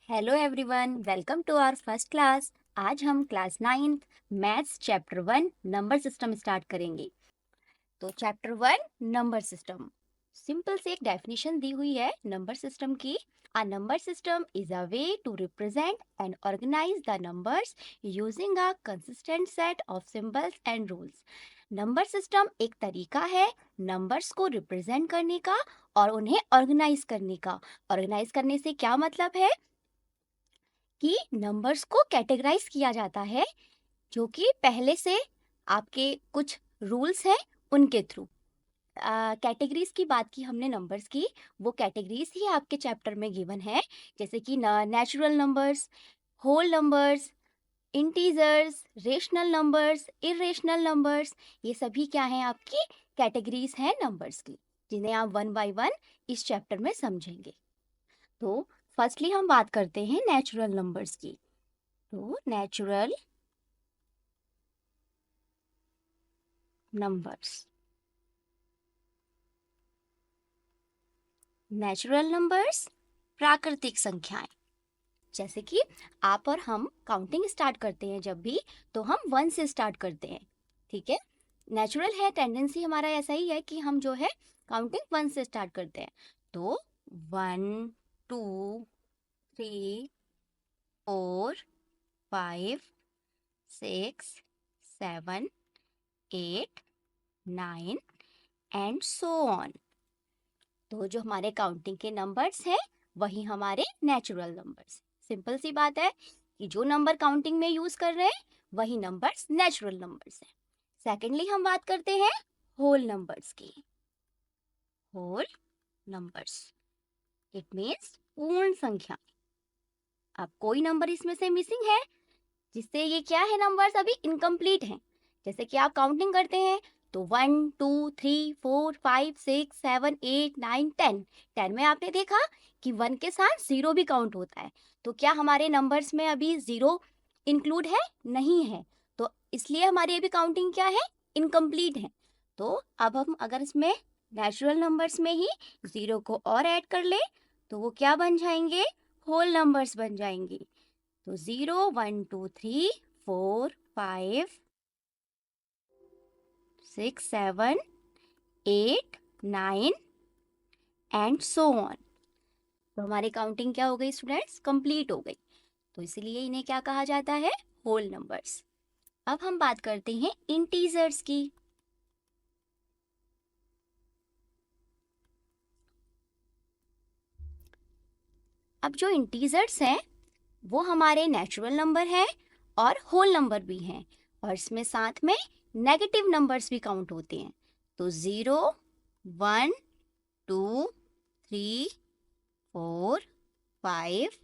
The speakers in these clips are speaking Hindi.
Hello everyone, welcome to our first class. आज हम class 9th maths chapter 1 number system start करेंगे। तो चैप्टर 1 नंबर सिस्टम, सिंपल से एक डेफिनेशन दी हुई है नंबर सिस्टम की। A number system is a way to represent and organise the numbers using a consistent set of symbols and rules. Number system एक तरीका है नंबर्स को रिप्रेजेंट करने का और उन्हें ऑर्गेनाइज करने का। ऑर्गेनाइज करने से क्या मतलब है कि नंबर्स को कैटेगराइज किया जाता है, जो कि पहले से आपके कुछ रूल्स हैं उनके थ्रू। कैटेगरीज की बात की हमने नंबर्स की, वो कैटेगरीज ही आपके चैप्टर में गिवन है, जैसे कि natural numbers, whole numbers, integers, rational numbers, irrational numbers. ये सभी क्या हैं, आपकी कैटेगरीज हैं नंबर्स की, जिन्हें आप वन बाय वन इस चैप्टर में समझेंगे। तो फर्स्टली हम बात करते हैं नेचुरल नंबर्स की। तो नेचुरल नंबर्स, नेचुरल नंबर्स प्राकृतिक संख्याएं। जैसे कि आप और हम काउंटिंग स्टार्ट करते हैं जब भी, तो हम 1 से स्टार्ट करते हैं, ठीक है। नेचुरल है, टेंडेंसी हमारा ऐसा ही है कि हम जो है काउंटिंग 1 से स्टार्ट करते हैं। तो 1 2 3 4 5 6 7 8 9 एंड सो ऑन। तो जो हमारे काउंटिंग के नंबर्स हैं वही हमारे नेचुरल नंबर्स। सिंपल सी बात है कि जो नंबर काउंटिंग में यूज कर रहे हैं वही नंबर्स नेचुरल नंबर्स हैं। सेकेंडली हम बात करते हैं होल नंबर्स की। होल नंबर्स, इट मीन्स पूर्ण संख्या। अब कोई नंबर इसमें से मिसिंग है, जिससे ये क्या है, नंबर्स अभी इनकम्प्लीट हैं। जैसे कि आप काउंटिंग करते हैं तो 1 2 3 4 5 6 7 8 9 10। 10 में आपने देखा कि 1 के साथ 0 भी काउंट होता है। तो क्या हमारे नंबर्स में अभी 0 इंक्लूड है? नहीं है। तो इसलिए हमारी अभी काउंटिंग क्या है, इनकम्प्लीट है। तो अब हम अगर इसमें नेचुरल नंबर्स में ही 0 को और ऐड कर ले तो वो क्या बन जाएंगे, होल नंबर्स बन जाएंगे। तो 0 1 2 3 4 5 6 7 8 9 एंड सो ऑन। तो हमारी काउंटिंग क्या हो गई स्टूडेंट्स, कंप्लीट हो गई। तो इसलिए इन्हें क्या कहा जाता है, होल नंबर्स। अब हम बात करते हैं इंटीजर्स की। अब जो इंटीजर्स हैं वो हमारे नेचुरल नंबर हैं और होल नंबर भी हैं, और इसमें साथ में नेगेटिव नंबर्स भी काउंट होते हैं। तो 0 1 2 3 4 5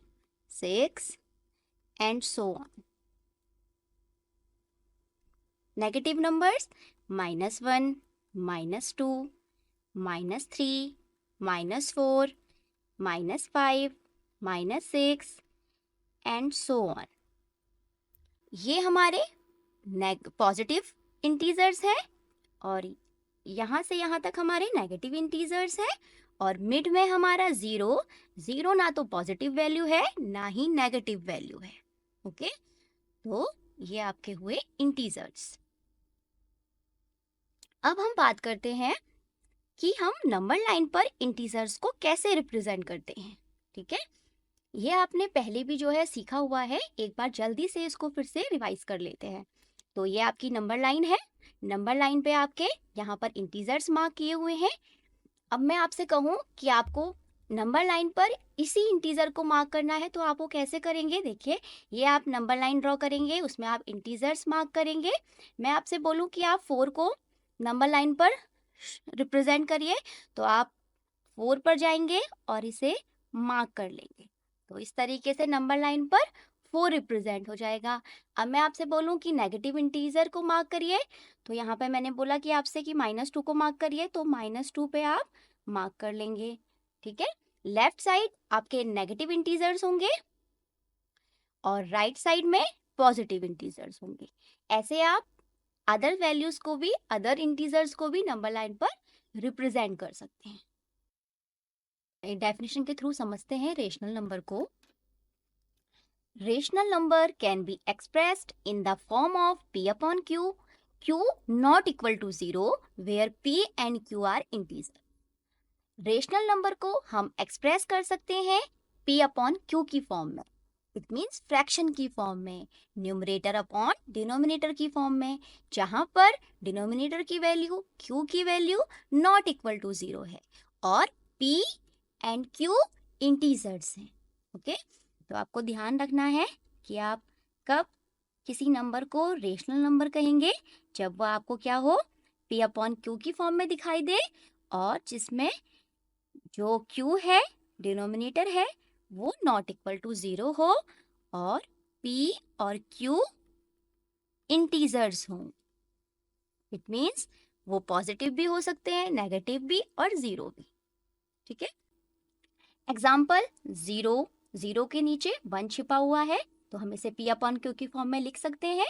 6 and so on. Negative numbers -1, -2, -3, -4, -5, -6 and so on. ये हमारे पॉजिटिव इंटीजर्स हैं, और यहाँ से यहाँ तक हमारे नेगेटिव इंटीजर्स हैं। और मिड में हमारा 0, 0 ना तो पॉजिटिव वैल्यू है ना ही नेगेटिव वैल्यू है। ओके, तो ये आपके हुए इंटीजर्स। अब हम बात करते हैं कि हम नंबर लाइन पर इंटीजर्स को कैसे रिप्रेजेंट करते हैं, ठीक है। ये आपने पहले भी जो है सीखा हुआ है, एक बार जल्दी से इसको फिर से रिवाइज कर लेते हैं। तो ये आपकी नंबर लाइन है। नंबर लाइन पे आपके यहाँ पर इंटीजर्स मार्क किए हुए हैं। अब मैं आपसे कहूँ कि आपको नंबर लाइन पर इसी इंटीजर को मार्क करना है, तो आप वो कैसे करेंगे, देखिए। ये आप नंबर लाइन ड्रॉ करेंगे, उसमें आप इंटीजर्स मार्क करेंगे। मैं आपसे बोलूँ कि आप 4 को नंबर लाइन पर रिप्रेजेंट करिए, तो आप 4 पर जाएंगे और इसे मार्क कर लेंगे। तो इस तरीके से नंबर लाइन पर 4 रिप्रेजेंट हो जाएगा। अब मैं आपसे बोलूं कि नेगेटिव इंटीजर को मार्क करिए, तो यहाँ पे मैंने बोला कि आपसे कि -2 को मार्क करिए, तो -2 पे आप मार्क कर लेंगे, ठीक है। लेफ्ट साइड आपके नेगेटिव इंटीजर्स होंगे और राइट साइड में पॉजिटिव इंटीजर्स होंगे। ऐसे आप अदर वैल्यूज को भी, अदर इंटीजर्स को भी नंबर लाइन पर रिप्रेजेंट कर सकते हैं। एक डेफिनेशन के थ्रू समझते हैं रेशनल नंबर को। Rational number can be expressed in the form of P upon Q, Q not equal to 0, where P and Q are integer. Rational number को हम एक्सप्रेस कर सकते हैं P अपॉन Q की फॉर्म में, इट मीन्स फ्रैक्शन की फॉर्म में, न्यूमरेटर अपॉन डिनोमिनेटर की फॉर्म में, जहां पर डिनोमिनेटर की वैल्यू Q की वैल्यू नॉट इक्वल टू 0 है और P एंड Q इंटीजर्स हैं. ओके, तो आपको ध्यान रखना है कि आप कब किसी नंबर को रेशनल नंबर कहेंगे, जब वो आपको क्या हो, P अपॉन Q की फॉर्म में दिखाई दे और जिसमें जो Q है, डिनोमिनेटर है, वो नॉट इक्वल टू 0 हो और P और Q इंटीजर्स हों. इट मीन्स वो पॉजिटिव भी हो सकते हैं, नेगेटिव भी और 0 भी. ठीक है. एग्जाम्पल, 0 के नीचे 1 छिपा हुआ है, तो हम इसे P अपॉन Q की फॉर्म में लिख सकते हैं.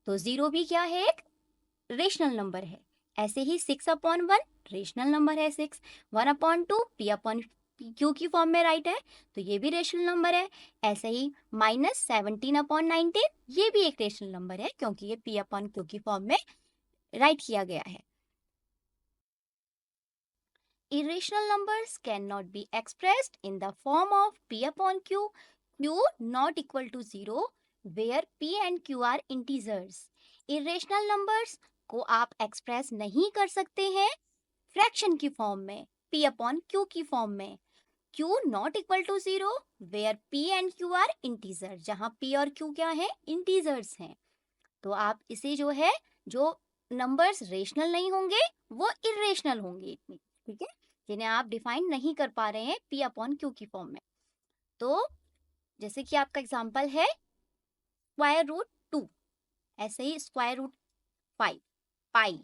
तो 0 भी क्या है, एक रेशनल नंबर है. ऐसे ही 6 अपॉन 1 रेशनल नंबर है 6. 1 अपॉन 2 P अपॉन Q की फॉर्म में राइट है, तो ये भी रेशनल नंबर है. ऐसे ही -17 अपॉन 19 ये भी एक रेशनल नंबर है क्योंकि ये P अपॉन Q की फॉर्म में राइट किया गया है. Irrational numbers cannot be expressed in the form of P upon Q, Q not equal to 0, where P and Q are integers. Irrational numbers को आप एक्सप्रेस नहीं कर सकते हैं फ्रैक्शन की फॉर्म में, P अपॉन Q की फॉर्म में. Q not equal to 0, where P and Q are integer, जहां P और Q क्या है, इंटीजर्स हैं. तो आप इसे जो है, जो नंबर्स रेशनल नहीं होंगे वो इरेशनल होंगे. ठीक है, जिन्हें आप डिफाइन नहीं कर पा रहे हैं P अपॉन Q की फॉर्म में. तो जैसे कि आपका एग्जांपल है स्क्वायर रूट 2, ऐसे ही square root 5, pi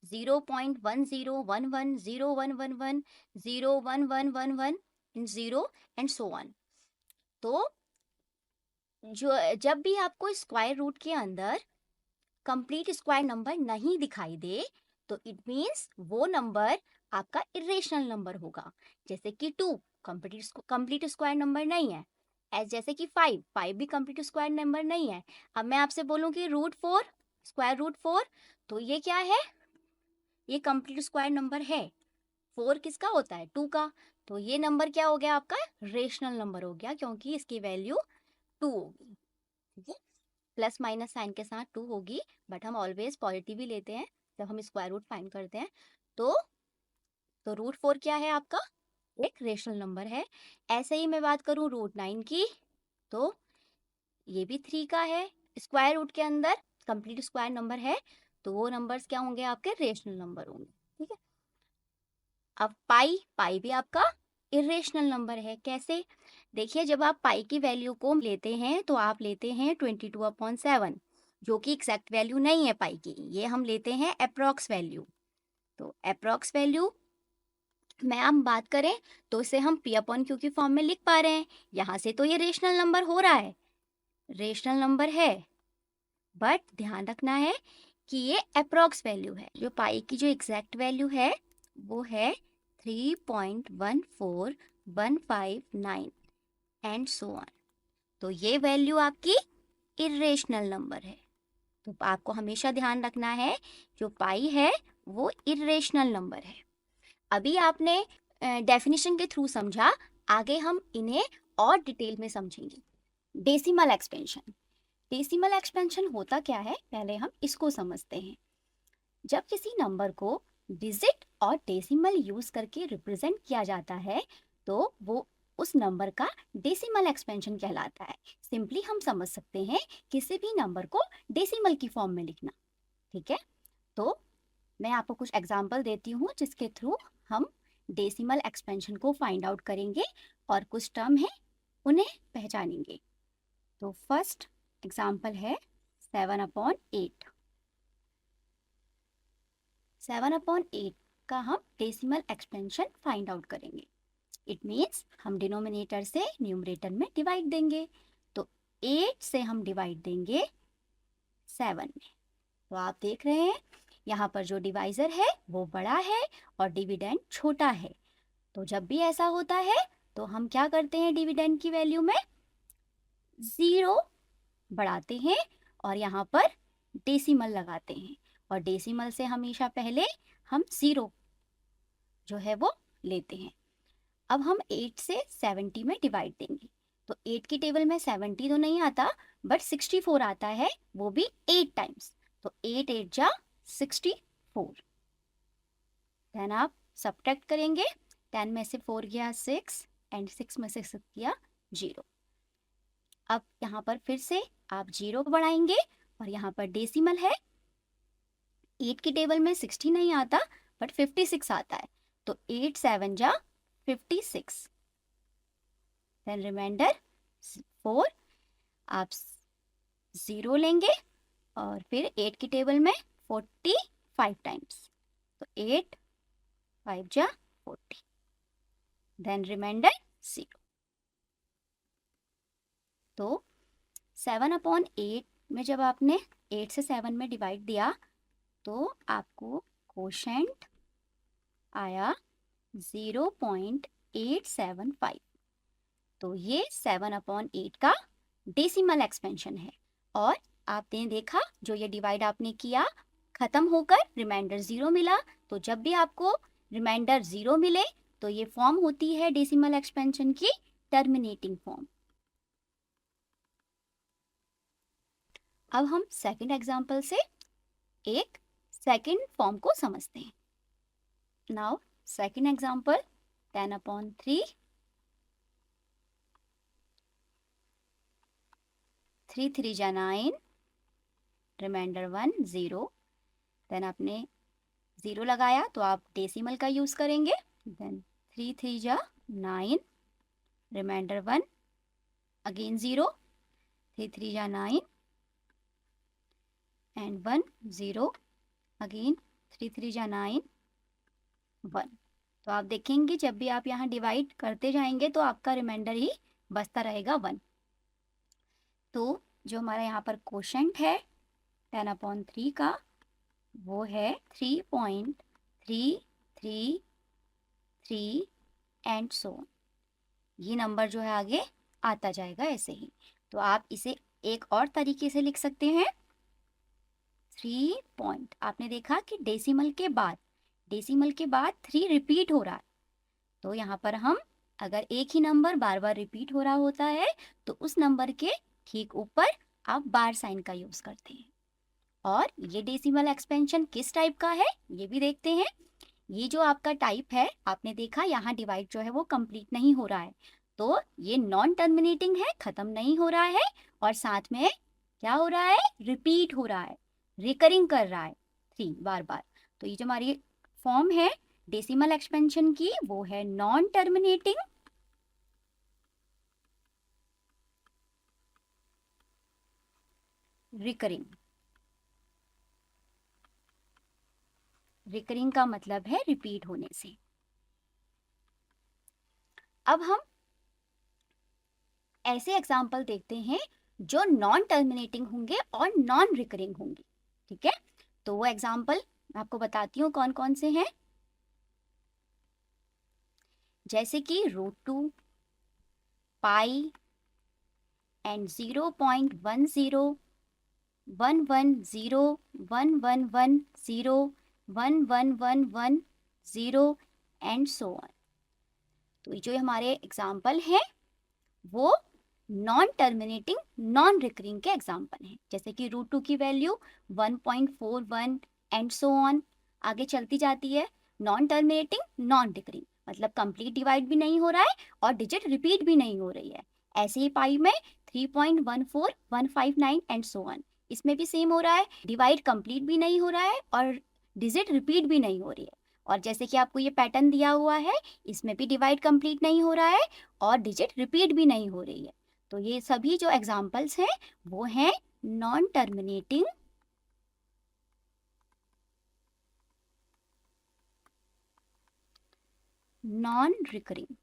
0.10110111 01111 0 and so on. तो जो जब भी आपको स्क्वायर रूट के अंदर कंप्लीट स्क्वायर नंबर नहीं दिखाई दे, तो इट मीन्स वो नंबर आपका इरेशनल नंबर होगा. जैसे कि 2 कंप्लीट स्क्वायर नंबर नहीं है, जैसे कि 5 भी कंप्लीट स्क्वायर नंबर नहीं है. अब मैं आपसे बोलूं कि रूट 4, स्क्वायर रूट 4, तो ये क्या है, ये कंप्लीट स्क्वायर नंबर है. 4 किसका होता है, 2 का. तो ये नंबर क्या हो गया, आपका रेशनल नंबर हो गया क्योंकि इसकी वैल्यू 2 होगी. ठीक है, प्लस माइनस साइन के साथ 2 होगी, बट हम ऑलवेज पॉजिटिव ही लेते हैं जब हम स्क्वायर रूट फाइंड करते हैं. तो रूट 4 क्या है, आपका एक रेशनल नंबर है. ऐसे ही मैं बात करूं रूट 9 की, तो ये भी 3 का है. स्क्वायर रूट के अंदर कंप्लीट स्क्वायर नंबर है, तो वो नंबर्स क्या होंगे, आपके रेशनल नंबर होंगे. ठीक है. अब पाई भी आपका इरेशनल नंबर है. कैसे, देखिए, जब आप पाई की वैल्यू को लेते हैं तो आप लेते हैं 22/7, जो कि एग्जैक्ट वैल्यू नहीं है पाई की, ये हम लेते हैं अप्रॉक्स वैल्यू. तो अप्रॉक्स वैल्यू में हम बात करें तो इसे हम P अपॉन Q की फॉर्म में लिख पा रहे हैं. यहाँ से तो ये रेशनल नंबर हो रहा है, रेशनल नंबर है, बट ध्यान रखना है कि ये अप्रॉक्स वैल्यू है. जो पाई की जो एग्जैक्ट वैल्यू है वो है 3.14159 एंड सो ऑन. तो ये वैल्यू आपकी इरेशनल नंबर है. तो आपको हमेशा ध्यान रखना है जो पाई है वो इरेशनल नंबर है. अभी आपने डेफिनेशन के थ्रू समझा, आगे हम इन्हें और डिटेल में समझेंगे. Decimal expansion. डेसिमल एक्सपेंशन होता क्या है, पहले हम इसको समझते हैं. जब किसी नंबर को डिजिट और डेसिमल यूज करके रिप्रेजेंट किया जाता है तो वो उस नंबर का डेसिमल एक्सपेंशन कहलाता है. सिंपली हम समझ सकते हैं किसी भी नंबर को डेसिमल की फॉर्म में लिखना. ठीक है, तो मैं आपको कुछ एग्जांपल देती हूँ जिसके थ्रू हम डेसिमल एक्सपेंशन को फाइंड आउट करेंगे और कुछ टर्म है उन्हें पहचानेंगे. तो फर्स्ट एग्जांपल है 7/8. 7/8 का हम डेसिमल एक्सपेंशन फाइंड आउट करेंगे. इट मीन्स हम डिनोमिनेटर से न्यूमरेटर में डिवाइड देंगे. तो 8 से हम डिवाइड देंगे 7 में. तो आप देख रहे हैं यहाँ पर जो डिवाइजर है वो बड़ा है और डिविडेंड छोटा है. तो जब भी ऐसा होता है तो हम क्या करते हैं, डिविडेंड की वैल्यू में 0 बढ़ाते हैं और यहाँ पर डेसिमल लगाते हैं, और डेसिमल से हमेशा पहले हम 0 जो है वो लेते हैं। अब हम 8 से 70 में डिवाइड देंगे, तो 8 की टेबल में 70 तो नहीं आता, बट 64 आता है, वो भी 8 टाइम्स। तो 8 8 जा 64। देन आप सब्ट्रैक्ट करेंगे, 10 में से 4 गया 6 एंड 6 में से 6 गया 0। अब यहाँ पर फिर से आप 0 बढ़ाएंगे और यहाँ पर डेसिमल है, 8 की टेबल में 60 नहीं आता बट 56 आता है, तो 8 7 जा 56। देन रिमाइंडर 4, आप 0 लेंगे और फिर 8 की टेबल में 45 टाइम्स, तो 8 5 जा 40। Then remainder 0। तो 7/8 में जब आपने 8 से 7 में डिवाइड दिया तो आपको कोशेंट आया 0.875। तो ये 7/8 का डेसिमल एक्सपेंशन है। और आपने देखा जो ये डिवाइड आपने किया खत्म होकर रिमाइंडर 0 मिला, तो जब भी आपको रिमाइंडर 0 मिले तो ये फॉर्म होती है डेसिमल एक्सपेंशन की टर्मिनेटिंग फॉर्म। अब हम सेकंड एग्जांपल से एक सेकंड फॉर्म को समझते हैं। नाउ सेकंड एग्जांपल 10/3, 3 3 जा 9, रिमाइंडर 1 0। देन आपने 0 लगाया तो आप डेसिमल का यूज करेंगे। देन 3 3 जा 9, रिमाइंडर 1 अगेन 0, 3 3 जा 9 एंड 1 0, अगेन 3 3 जा 9 1। तो आप देखेंगे जब भी आप यहाँ डिवाइड करते जाएंगे तो आपका रिमाइंडर ही बचता रहेगा 1। तो जो हमारा यहाँ पर कोशेंट है 10/3 का वो है 3.333 एंड सो ऑन। ये नंबर जो है आगे आता जाएगा ऐसे ही। तो आप इसे एक और तरीके से लिख सकते हैं 3 पॉइंट। आपने देखा कि डेसिमल के बाद 3 रिपीट हो रहा है, तो यहाँ पर हम अगर एक ही नंबर बार बार रिपीट हो रहा होता है तो उस नंबर के ठीक ऊपर आप बार साइन का यूज करते हैं। और ये डेसिमल एक्सपेंशन किस टाइप का है ये भी देखते हैं। ये जो आपका टाइप है आपने देखा यहाँ डिवाइड जो है वो कंप्लीट नहीं हो रहा है, तो ये नॉन टर्मिनेटिंग है, खत्म नहीं हो रहा है, और साथ में क्या हो रहा है, रिपीट हो रहा है, रिकरिंग कर रहा है 3 बार बार। तो ये जो हमारी फॉर्म है डेसिमल एक्सपेंशन की वो है नॉन टर्मिनेटिंग रिकरिंग। रिकरिंग का मतलब है रिपीट होने से। अब हम ऐसे एग्जाम्पल देखते हैं जो नॉन टर्मिनेटिंग होंगे और नॉन रिकरिंग होंगे। ठीक है, तो वो एग्जाम्पल आपको बताती हूँ कौन कौन से हैं। जैसे कि √2, पाई एंड 0.10, 110, 1110, 1111 एंड सो ऑन। तो ये जो हमारे एग्जाम्पल हैं वो नॉन टर्मिनेटिंग नॉन रिकरिंग के एग्जाम्पल हैं। जैसे कि √2 की वैल्यू 1.41 एंड सो ऑन आगे चलती जाती है। नॉन टर्मिनेटिंग नॉन रिकरिंग मतलब कंप्लीट डिवाइड भी नहीं हो रहा है और डिजिट रिपीट भी नहीं हो रही है। ऐसे ही पाई में 3.14159 एंड सो ऑन, इसमें भी सेम हो रहा है, डिवाइड कंप्लीट भी नहीं हो रहा है और डिजिट रिपीट भी नहीं हो रही है। और जैसे कि आपको ये पैटर्न दिया हुआ है इसमें भी डिवाइड कंप्लीट नहीं हो रहा है और डिजिट रिपीट भी नहीं हो रही है। तो ये सभी जो एग्जाम्पल्स हैं वो हैं non terminating non recurring.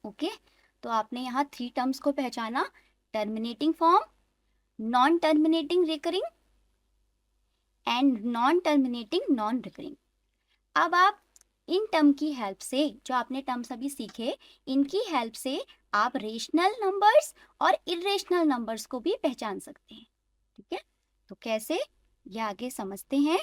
Okay, तो आपने यहाँ 3 टर्म्स को पहचाना, terminating form, non terminating recurring and non terminating non recurring. अब आप इन टर्म की हेल्प से, जो आपने टर्म्स अभी सीखे, इनकी हेल्प से आप रेशनल नंबर्स और इरेशनल नंबर्स को भी पहचान सकते हैं। ठीक है, तो कैसे, ये आगे समझते हैं।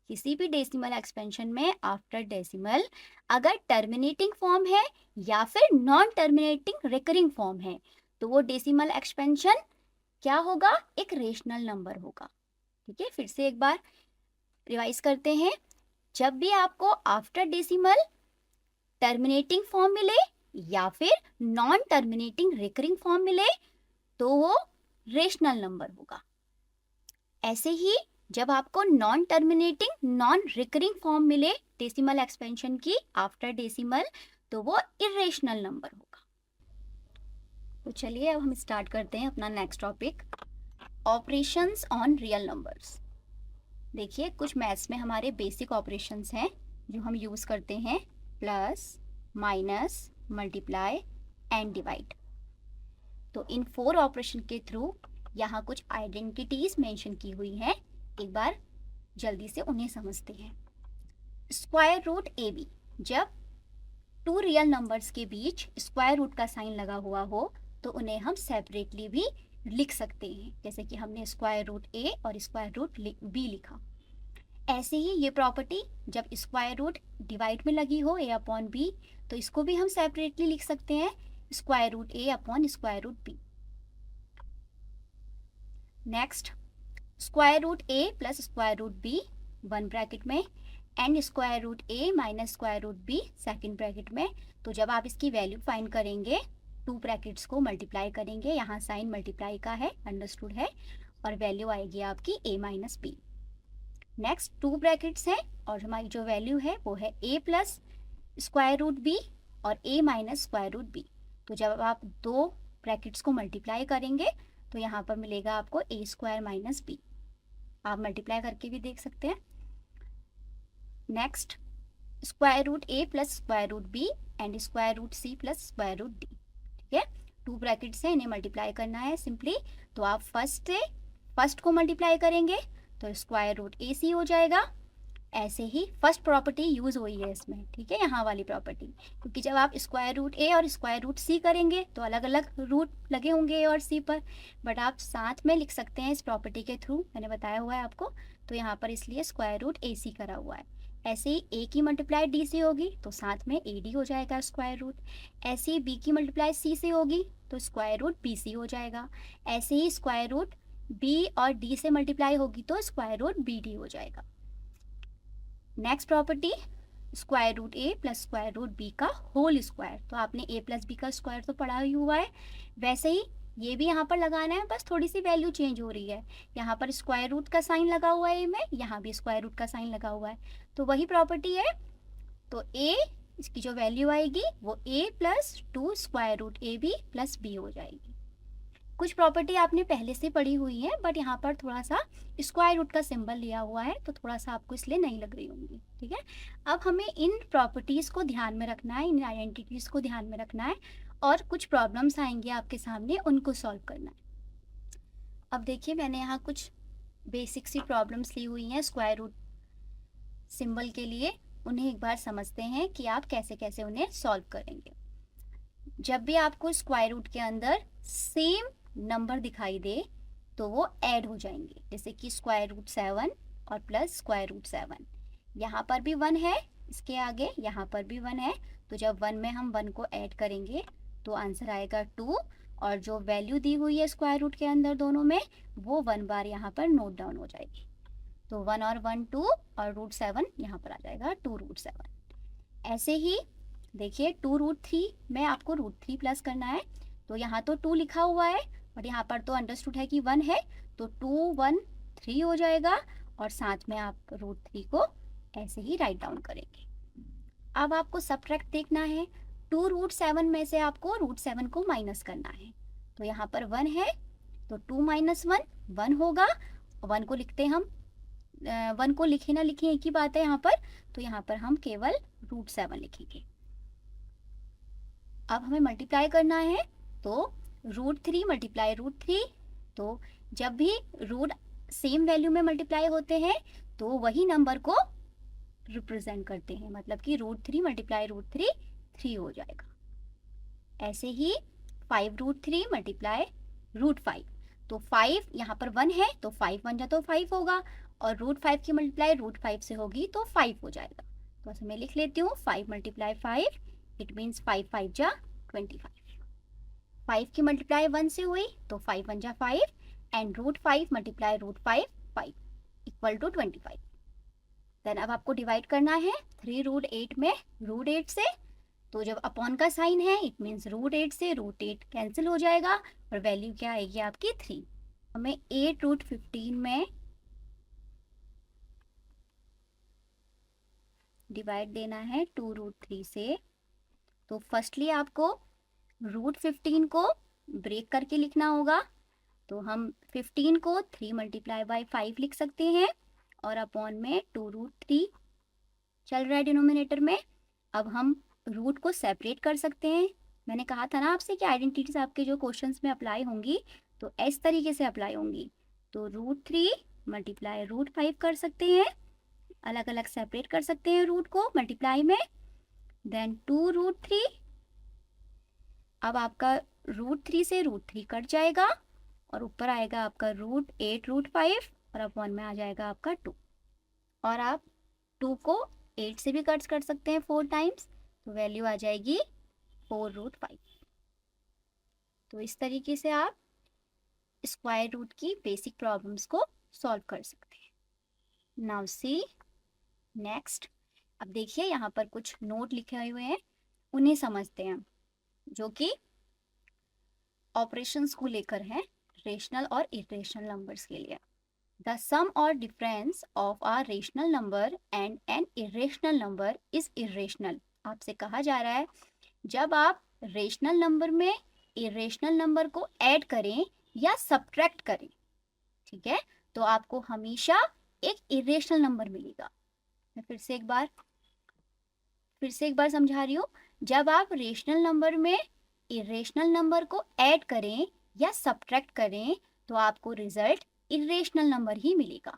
किसी भी डेसिमल एक्सपेंशन में आफ्टर डेसिमल अगर टर्मिनेटिंग फॉर्म है या फिर नॉन टर्मिनेटिंग रिकरिंग फॉर्म है, तो वो डेसिमल एक्सपेंशन क्या होगा, एक रेशनल नंबर होगा। ठीक है, फिर से एक बार रिवाइज करते हैं। जब भी आपको आफ्टर डेसिमल टर्मिनेटिंग फॉर्म मिले या फिर नॉन टर्मिनेटिंग रिकरिंग फॉर्म मिले, तो वो रेशनल नंबर होगा। ऐसे ही जब आपको non terminating non recurring form मिले डेसिमल एक्सपेंशन की आफ्टर डेसिमल, तो वो इरेशनल नंबर होगा। तो चलिए अब हम स्टार्ट करते हैं अपना next topic, operations on real numbers. देखिए, कुछ मैथ्स में हमारे बेसिक ऑपरेशंस हैं जो हम यूज़ करते हैं, plus, minus, multiply and divide. तो इन 4 ऑपरेशन के थ्रू यहाँ कुछ आइडेंटिटीज मेंशन की हुई हैं, एक बार जल्दी से उन्हें समझते हैं। स्क्वायर रूट ए बी, जब 2 रियल नंबर्स के बीच स्क्वायर रूट का साइन लगा हुआ हो तो उन्हें हम सेपरेटली भी लिख सकते हैं, जैसे कि हमने स्क्वायर रूट ए और स्क्वायर रूट बी लिखा। ऐसे ही ये प्रॉपर्टी जब स्क्वायर रूट डिवाइड में लगी हो ए अपॉन बी, तो इसको भी हम सेपरेटली लिख सकते हैं, square root A upon square root B. Next, square root A plus square root B 1 bracket में and square root A minus square root B 2nd bracket में। तो जब आप इसकी वैल्यू फाइंड करेंगे, 2 ब्रैकेट्स को मल्टीप्लाई करेंगे, यहाँ साइन मल्टीप्लाई का है, अंडरस्टूड है, और वैल्यू आएगी आपकी a minus B. Next 2 brackets हैं और हमारी जो वैल्यू है वो है a plus square root B और a minus square root B. तो जब आप 2 ब्रैकेट्स को मल्टीप्लाई करेंगे तो यहाँ पर मिलेगा आपको a स्क्वायर माइनस बी। आप मल्टीप्लाई करके भी देख सकते हैं। Next, square root A plus square root B and square root C plus square root D. ठीक है, 2 ब्रैकेट्स हैं, इन्हें मल्टीप्लाई करना है सिंपली। तो आप फर्स्ट को मल्टीप्लाई करेंगे तो स्क्वायर रूट ए सी हो जाएगा। ऐसे ही फर्स्ट प्रॉपर्टी यूज़ हुई है इसमें, ठीक है, यहाँ वाली प्रॉपर्टी, क्योंकि जब आप स्क्वायर रूट ए और स्क्वायर रूट सी करेंगे तो अलग अलग रूट लगे होंगे ए और सी पर, बट आप साथ में लिख सकते हैं इस प्रॉपर्टी के थ्रू, मैंने बताया हुआ है आपको। तो यहाँ पर इसलिए स्क्वायर रूट ए सी करा हुआ है। ऐसे ही ए की मल्टीप्लाई डी से होगी तो साथ में ए डी हो जाएगा स्क्वायर रूट। ऐसे ही बी की मल्टीप्लाई सी से होगी तो स्क्वायर रूट बी सी हो जाएगा। ऐसे ही स्क्वायर रूट बी और डी से मल्टीप्लाई होगी तो स्क्वायर रूट बी डी हो जाएगा। Next property, square root A plus square root B का होल स्क्वायर। तो आपने ए प्लस बी का स्क्वायर तो पढ़ा ही हुआ है, वैसे ही ये भी यहाँ पर लगाना है, बस थोड़ी सी वैल्यू चेंज हो रही है। यहाँ पर स्क्वायर रूट का साइन लगा हुआ है ए में, यहाँ भी स्क्वायर रूट का साइन लगा हुआ है, तो वही प्रॉपर्टी है। तो ए, इसकी जो वैल्यू आएगी वो A plus 2 square root A B plus B हो जाएगी। कुछ प्रॉपर्टी आपने पहले से पढ़ी हुई है, बट यहाँ पर थोड़ा सा स्क्वायर रूट का सिंबल लिया हुआ है तो थोड़ा सा आपको इसलिए नहीं लग रही होंगी। ठीक है, अब हमें इन प्रॉपर्टीज़ को ध्यान में रखना है, इन आइडेंटिटीज़ को ध्यान में रखना है, और कुछ प्रॉब्लम्स आएंगे आपके सामने, उनको सॉल्व करना है। अब देखिए, मैंने यहाँ कुछ बेसिक सी प्रॉब्लम्स ली हुई हैं स्क्वायर रूट सिंबल के लिए, उन्हें एक बार समझते हैं कि आप कैसे कैसे उन्हें सॉल्व करेंगे। जब भी आपको स्क्वायर रूट के अंदर सेम नंबर दिखाई दे तो वो ऐड हो जाएंगे, जैसे कि स्क्वायर रूट 7 और प्लस स्क्वायर रूट 7। यहाँ पर भी 1 है, इसके आगे यहाँ पर भी 1 है, तो जब 1 में हम 1 को ऐड करेंगे तो आंसर आएगा 2, और जो वैल्यू दी हुई है स्क्वायर रूट के अंदर दोनों में वो 1 बार यहाँ पर नोट डाउन हो जाएगी। तो 1 और 1 2, और रूट 7 यहाँ पर आ जाएगा 2 रूट 7। ऐसे ही देखिए 2 रूट 3 में आपको रूट 3 प्लस करना है, तो यहाँ तो 2 लिखा हुआ है और यहाँ पर तो अंडरस्टूड है कि 1 है, तो 2 1 3 हो जाएगा, और साथ में आप रूट 3 को ऐसे ही राइट डाउन करेंगे। अब आपको सब्ट्रैक्ट देखना है, 2 रूट 7 में से आपको रूट 7 को माइनस करना है। तो यहाँ पर 1 है तो 2 माइनस 1 1 होगा, 1 को लिखते हम 1 को लिखे ना लिखे एक ही बात है यहाँ पर, तो यहाँ पर हम केवल रूट 7 लिखेंगे। अब हमें मल्टीप्लाई करना है, तो रूट 3 मल्टीप्लाई रूट 3, तो जब भी रूट सेम वैल्यू में मल्टीप्लाई होते हैं तो वही नंबर को रिप्रेजेंट करते हैं, मतलब कि √3 मल्टीप्लाई √3 3 हो जाएगा। ऐसे ही 5√3 मल्टीप्लाई √5, तो 5 यहाँ पर 1 है तो 5 1 जा तो 5 होगा, और √5 की मल्टीप्लाई √5 से होगी तो 5 हो जाएगा। तो ऐसे मैं लिख लेती हूँ 5 मल्टीप्लाई 5, इट मीन्स 5 5 जा 25। 5 की मल्टीप्लाई 1 से हुई तो 5 1 जा 5, and √5 multiply √5 5 equal to 25। Then अब आपको डिवाइड करना है 3√8 में √8 से, तो जब अपॉन का साइन है इट मीन्स √8 से √8 कैंसिल हो जाएगा और वैल्यू क्या आएगी आपकी 3। हमें 8√15 में डिवाइड देना है 2√3 से। तो फर्स्टली आपको √15 को ब्रेक करके लिखना होगा, तो हम 15 को 3 मल्टीप्लाई बाई 5 लिख सकते हैं और अपॉन में 2√3 चल रहा है डिनोमिनेटर में। अब हम रूट को सेपरेट कर सकते हैं। मैंने कहा था ना आपसे कि आइडेंटिटीज आपके जो क्वेश्चंस में अप्लाई होंगी तो इस तरीके से अप्लाई होंगी। तो √3 मल्टीप्लाई √5 कर सकते हैं, अलग अलग सेपरेट कर सकते हैं रूट को मल्टीप्लाई में। देन 2√3, अब आपका √3 से √3 कट जाएगा और ऊपर आएगा आपका √8 √5 और अपॉन में आ जाएगा आपका 2। और आप 2 को 8 से भी कट कर सकते हैं 4 टाइम्स, तो वैल्यू आ जाएगी 4√5। तो इस तरीके से आप स्क्वायर रूट की बेसिक प्रॉब्लम्स को सॉल्व कर सकते हैं। Now see next. अब देखिए यहाँ पर कुछ नोट लिखे हुए हैं, उन्हें समझते हैं, जो कि ऑपरेशंस को लेकर हैं, रेशनल और इरेशनल नंबर्स के लिए। द सम और difference of a rational number and an irrational number is irrational. आपसे कहा जा रहा है जब आप रेशनल नंबर में इरेशनल नंबर को ऐड करें या सब्ट्रैक्ट करें, ठीक है, तो आपको हमेशा एक इरेशनल नंबर मिलेगा। मैं फिर से एक बार समझा रही हूँ। जब आप रेशनल नंबर में इरेशनल नंबर को ऐड करें या सब्ट्रैक्ट करें तो आपको रिजल्ट इरेशनल नंबर ही मिलेगा।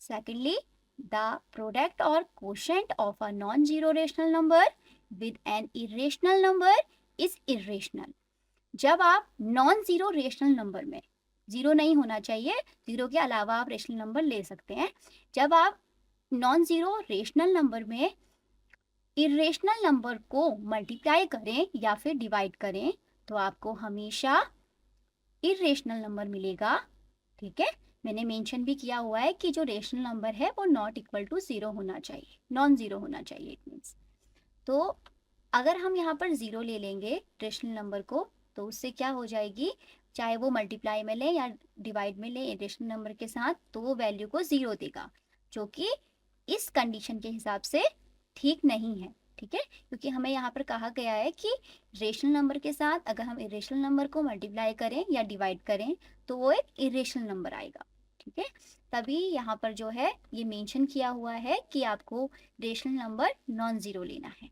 सेकेंडली, द प्रोडक्ट और quotient of a non zero rational number with N irrational number is irrational. जब आप नॉन जीरो रेशनल नंबर में, जीरो नहीं होना चाहिए, जीरो के अलावा आप रेशनल नंबर ले सकते हैं, जब आप नॉन जीरो रेशनल नंबर में इरेशनल नंबर को मल्टीप्लाई करें या फिर डिवाइड करें तो आपको हमेशा इरेशनल नंबर मिलेगा। ठीक है, मैंने मेंशन भी किया हुआ है कि जो रेशनल नंबर है वो नॉट इक्वल टू जीरो होना चाहिए, नॉन जीरो होना चाहिए इट मीन्स। तो अगर हम यहाँ पर जीरो ले लेंगे रेशनल नंबर को तो उससे क्या हो जाएगी, चाहे वो मल्टीप्लाई में ले या डिवाइड में ले इरेशनल नंबर के साथ, तो वो वैल्यू को जीरो देगा, जो कि इस कंडीशन के हिसाब से ठीक नहीं है। ठीक है, क्योंकि हमें यहाँ पर कहा गया है कि रेशनल नंबर के साथ अगर हम इरेशनल नंबर को मल्टीप्लाई करें या डिवाइड करें तो वो एक इरेशनल नंबर आएगा। ठीक है, तभी यहाँ पर जो है ये मेंशन किया हुआ है कि आपको रेशनल नंबर नॉन जीरो लेना है।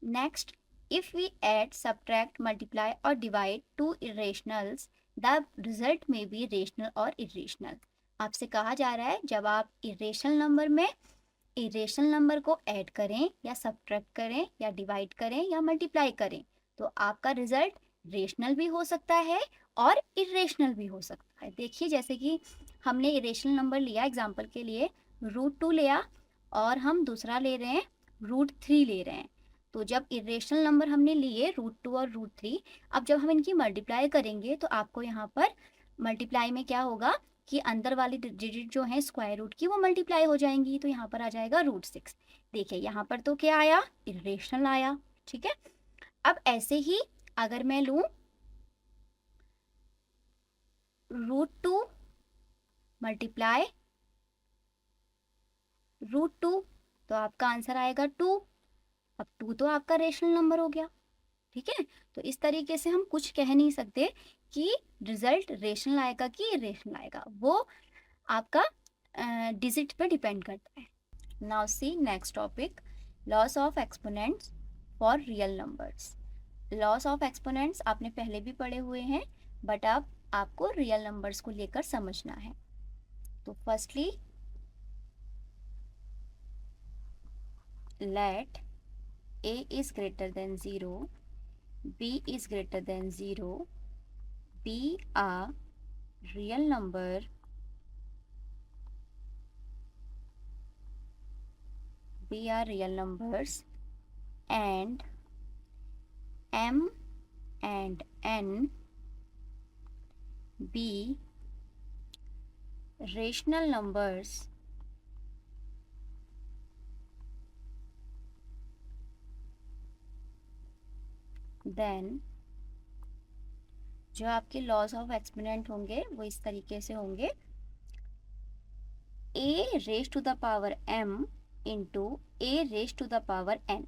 Next, if we add, subtract, multiply or divide two irrationals, the result may be rational or irrational। आपसे कहा जा रहा है जब आप इरेशनल नंबर में इरेशनल नंबर को ऐड करें या सब्ट्रैक्ट करें या डिवाइड करें या मल्टीप्लाई करें तो आपका रिजल्ट रेशनल भी हो सकता है और इरेशनल भी हो सकता है। देखिए जैसे कि हमने इरेशनल नंबर लिया, एग्जांपल के लिए √2 लिया और हम दूसरा ले रहे हैं √3 ले रहे हैं, तो जब इरेशनल नंबर हमने लिए √2 और √3, अब जब हम इनकी मल्टीप्लाई करेंगे तो आपको यहाँ पर मल्टीप्लाई में क्या होगा कि अंदर वाली डिजिट जो है स्क्वायर रूट की वो मल्टीप्लाई हो जाएंगी, तो यहाँ पर आ जाएगा √6। देखिए यहाँ पर तो क्या आया, इरेशनल आया। ठीक है, अब ऐसे ही अगर मैं लूँ √2 मल्टीप्लाई √2 तो आपका आंसर आएगा 2। अब 2 तो आपका रेशनल नंबर हो गया। ठीक है, तो इस तरीके से हम कुछ कह नहीं सकते कि रिजल्ट रेशनल आएगा कि इरेशनल आएगा, वो आपका डिजिट पे डिपेंड करता है। Now see next topic, loss of exponents for real numbers. Loss of exponents आपने पहले भी पढ़े हुए हैं, बट अब आपको रियल नंबर्स को लेकर समझना है। तो firstly let a is greater than 0, b is greater than 0, be a real number numbers, and m and n be rational numbers, then जो आपके लॉज ऑफ एक्सपोनेंट होंगे वो इस तरीके से होंगे, a raise to the power m into a raise to the power n।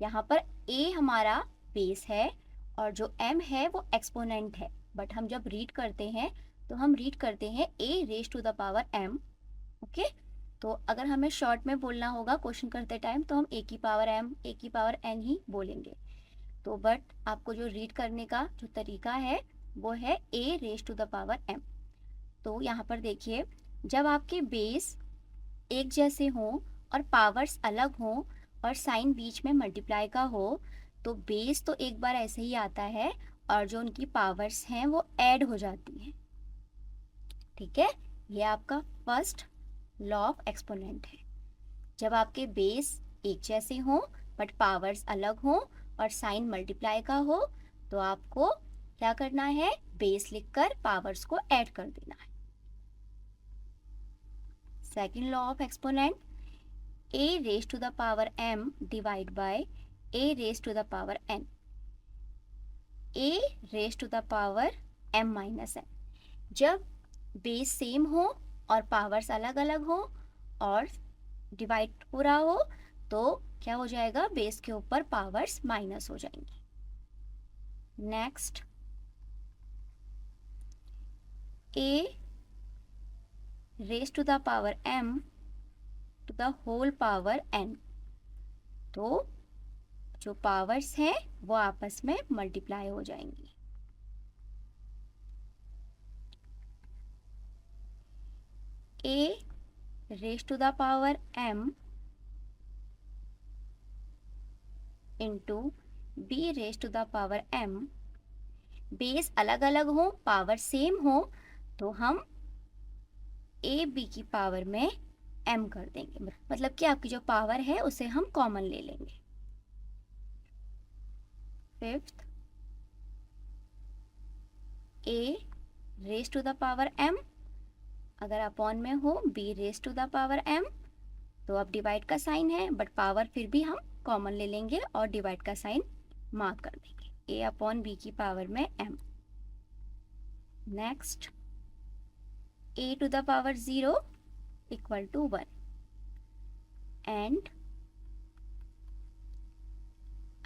यहाँ पर a हमारा बेस है और जो m है वो एक्सपोनेंट है, बट हम जब रीड करते हैं तो हम रीड करते हैं a raise to the power m। Okay, तो अगर हमें शॉर्ट में बोलना होगा क्वेश्चन करते टाइम तो हम a की पावर m, a की पावर n ही बोलेंगे। तो बट आपको जो रीड करने का जो तरीका है वो है a raise to the power m। तो यहाँ पर देखिए, जब आपके बेस एक जैसे हों और पावर्स अलग हों और साइन बीच में मल्टीप्लाई का हो तो बेस तो एक बार ऐसे ही आता है और जो उनकी पावर्स हैं वो ऐड हो जाती हैं। ठीक है, ये आपका फर्स्ट लॉ ऑफ एक्सपोनेंट है। जब आपके बेस एक जैसे हों बट पावर्स अलग हों और साइन मल्टीप्लाई का हो तो आपको क्या करना है, बेस लिखकर पावर्स को ऐड कर देना है। Second law of exponent, a raise to the power m divide by a raise to the power n, a raise to the power m minus n। जब बेस सेम हो और पावर्स अलग अलग हो और डिवाइड हो रहा हो तो क्या हो जाएगा, बेस के ऊपर पावर्स माइनस हो जाएंगी। Next, a raise to the power m to the whole power n। तो जो पावर्स हैं वो आपस में मल्टीप्लाई हो जाएंगी। a raise to the power m into b raise to the power m, base अलग अलग हो पावर सेम हो तो हम a b की पावर में m कर देंगे, मतलब कि आपकी जो पावर है उसे हम कॉमन ले लेंगे। Fifth, a raise to the power m, अगर अपॉन में हो b raise to the power m तो अब डिवाइड का साइन है बट पावर फिर भी हम कॉमन ले लेंगे और डिवाइड का साइन मार्क कर देंगे, a अपॉन b की पावर में m। Next, a to the power 0 equal to 1 and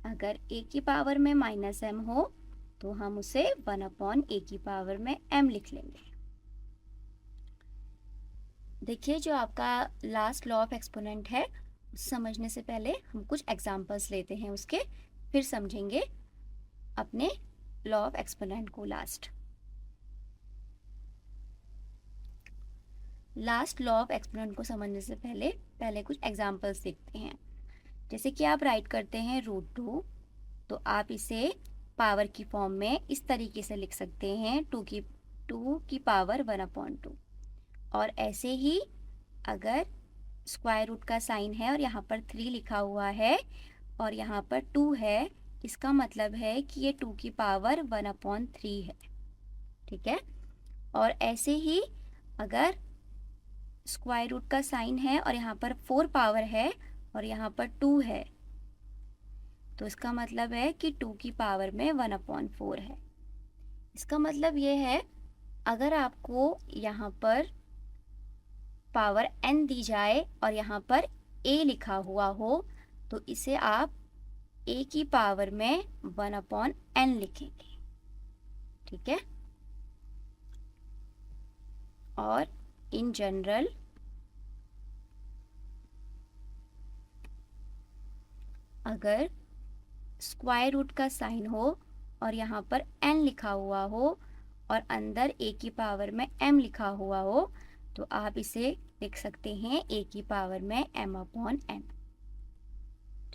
अगर a की पावर में माइनस m हो तो हम उसे 1 अपॉन a की पावर में m लिख लेंगे। देखिए, जो आपका लास्ट लॉ ऑफ एक्सपोनेंट है समझने से पहले हम कुछ एग्जांपल्स लेते हैं, उसके फिर समझेंगे अपने लॉ ऑफ एक्सपोनेंट को। लास्ट लॉ ऑफ एक्सपोनेंट को समझने से पहले कुछ एग्जांपल्स देखते हैं। जैसे कि आप राइट करते हैं √2 तो आप इसे पावर की फॉर्म में इस तरीके से लिख सकते हैं 2 की पावर 1/2। और ऐसे ही अगर स्क्वायर रूट का साइन है और यहाँ पर 3 लिखा हुआ है और यहाँ पर 2 है, इसका मतलब है कि ये 2 की पावर 1/3 है। ठीक है, और ऐसे ही अगर स्क्वायर रूट का साइन है और यहाँ पर 4 पावर है और यहाँ पर 2 है तो इसका मतलब है कि 2 की पावर में 1/4 है। इसका मतलब ये है, अगर आपको यहाँ पर पावर n दी जाए और यहाँ पर a लिखा हुआ हो तो इसे आप a की पावर में 1/n लिखेंगे। ठीक है, और इन जनरल अगर स्क्वायर रूट का साइन हो और यहाँ पर n लिखा हुआ हो और अंदर a की पावर में m लिखा हुआ हो तो आप इसे लिख सकते हैं a की पावर में m/n।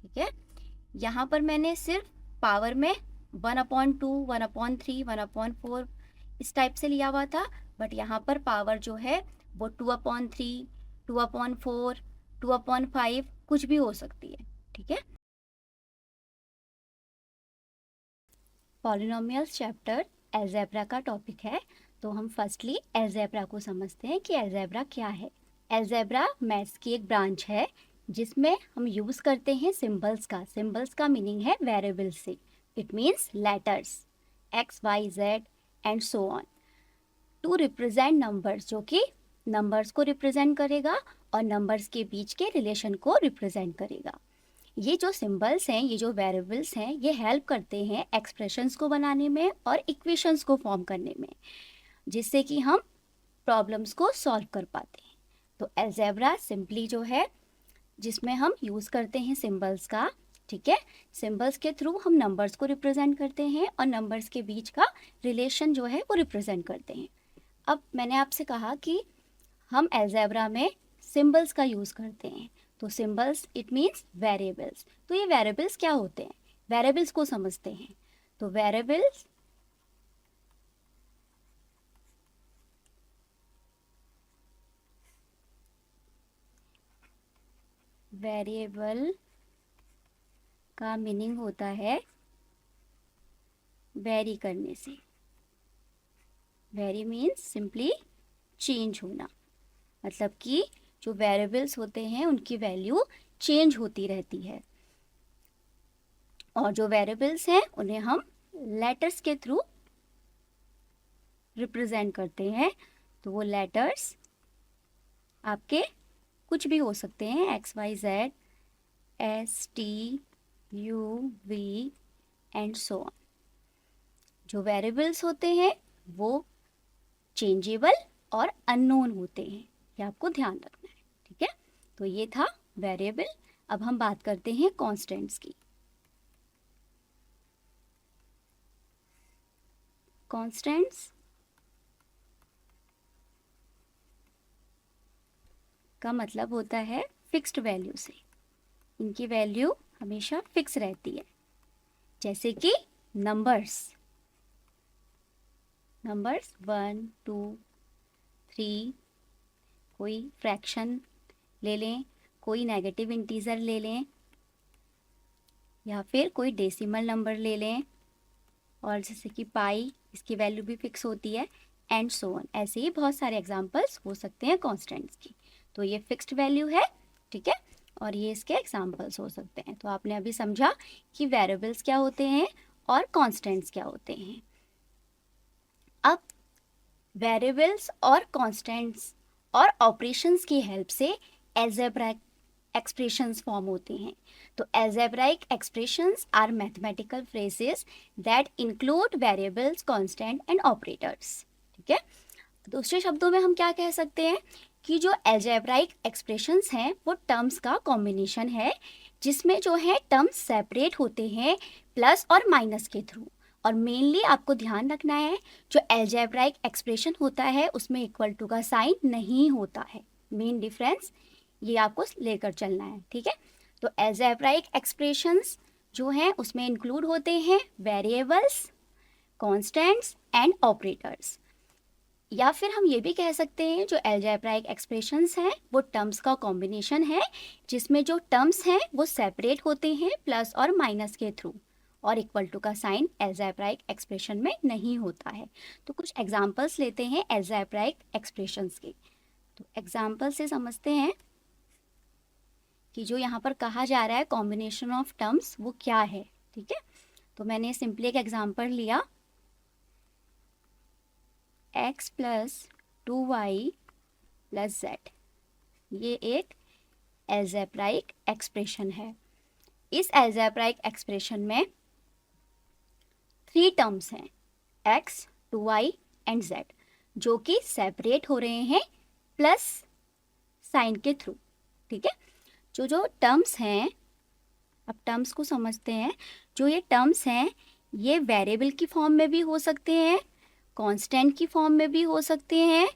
ठीक है। यहाँ पर मैंने सिर्फ पावर में 1/2, 1/3, 1/4 इस टाइप से लिया हुआ था, बट यहाँ पर पावर जो है वो 2/3, 2/4, 2/5 कुछ भी हो सकती है। ठीक है। पॉलिनोमियल्स चैप्टर अलजेब्रा का टॉपिक है, तो हम फर्स्टली अलजेब्रा को समझते हैं कि अलजेब्रा क्या है। अलजेब्रा मैथ्स की एक ब्रांच है जिसमें हम यूज़ करते हैं सिंबल्स का। सिंबल्स का मीनिंग है वेरिएबल्स से। It means letters x, y, z and so on to represent numbers, जो कि नंबर्स को रिप्रेजेंट करेगा और नंबर्स के बीच के रिलेशन को रिप्रेजेंट करेगा। ये जो सिंबल्स हैं, ये जो वेरिएबल्स हैं, ये हेल्प करते हैं एक्सप्रेशंस को बनाने में और इक्वेशंस को फॉर्म करने में, जिससे कि हम प्रॉब्लम्स को सॉल्व कर पाते हैं। तो अलजेब्रा सिंपली जो है जिसमें हम यूज़ करते हैं सिंबल्स का। ठीक है। सिंबल्स के थ्रू हम नंबर्स को रिप्रेजेंट करते हैं और नंबर्स के बीच का रिलेशन जो है वो रिप्रेजेंट करते हैं। अब मैंने आपसे कहा कि हम अलजेब्रा में सिंबल्स का यूज़ करते हैं, तो सिंबल्स इट मीन्स वेरिएबल्स। तो ये वेरिएबल्स क्या होते हैं, वेरिएबल्स को समझते हैं। तो वेरिएबल्स वेरिएबल का मीनिंग होता है वेरी करने से। वेरी मीन्स सिंपली चेंज होना, मतलब कि जो वेरिएबल्स होते हैं उनकी वैल्यू चेंज होती रहती है, और जो वेरिएबल्स हैं उन्हें हम लेटर्स के थ्रू रिप्रेजेंट करते हैं। तो वो लेटर्स आपके कुछ भी हो सकते हैं, X, Y, Z, S, T, U, V and so on. जो वेरिएबल्स होते हैं वो चेंजेबल और अननोन होते हैं, ये आपको ध्यान रखना है। ठीक है। तो ये था वेरिएबल। अब हम बात करते हैं कांस्टेंट्स की। कांस्टेंट्स का मतलब होता है फिक्स्ड वैल्यू से। इनकी वैल्यू हमेशा फिक्स रहती है, जैसे कि नंबर्स 1, 2, 3, कोई फ्रैक्शन ले लें, कोई नेगेटिव इंटीजर ले लें, या फिर कोई डेसिमल नंबर ले लें, और जैसे कि पाई, इसकी वैल्यू भी फिक्स होती है, एंड सो ऑन। ऐसे ही बहुत सारे एग्जांपल्स हो सकते हैं कांस्टेंट्स की। तो ये फिक्स्ड वैल्यू है। ठीक है। और ये इसके एग्जांपल्स हो सकते हैं। तो आपने अभी समझा कि वेरिएबल्स क्या होते हैं और कांस्टेंट्स क्या होते हैं। अब वेरिएबल्स और कांस्टेंट्स और ऑपरेशंस की हेल्प से अलजेब्राइक एक्सप्रेशंस फॉर्म होते हैं। तो algebraic expressions are mathematical phrases that include variables, constant and operators. ठीक है। दूसरे शब्दों में हम क्या कह सकते हैं कि जो अलजेब्राइक एक्सप्रेशंस हैं वो टर्म्स का कॉम्बिनेशन है, जिसमें जो है टर्म्स सेपरेट होते हैं प्लस और माइनस के थ्रू। और मेनली आपको ध्यान रखना है, जो अलजेब्राइक एक्सप्रेशन होता है उसमें इक्वल टू का साइन नहीं होता है। मेन डिफरेंस ये आपको लेकर चलना है। ठीक है। तो अलजेब्राइक एक्सप्रेशंस जो हैं उसमें इंक्लूड होते हैं वेरिएबल्स, कांस्टेंट्स एंड ऑपरेटर्स। या फिर हम ये भी कह सकते हैं जो अलजेब्राइक एक्सप्रेशंस हैं वो टर्म्स का कॉम्बिनेशन है, जिसमें जो टर्म्स हैं वो सेपरेट होते हैं प्लस और माइनस के थ्रू, और इक्वल टू का साइन अलजेब्राइक एक्सप्रेशन में नहीं होता है। तो कुछ एग्जांपल्स लेते हैं अलजेब्राइक एक्सप्रेशंस के। तो एग्जांपल से समझते हैं कि जो यहाँ पर कहा जा रहा है कॉम्बिनेशन ऑफ टर्म्स वो क्या है। ठीक है। तो मैंने सिंपली एक एग्जांपल लिया, x plus 2y plus z। ये एक अलजेब्राइक एक्सप्रेशन है। इस अलजेब्राइक एक्सप्रेशन में 3 टर्म्स हैं, x, 2y एंड z, जो कि सेपरेट हो रहे हैं प्लस साइन के थ्रू। ठीक है। जो टर्म्स हैं, अब टर्म्स को समझते हैं। जो ये टर्म्स हैं ये वेरिएबल की फॉर्म में भी हो सकते हैं, कांस्टेंट की फॉर्म में भी हो सकते हैं,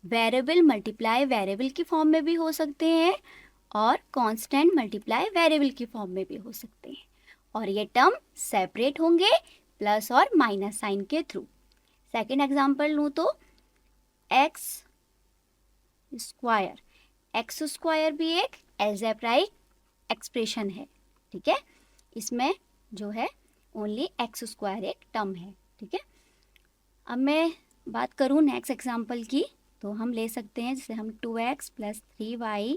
वेरिएबल मल्टीप्लाई वेरिएबल की फॉर्म में भी हो सकते हैं, और कांस्टेंट मल्टीप्लाई वेरिएबल की फॉर्म में भी हो सकते हैं, और ये टर्म सेपरेट होंगे प्लस और माइनस साइन के थ्रू। सेकेंड एग्जाम्पल लूँ तो एक्स स्क्वायर, एक्स स्क्वायर भी एक एल्जेब्राइक एक्सप्रेशन है, ठीक है। इसमें जो है ओनली एक्स स्क्वायर एक टर्म है, ठीक है। अब मैं बात करूँ नेक्स्ट एग्जाम्पल की, तो हम ले सकते हैं जैसे हम 2x plus 3y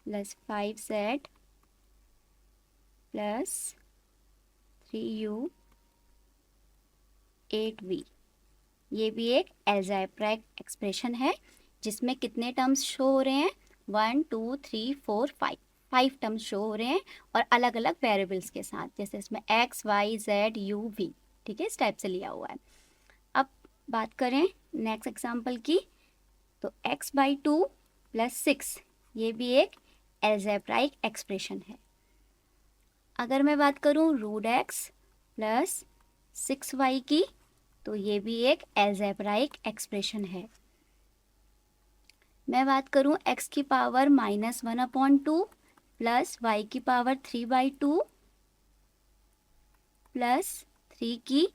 plus 5z plus 3u 8v, ये भी एक एल्जेब्राइक एक्सप्रेशन है जिसमें कितने टर्म्स शो हो रहे हैं, 1 2 3 4 5 टर्म्स शो हो रहे हैं, और अलग अलग वेरिएबल्स के साथ, जैसे इसमें x y z u v, ठीक है, इस टाइप से लिया हुआ है। अब बात करें नेक्स्ट एग्जांपल की, तो x/2 प्लस 6, ये भी एक एल्जेब्राइक एक्सप्रेशन है। अगर मैं बात करूं √x प्लस 6y की, तो ये भी एक एल्जेब्राइक एक्सप्रेशन है। मैं बात करूं x की पावर -1/2 प्लस y की पावर 3/2 प्लस 3 की,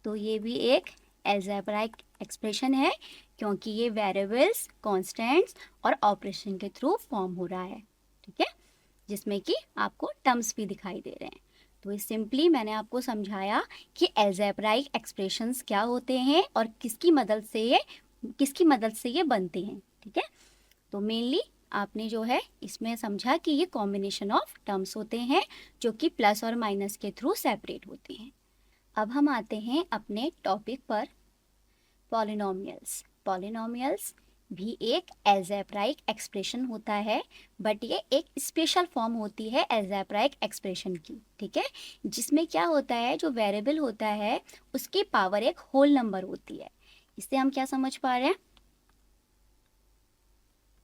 तो ये भी एक एल्जेब्राइक एक्सप्रेशन है, क्योंकि ये वेरिएबल्स, कांस्टेंट्स और ऑपरेशन के थ्रू फॉर्म हो रहा है, ठीक है, जिसमें कि आपको टर्म्स भी दिखाई दे रहे हैं। तो ये सिंपली मैंने आपको समझाया कि एल्जेब्राइक एक्सप्रेशंस क्या होते हैं और किसकी मदद से ये बनते हैं, ठीक है। तो मेनली आपने जो है इसमें समझा कि ये कॉम्बिनेशन ऑफ टर्म्स होते हैं जो कि प्लस और माइनस के थ्रू सेपरेट होते हैं। अब हम आते हैं अपने टॉपिक पर, पॉलिनोमियल्स। पॉलिनोमियल्स भी एक एल्जेब्राइक एक्सप्रेशन होता है, बट ये एक स्पेशल फॉर्म होती है एल्जेब्राइक एक्सप्रेशन की, ठीक है, जिसमें क्या होता है, जो वेरिएबल होता है उसकी पावर एक होल नंबर होती है। इससे हम क्या समझ पा रहे हैं,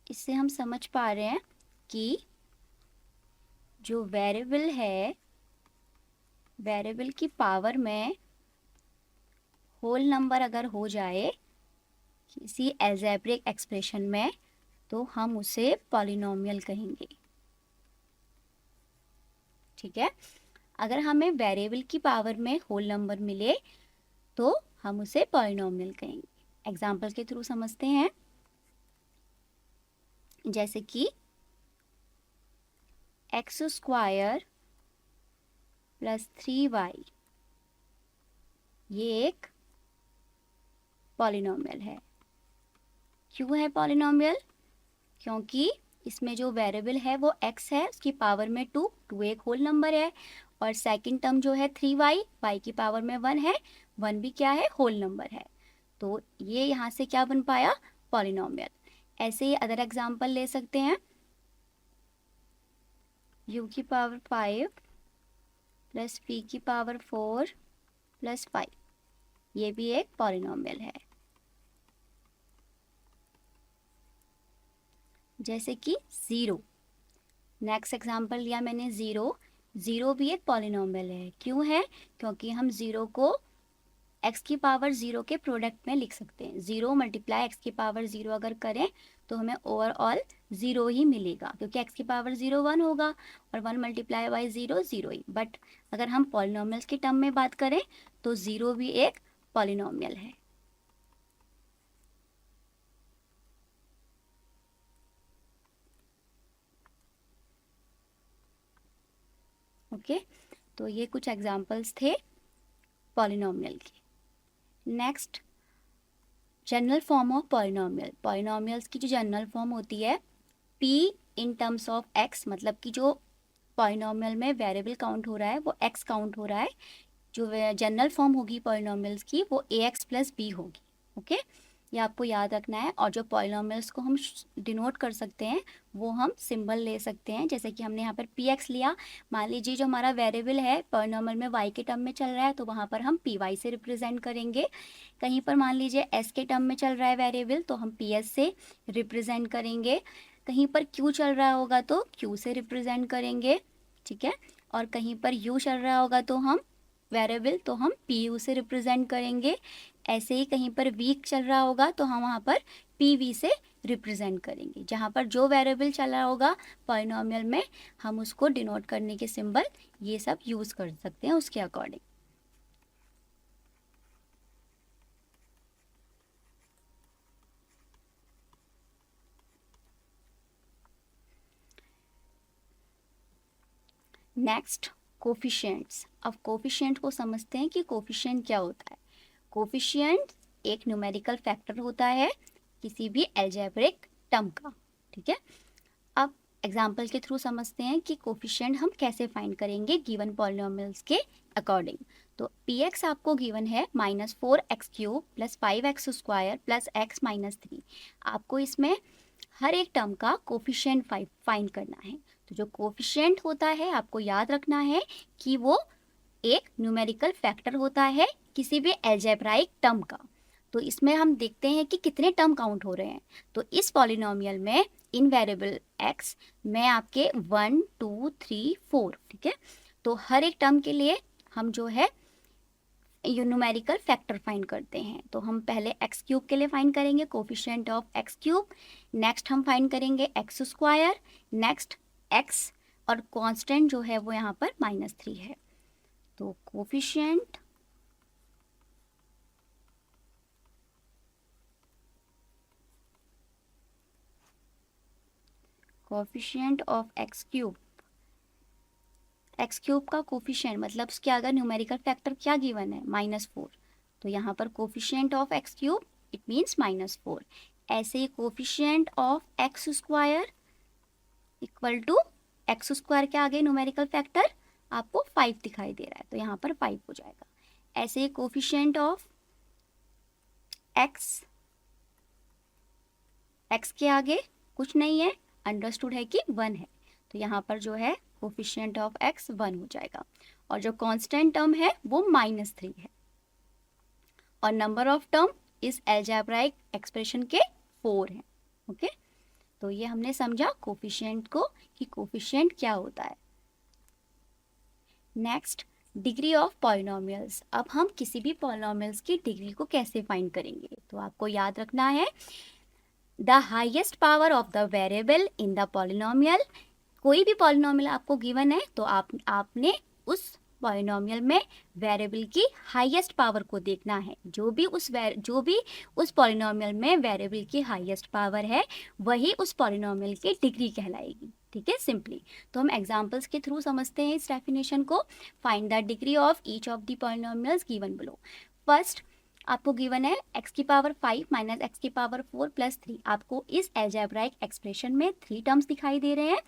इससे हम समझ पा रहे हैं कि जो वेरिएबल है, वेरिएबल की पावर में होल नंबर अगर हो जाए किसी एल्जेब्रिक एक्सप्रेशन में, तो हम उसे पॉलिनोमियल कहेंगे, ठीक है। अगर हमें वेरिएबल की पावर में होल नंबर मिले तो हम उसे पॉलिनोमियल कहेंगे। एग्जाम्पल के थ्रू समझते हैं, जैसे कि एक्स स्क्वायर प्लस 3y, ये एक पॉलिनोमियल है। क्यों है पॉलिनोमियल, क्योंकि इसमें जो वेरिएबल है वो x है, उसकी पावर में 2 एक होल नंबर है, और सेकंड टर्म जो है 3y, y की पावर में 1 है, 1 भी क्या है, होल नंबर है। तो ये यहाँ से क्या बन पाया, पॉलिनोमियल। ऐसे ही अदर एग्जांपल ले सकते हैं, u की पावर 5 प्लस p की पावर 4 प्लस 5, ये भी एक पॉलिनोमियल है। जैसे कि 0, नेक्स्ट एग्जांपल लिया मैंने 0 भी एक पॉलिनोमियल है। क्यों है, क्योंकि हम 0 को x की पावर 0 के प्रोडक्ट में लिख सकते हैं। 0 मल्टीप्लाई x की पावर 0 अगर करें तो हमें ओवरऑल 0 ही मिलेगा, क्योंकि x की पावर 0 1 होगा, और 1 मल्टीप्लाई बाई 0 0 ही। बट अगर हम पॉलिनोमियल्स के टर्म में बात करें तो 0 भी एक पॉलिनोमियल है। ओके, तो ये कुछ एग्जांपल्स थे पॉलिनोमियल के। Next, general form of polynomial. Polynomials की जो जनरल फॉर्म होती है p in terms of x, मतलब कि जो पॉलिनोमियल में वेरिएबल काउंट हो रहा है वो x काउंट हो रहा है। जो जनरल फॉर्म होगी पॉलिनोमियल्स की वो ax प्लस b होगी, ओके, ये आपको याद रखना है। और जो पॉलिनोमियल्स को हम डिनोट कर सकते हैं वो हम सिंबल ले सकते हैं, जैसे कि हमने यहाँ पर px लिया। मान लीजिए जो हमारा वेरिएबल है पॉलिनोमियल में y के टर्म में चल रहा है, तो वहाँ पर हम py से रिप्रेजेंट करेंगे। कहीं पर मान लीजिए s के टर्म में चल रहा है वेरिएबल, तो हम ps से रिप्रेजेंट करेंगे। कहीं पर q चल रहा होगा तो q से रिप्रेजेंट करेंगे, ठीक है। और कहीं पर u चल रहा होगा तो हम वेरिएबल, तो हम pu से रिप्रेजेंट करेंगे। ऐसे ही कहीं पर वीक चल रहा होगा तो हम वहाँ पर pv से रिप्रेजेंट करेंगे। जहाँ पर जो वेरिएबल चला होगा पॉलिनोमियल में, हम उसको डिनोट करने के सिंबल ये सब यूज़ कर सकते हैं उसके अकॉर्डिंग। Next, coefficients. अब कोफिशिएंट को समझते हैं कि कोफिशिएंट क्या होता है। कोफिशिएंट एक न्यूमेरिकल फैक्टर होता है किसी भी अलजेब्रिक टर्म का, ठीक है। अब एग्जाम्पल के थ्रू समझते हैं कि कोफिशिएंट हम कैसे फाइंड करेंगे गिवन पॉलिनोमियल्स के अकॉर्डिंग। तो px आपको गिवन है -4x³ + 5x² + x - 3। आपको इसमें हर एक टर्म का कोफिशिएंट फाइंड करना है। तो जो कोफिशिएंट होता है आपको याद रखना है कि वो एक न्यूमेरिकल फैक्टर होता है किसी भी अलजेब्राइक टर्म का। तो इसमें हम देखते हैं कि कितने टर्म काउंट हो रहे हैं। तो इस पॉलिनोमियल में इन वेरिएबल x में आपके 1 2 3 4, ठीक है। तो हर एक टर्म के लिए हम जो है ये न्यूमेरिकल फैक्टर फाइंड करते हैं। तो हम पहले x³ के लिए फाइंड करेंगे कोफिशिएंट ऑफ x³, नेक्स्ट हम फाइंड करेंगे x², नेक्स्ट x, और कांस्टेंट जो है वो यहाँ पर -3 है। तो कोफिशिएंट ऑफ x³ का कोफिशिएंट मतलब क्या, अगर न्यूमेरिकल फैक्टर क्या गिवन है -4, तो यहाँ पर coefficient of x³ it means -4। ऐसे ही coefficient of x² equal to x² के आगे न्यूमेरिकल फैक्टर आपको 5 दिखाई दे रहा है, तो यहाँ पर 5 हो जाएगा। ऐसे ही कोफिशिएंट ऑफ x के आगे कुछ नहीं है, अंडरस्टूड है कि 1 है, तो यहाँ पर जो है कोफिशिएंट ऑफ x 1 हो जाएगा। और जो कांस्टेंट टर्म है वो -3 है, और नंबर ऑफ टर्म इस अलजेब्राइक एक्सप्रेशन के 4 हैं। ओके, तो ये हमने समझा कोफिशिएंट को कि कोफिशिएंट क्या होता है। Next, degree of polynomials. अब हम किसी भी पॉलिनोमियल्स की डिग्री को कैसे फाइंड करेंगे। तो आपको याद रखना है the highest power of the variable in the polynomial. कोई भी पॉलिनोमियल आपको गिवन है तो आपने उस पॉलिनोमियल में वेरिएबल की हाईएस्ट पावर को देखना है। जो भी उस पॉलिनोमियल में वेरिएबल की हाईएस्ट पावर है वही उस पॉलिनोमियल की डिग्री कहलाएगी, ठीक है, सिंपली। तो हम एग्जांपल्स के थ्रू समझते हैं इस डेफिनेशन को। Find the degree of each of the polynomials given below. First आपको गिवन है x⁵ - x⁴ + 3। आपको इस अलजेब्राइक एक्सप्रेशन में 3 टर्म्स दिखाई दे रहे हैं।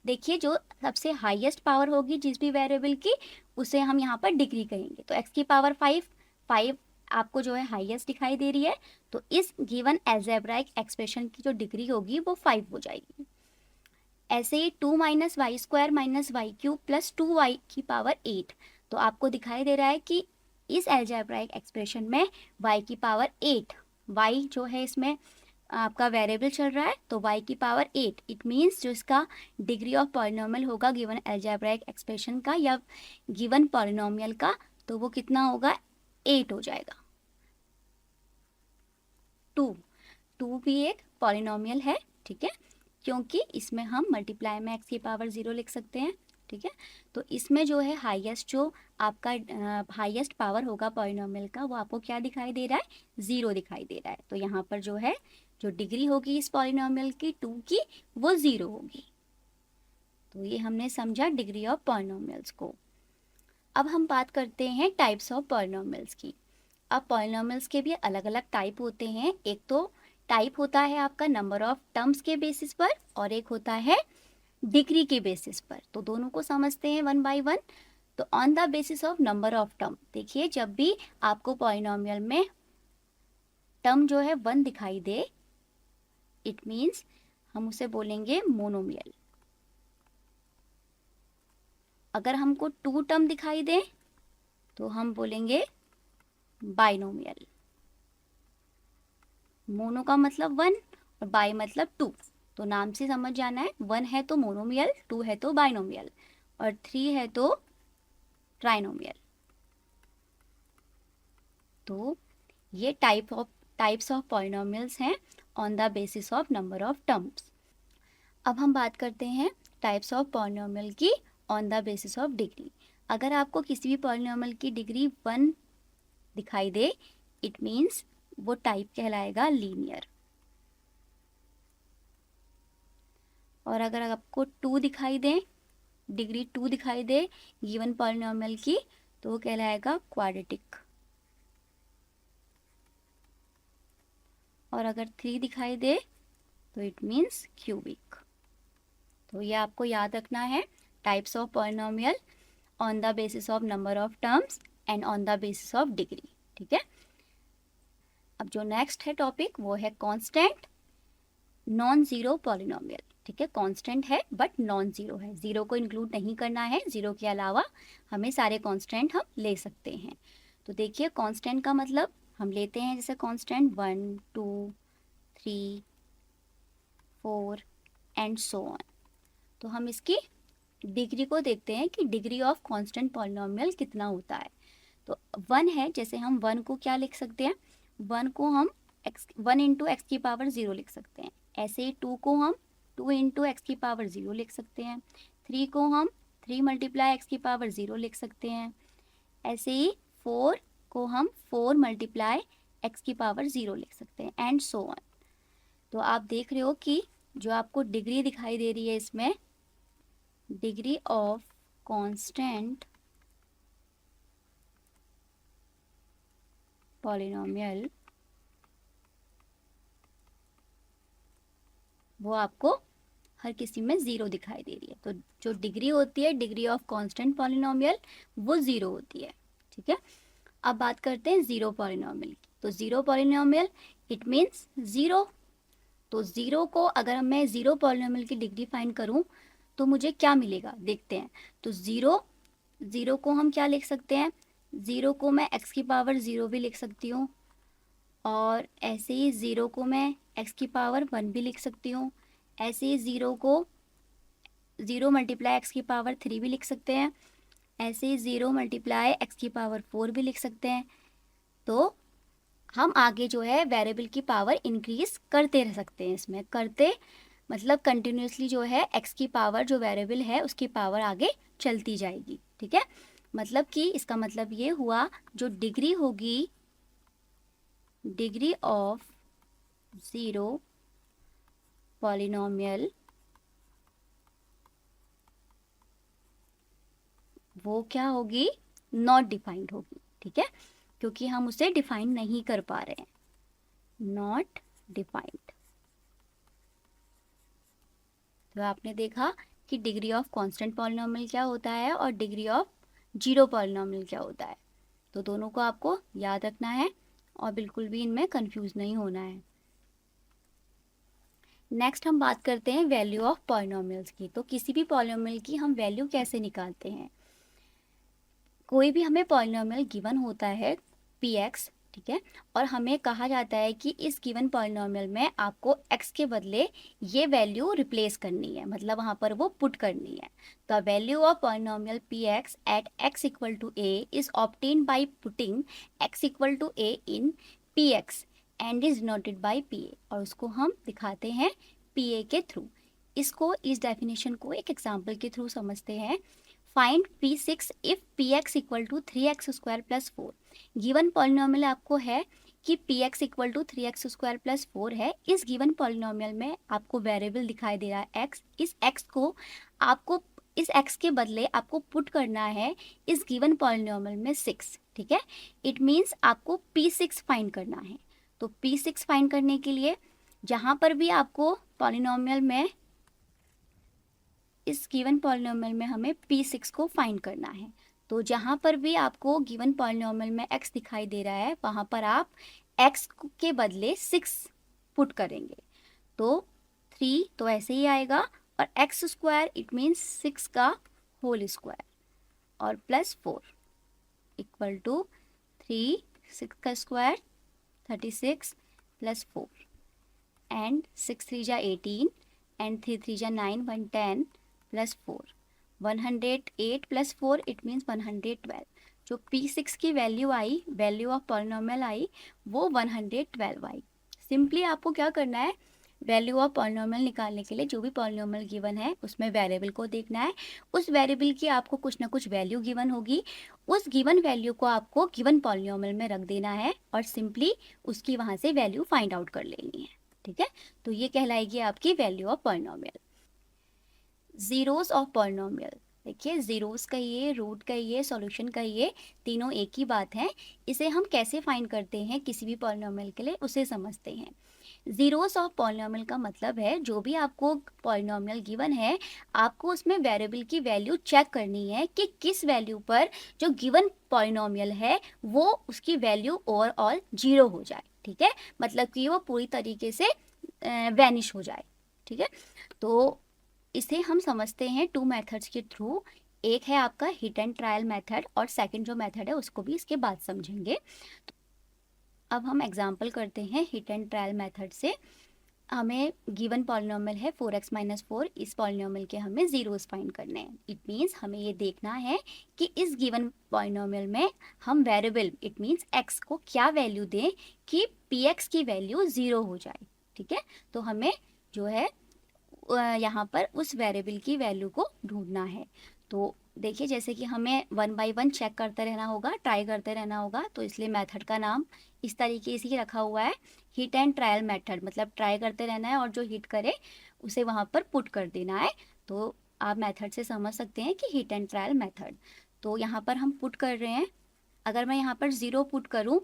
देखिए, जो सबसे हाईएस्ट पावर होगी जिस भी वेरिएबल की, उसे हम यहाँ पर डिग्री कहेंगे। तो x⁵ 5 आपको जो है हाईएस्ट दिखाई दे रही है, तो इस गिवन अलजेब्राइक एक्सप्रेशन की जो डिग्री होगी वो 5 हो जाएगी। ऐसे ही 2 - y² - y³ + 2y⁴ 8। तो आपको दिखाई दे रहा है कि इस अलजेब्राइक एक्सप्रेशन में y⁴ 8, y जो है इसमें आपका वेरिएबल चल रहा है, तो y⁴ 8 इट मीन्स जो इसका डिग्री ऑफ पॉलिनोमियल होगा गिवन अलजेब्राइक एक्सप्रेशन का या गिवन पॉलिनोमियल का, तो वो कितना होगा, 8 हो जाएगा। 2 भी एक पॉलिनोमियल है, ठीक है, क्योंकि इसमें हम मल्टीप्लाई में x⁴ 0 लिख सकते हैं, ठीक है। तो इसमें जो है हाईएस्ट जो आपका हाईएस्ट पावर होगा पॉलिनोमियल का, वो आपको क्या दिखाई दे रहा है, 0 दिखाई दे रहा है। तो यहाँ पर जो है जो डिग्री होगी इस पॉलिनोमियल की 2 की, वो 0 होगी। तो ये हमने समझा डिग्री ऑफ पॉलिनोमियल्स को। अब हम बात करते हैं टाइप्स ऑफ पॉलिनोमियल्स की। अब पॉलिनोमियल्स के भी अलग अलग टाइप होते हैं। एक तो टाइप होता है आपका नंबर ऑफ टर्म्स के बेसिस पर, और एक होता है डिग्री के बेसिस पर। तो दोनों को समझते हैं वन बाय वन। तो on the basis of number of term, देखिए जब भी आपको पॉलिनोमियल में टर्म जो है 1 दिखाई दे, इट मीन्स हम उसे बोलेंगे मोनोमियल। अगर हमको 2 टर्म दिखाई दे तो हम बोलेंगे बाइनोमियल। मोनो का मतलब 1 और बाई मतलब 2, तो नाम से समझ जाना है, 1 है तो मोनोमियल, 2 है तो बाइनोमियल, और 3 है तो ट्राइनोमियल। तो ये टाइप्स ऑफ पॉलिनोमियल्स हैं। On the basis of number of terms. अब हम बात करते हैं टाइप्स ऑफ पॉलिनोमियल की on the basis of degree. अगर आपको किसी भी पॉलिनोमियल की डिग्री 1 दिखाई दे, इट मीन्स वो टाइप कहलाएगा लीनियर। और अगर आपको 2 दिखाई दे, डिग्री 2 दिखाई दे गिवन पॉलिनोमियल की, तो वो कहलाएगा क्वाड्रेटिक। और अगर 3 दिखाई दे तो इट मीन्स क्यूबिक। तो ये आपको याद रखना है, types of polynomial on the basis of number of terms and on the basis of degree. ठीक है। अब जो नेक्स्ट है टॉपिक वो है कांस्टेंट नॉन जीरो पॉलिनोमियल। ठीक है, कांस्टेंट है बट नॉन जीरो है, जीरो को इंक्लूड नहीं करना है, जीरो के अलावा हमें सारे कांस्टेंट हम ले सकते हैं। तो देखिए कांस्टेंट का मतलब हम लेते हैं जैसे कांस्टेंट 1 2 3 4 एंड सो ऑन। तो हम इसकी डिग्री को देखते हैं कि डिग्री ऑफ कांस्टेंट पॉलिनोमियल कितना होता है। तो 1 है, जैसे हम 1 को क्या लिख सकते हैं, 1 को हम x 1 इंटू एक्स की पावर 0 लिख सकते हैं। ऐसे ही 2 को हम 2 इंटू एक्स की पावर 0 लिख सकते हैं। 3 को हम 3 मल्टीप्लाई एक्स की पावर 0 लिख सकते हैं। ऐसे ही 4 को हम 4 मल्टीप्लाई एक्स की पावर 0 लिख सकते हैं एंड सो ऑन। तो आप देख रहे हो कि जो आपको डिग्री दिखाई दे रही है इसमें, डिग्री ऑफ कांस्टेंट पॉलिनोमियल, वो आपको हर किसी में 0 दिखाई दे रही है। तो जो डिग्री होती है डिग्री ऑफ कांस्टेंट पॉलिनोमियल वो 0 होती है। ठीक है। अब बात करते हैं जीरो पॉलिनोमियल की। तो जीरो पॉलिनोमियल इट मीन्स 0। तो 0 को अगर मैं जीरो पॉलिनोमियल की डिग्री फाइंड करूं तो मुझे क्या मिलेगा, देखते हैं। तो 0 को हम क्या लिख सकते हैं, 0 को मैं x की पावर 0 भी लिख सकती हूँ, और ऐसे ही 0 को मैं x की पावर 1 भी लिख सकती हूँ। ऐसे ही 0 को 0 मल्टीप्लाई एक्स की पावर 3 भी लिख सकते हैं। ऐसे ही 0 मल्टीप्लाई एक्स की पावर 4 भी लिख सकते हैं। तो हम आगे जो है वेरिएबल की पावर इंक्रीज करते रह सकते हैं। इसमें करते मतलब कंटिन्यूसली जो है एक्स की पावर जो वेरिएबल है उसकी पावर आगे चलती जाएगी। ठीक है, मतलब कि इसका मतलब ये हुआ जो डिग्री होगी, डिग्री ऑफ जीरो पॉलिनोमियल, वो क्या होगी, नॉट डिफाइंड होगी। ठीक है, क्योंकि हम उसे डिफाइन नहीं कर पा रहे हैं, नॉट डिफाइंड। तो आपने देखा कि डिग्री ऑफ कांस्टेंट पॉलिनोमियल क्या होता है और डिग्री ऑफ जीरो पॉलिनोमियल क्या होता है। तो दोनों को आपको याद रखना है और बिल्कुल भी इनमें कंफ्यूज नहीं होना है। नेक्स्ट हम बात करते हैं वैल्यू ऑफ पॉलिनोमियल्स की। तो किसी भी पॉलिनोमियल की हम वैल्यू कैसे निकालते हैं। कोई भी हमें पॉलिनोमियल गिवन होता है px, ठीक है, और हमें कहा जाता है कि इस गिवन पॉलिनोमियल में आपको x के बदले ये वैल्यू रिप्लेस करनी है, मतलब वहाँ पर वो पुट करनी है। The value of polynomial px at x equal to a is obtained by putting x equal to a in px and is denoted by pa, और उसको हम दिखाते हैं pa के थ्रू। इसको, इस डेफिनेशन को एक एग्जाम्पल के थ्रू समझते हैं। Find p6 if px equal to 3x square plus 4। Given polynomial आपको है कि px equal to 3x square plus 4 है। इस गिवन पॉलिनोमियल में आपको वेरिएबल दिखाई दे रहा है x। इस x को आपको, इस x के बदले आपको पुट करना है इस गिवन पॉलिनोमियल में 6। ठीक है, इट मीन्स आपको p6 फाइंड करना है। तो p6 फाइंड करने के लिए जहाँ पर भी आपको पॉलिनोमियल में, इस गिवन पॉलिनोमियल में हमें p6 को फाइंड करना है। तो जहाँ पर भी आपको गिवन पॉलिनोमियल में x दिखाई दे रहा है वहाँ पर आप x के बदले 6 पुट करेंगे। तो 3 तो ऐसे ही आएगा, और x स्क्वायर इट मीन्स 6 का होल स्क्वायर, और प्लस 4 इक्वल टू 3, 6 का स्क्वायर 36 प्लस 4 एंड 6 3 जा 18 एंड 3 3 जा 9 110 प्लस 4, 108 प्लस 4 इट मीन्स 112। जो p6 की वैल्यू आई, वैल्यू ऑफ पॉलिनोमियल आई, वो 112 आई। सिंपली आपको क्या करना है, वैल्यू ऑफ पॉलिनोमियल निकालने के लिए जो भी पॉलिनोमियल गिवन है उसमें वेरिएबल को देखना है। उस वेरिएबल की आपको कुछ ना कुछ वैल्यू गिवन होगी, उस गिवन वैल्यू को आपको गिवन पॉलिनोमियल में रख देना है और सिंपली उसकी वहाँ से वैल्यू फाइंड आउट कर लेनी है। ठीक है, तो ये कहलाएगी आपकी value of polynomial. Zeros of polynomial, देखिए जीरोस कहिए, रूट कहिए, सॉल्यूशन कहिए, तीनों एक ही बात है। इसे हम कैसे फाइंड करते हैं किसी भी पॉलिनोमियल के लिए उसे समझते हैं। जीरोस ऑफ पॉलिनोमियल का मतलब है जो भी आपको पॉलिनोमियल गिवन है, आपको उसमें वेरिएबल की वैल्यू चेक करनी है कि किस वैल्यू पर जो गिवन पॉलिनोमियल है वो उसकी वैल्यू ओवरऑल जीरो हो जाए। ठीक है, मतलब कि वो पूरी तरीके से वैनिश हो जाए। ठीक है, तो इसे हम समझते हैं टू मेथड्स के थ्रू। एक है आपका हिट एंड ट्रायल मेथड और सेकंड जो मेथड है उसको भी इसके बाद समझेंगे। तो अब हम एग्जांपल करते हैं हिट एंड ट्रायल मेथड से। हमें गिवन पॉलिनोमियल है 4x - 4, इस पॉलिनोमियल के हमें जीरोस फाइंड करने हैं। इट मीन्स हमें ये देखना है कि इस गिवन पॉलिनोमियल में हम वेरिएबल इट मीन्स x को क्या वैल्यू दें कि px की वैल्यू ज़ीरो हो जाए। ठीक है, तो हमें जो है यहाँ पर उस वेरिएबल की वैल्यू को ढूंढना है। तो देखिए जैसे कि हमें 1 बाय 1 चेक करते रहना होगा, ट्राई करते रहना होगा, तो इसलिए मेथड का नाम इस तरीके से ही रखा हुआ है, हिट एंड ट्रायल मेथड। मतलब ट्राई करते रहना है और जो हिट करे उसे वहाँ पर पुट कर देना है। तो आप मेथड से समझ सकते हैं कि हिट एंड ट्रायल मेथड। तो यहाँ पर हम पुट कर रहे हैं। अगर मैं यहाँ पर 0 पुट करूँ,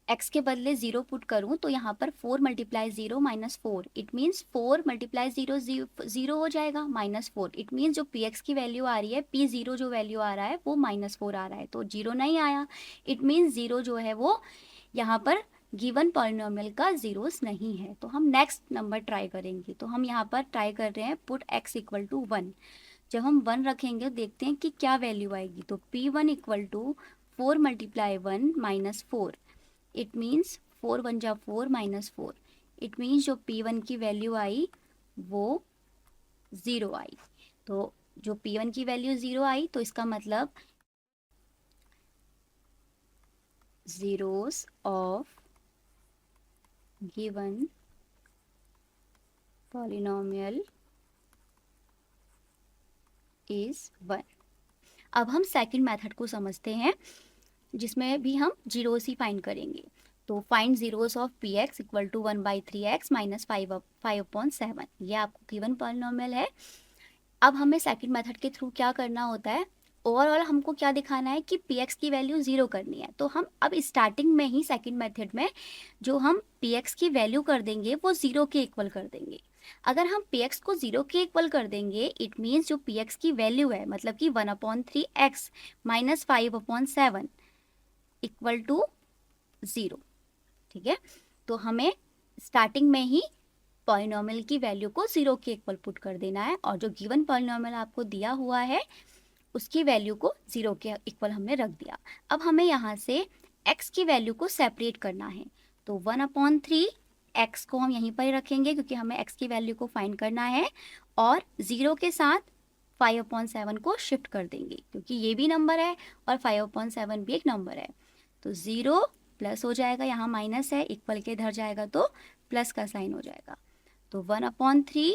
x के बदले 0 पुट करूँ, तो यहाँ पर 4 × 0 - 4, इट मीन्स 4 × 0 0 हो जाएगा, -4। इट मीन्स जो px की वैल्यू आ रही है, p0 जो वैल्यू आ रहा है वो -4 आ रहा है, तो 0 नहीं आया। इट मीन्स 0 जो है वो यहाँ पर गिवन पॉलिनोमियल का जीरोस नहीं है। तो हम नेक्स्ट नंबर ट्राई करेंगे। तो हम यहाँ पर ट्राई कर रहे हैं पुट x = 1। जब हम 1 रखेंगे देखते हैं कि क्या वैल्यू आएगी। तो p1 = 4 × 1 - 4, it means 4 × 1 = 4 - 4। It means जो p1 की वैल्यू आई वो 0 आई। तो जो p1 की वैल्यू 0 आई तो इसका मतलब zeros of given polynomial is 1। अब हम सेकंड मेथड को समझते हैं जिसमें भी हम जीरोस ही फाइंड करेंगे। तो find zeros of px = 1/3x - 5/7। ये आपको गिवन पॉलिनोमियल है। अब हमें सेकंड मेथड के थ्रू क्या करना होता है, ओवरऑल हमको क्या दिखाना है कि px की वैल्यू 0 करनी है। तो हम अब स्टार्टिंग में ही सेकंड मेथड में जो हम px की वैल्यू कर देंगे वो 0 के इक्वल कर देंगे। अगर हम px को 0 के इक्वल कर देंगे, इट मीन्स जो px की वैल्यू है मतलब कि 1/3x - 5/7 = 0। ठीक है, तो हमें स्टार्टिंग में ही पॉलिनोमियल की वैल्यू को 0 के इक्वल पुट कर देना है और जो गिवन पॉलिनोमियल आपको दिया हुआ है उसकी वैल्यू को 0 के इक्वल हमने रख दिया। अब हमें यहाँ से x की वैल्यू को सेपरेट करना है। तो 1/3 x को हम यहीं पर ही रखेंगे क्योंकि हमें x की वैल्यू को फाइंड करना है, और 0 के साथ 5/7 को शिफ्ट कर देंगे क्योंकि ये भी नंबर है और 5/7 भी एक नंबर है। तो 0 प्लस हो जाएगा, यहाँ माइनस है, इक्वल के इधर जाएगा तो प्लस का साइन हो जाएगा। तो 1/3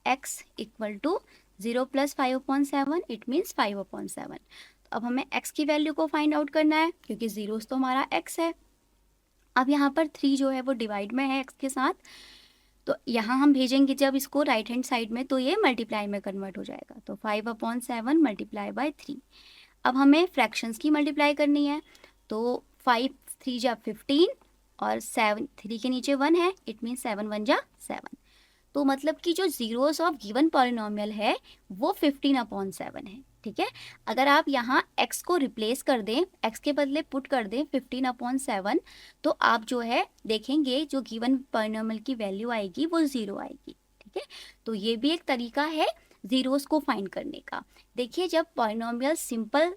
x = 0 + 5/7, इट मीन्स 5/7। तो अब हमें x की वैल्यू को फाइंड आउट करना है क्योंकि जीरोस तो हमारा x है। अब यहाँ पर 3 जो है वो डिवाइड में है x के साथ, तो यहाँ हम भेजेंगे जब इसको राइट हैंड साइड में तो ये मल्टीप्लाई में कन्वर्ट हो जाएगा। तो 5/7 × 3। अब हमें फ्रैक्शंस की मल्टीप्लाई करनी है। तो 5 3 जा 15 और 7 3 के नीचे 1 है, इट मीन्स 7 1 जा 7। तो मतलब कि जो जीरोस ऑफ गिवन पॉलिनोमियल है वो 15/7 है। ठीक है, अगर आप यहाँ x को रिप्लेस कर दें, x के बदले पुट कर दें 15/7, तो आप जो है देखेंगे जो गिवन पॉलिनोमियल की वैल्यू आएगी वो 0 आएगी। ठीक है, तो ये भी एक तरीका है जीरोस को फाइंड करने का। देखिए जब पॉलिनोमियल सिंपल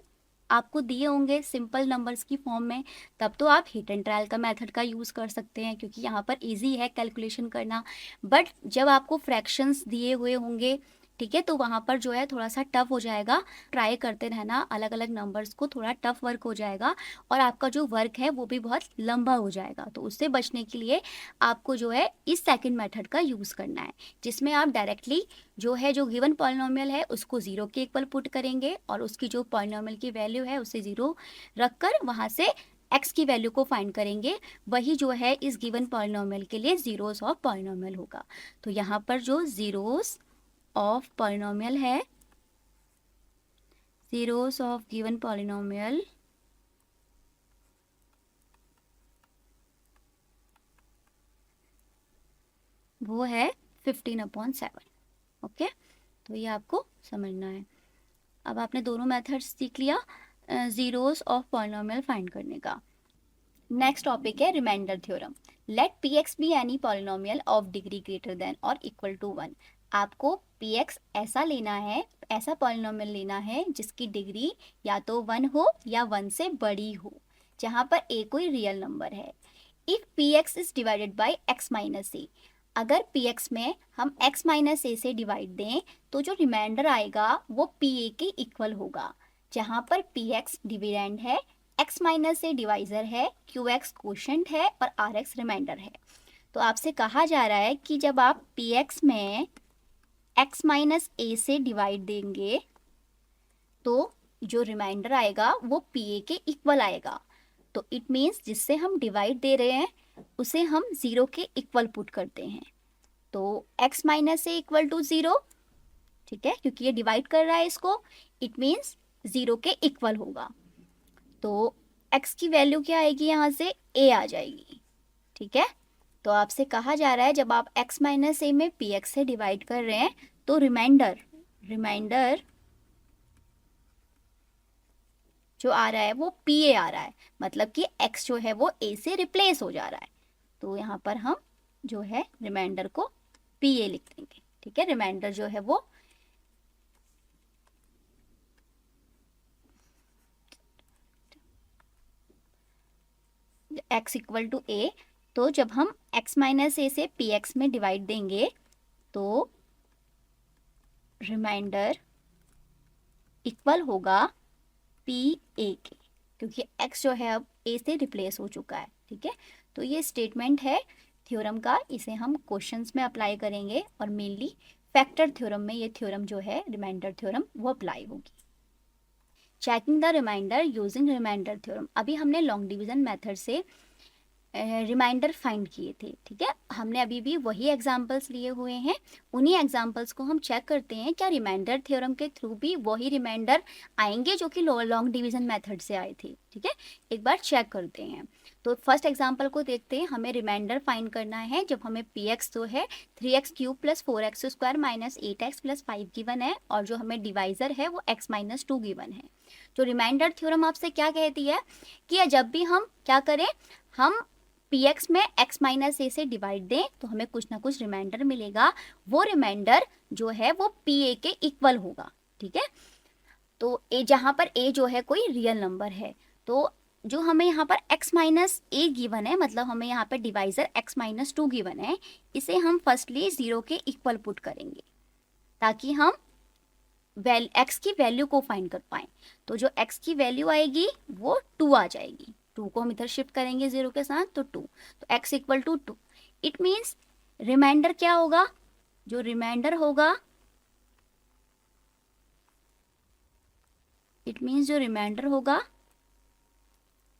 आपको दिए होंगे सिंपल नंबर्स की फॉर्म में, तब तो आप हिट एंड ट्रायल का मेथड का यूज़ कर सकते हैं क्योंकि यहाँ पर इजी है कैलकुलेशन करना। बट जब आपको फ्रैक्शंस दिए हुए होंगे ठीक है, तो वहाँ पर जो है थोड़ा सा टफ हो जाएगा। ट्राई करते रहना, अलग अलग नंबर्स को, थोड़ा टफ वर्क हो जाएगा और आपका जो वर्क है वो भी बहुत लंबा हो जाएगा। तो उससे बचने के लिए आपको जो है इस सेकंड मेथड का यूज़ करना है, जिसमें आप डायरेक्टली जो है जो गिवन पॉलिनोमियल है उसको ज़ीरो के इक्वल पुट करेंगे और उसकी जो पॉलिनोमियल की वैल्यू है उसे ज़ीरो रख कर वहाँ से x की वैल्यू को फाइंड करेंगे। वही जो है इस गिवन पॉलिनोमियल के लिए ज़ीरोस ऑफ पॉलिनोमियल होगा। तो यहाँ पर जो ज़ीरोस ऑफ पॉलिनोमियल है, ज़ीरोस ऑफ गिवन पॉलिनोमियल वो है 15/7। ओके, तो ये आपको समझना है। अब आपने दोनों मेथड्स सीख लिया ज़ीरोस ऑफ पॉलिनोमियल फाइंड करने का। नेक्स्ट टॉपिक है remainder theorem. Let P X be any polynomial of degree greater than और इक्वल टू 1। आपको पी एक्स ऐसा लेना है, ऐसा पॉलिनोमियल लेना है जिसकी डिग्री या तो 1 हो या 1 से बड़ी हो, जहाँ पर ए कोई रियल नंबर है। If P X is divided by X minus A, अगर पी एक्स में हम एक्स माइनस ए से डिवाइड दें तो जो रिमाइंडर आएगा वो पी ए के इक्वल होगा, जहाँ पर पी एक्स डिविडेंड है, x माइनस ए डिवाइजर है, क्यू एक्स कोशेंट है और आर एक्स रिमाइंडर है। तो आपसे कहा जा रहा है कि जब आप पी एक्स में x माइनस ए से डिवाइड देंगे तो जो रिमाइंडर आएगा वो पी ए के इक्वल आएगा। तो इट मीन्स जिससे हम डिवाइड दे रहे हैं उसे हम ज़ीरो के इक्वल पुट करते हैं। तो x minus A equal to zero, ठीक है, क्योंकि ये डिवाइड कर रहा है इसको, इट मीन्स ज़ीरो के इक्वल होगा। तो x की वैल्यू क्या आएगी, यहाँ से a आ जाएगी। ठीक है, तो आपसे कहा जा रहा है जब आप x माइनस ए में px से डिवाइड कर रहे हैं तो रिमाइंडर जो आ रहा है वो pa आ रहा है, मतलब कि x जो है वो a से रिप्लेस हो जा रहा है। तो यहाँ पर हम जो है रिमाइंडर को pa लिख देंगे। ठीक है, रिमाइंडर जो है वो x इक्वल टू a, तो जब हम x माइनस ए से px में डिवाइड देंगे तो रिमाइंडर इक्वल होगा पी ए के, क्योंकि x जो है अब a से रिप्लेस हो चुका है। ठीक है, तो ये स्टेटमेंट है थ्योरम का, इसे हम क्वेश्चंस में अप्लाई करेंगे और मेनली फैक्टर थ्योरम में ये थ्योरम जो है रिमाइंडर थ्योरम वो अप्लाई होगी। Checking the remainder using remainder theorem. अभी हमने लॉन्ग डिवीजन मेथड से रिमाइंडर फाइंड किए थे। ठीक है, हमने अभी भी वही एग्जांपल्स लिए हुए हैं, उन्हीं एग्जांपल्स को हम चेक करते हैं क्या रिमाइंडर थ्योरम के थ्रू भी वही रिमाइंडर आएंगे जो कि लॉन्ग डिवीजन मेथड से आए थे। ठीक है, एक बार चेक करते हैं। तो फर्स्ट एग्जांपल को देखते हैं। हमें रिमाइंडर फाइंड करना है जब हमें पी एक्स जो है 3x cube plus 4x square minus 8x plus 5 given है और जो हमें डिवाइजर है वो x माइनस 2 गिवन है। जो रिमाइंडर थ्योरम आपसे क्या कहती है कि जब भी हम क्या करें, हम पी एक्स में x माइनस ए से डिवाइड दें तो हमें कुछ ना कुछ रिमाइंडर मिलेगा, वो रिमाइंडर जो है वो पी ए के इक्वल होगा। ठीक है, तो ए जहाँ पर ए जो है कोई रियल नंबर है, तो जो हमें यहाँ पर x माइनस ए गिवन है, मतलब हमें यहाँ पर डिवाइजर x माइनस 2 गिवन है, इसे हम फर्स्टली ज़ीरो के इक्वल पुट करेंगे ताकि हम x की वैल्यू को फाइंड कर पाएँ। तो जो x की वैल्यू आएगी वो 2 आ जाएगी, 2 को हम इधर शिफ्ट करेंगे ज़ीरो के साथ तो 2, तो x equal to 2। It means remainder क्या होगा, जो रिमाइंडर होगा, इट मीन्स जो रिमाइंडर होगा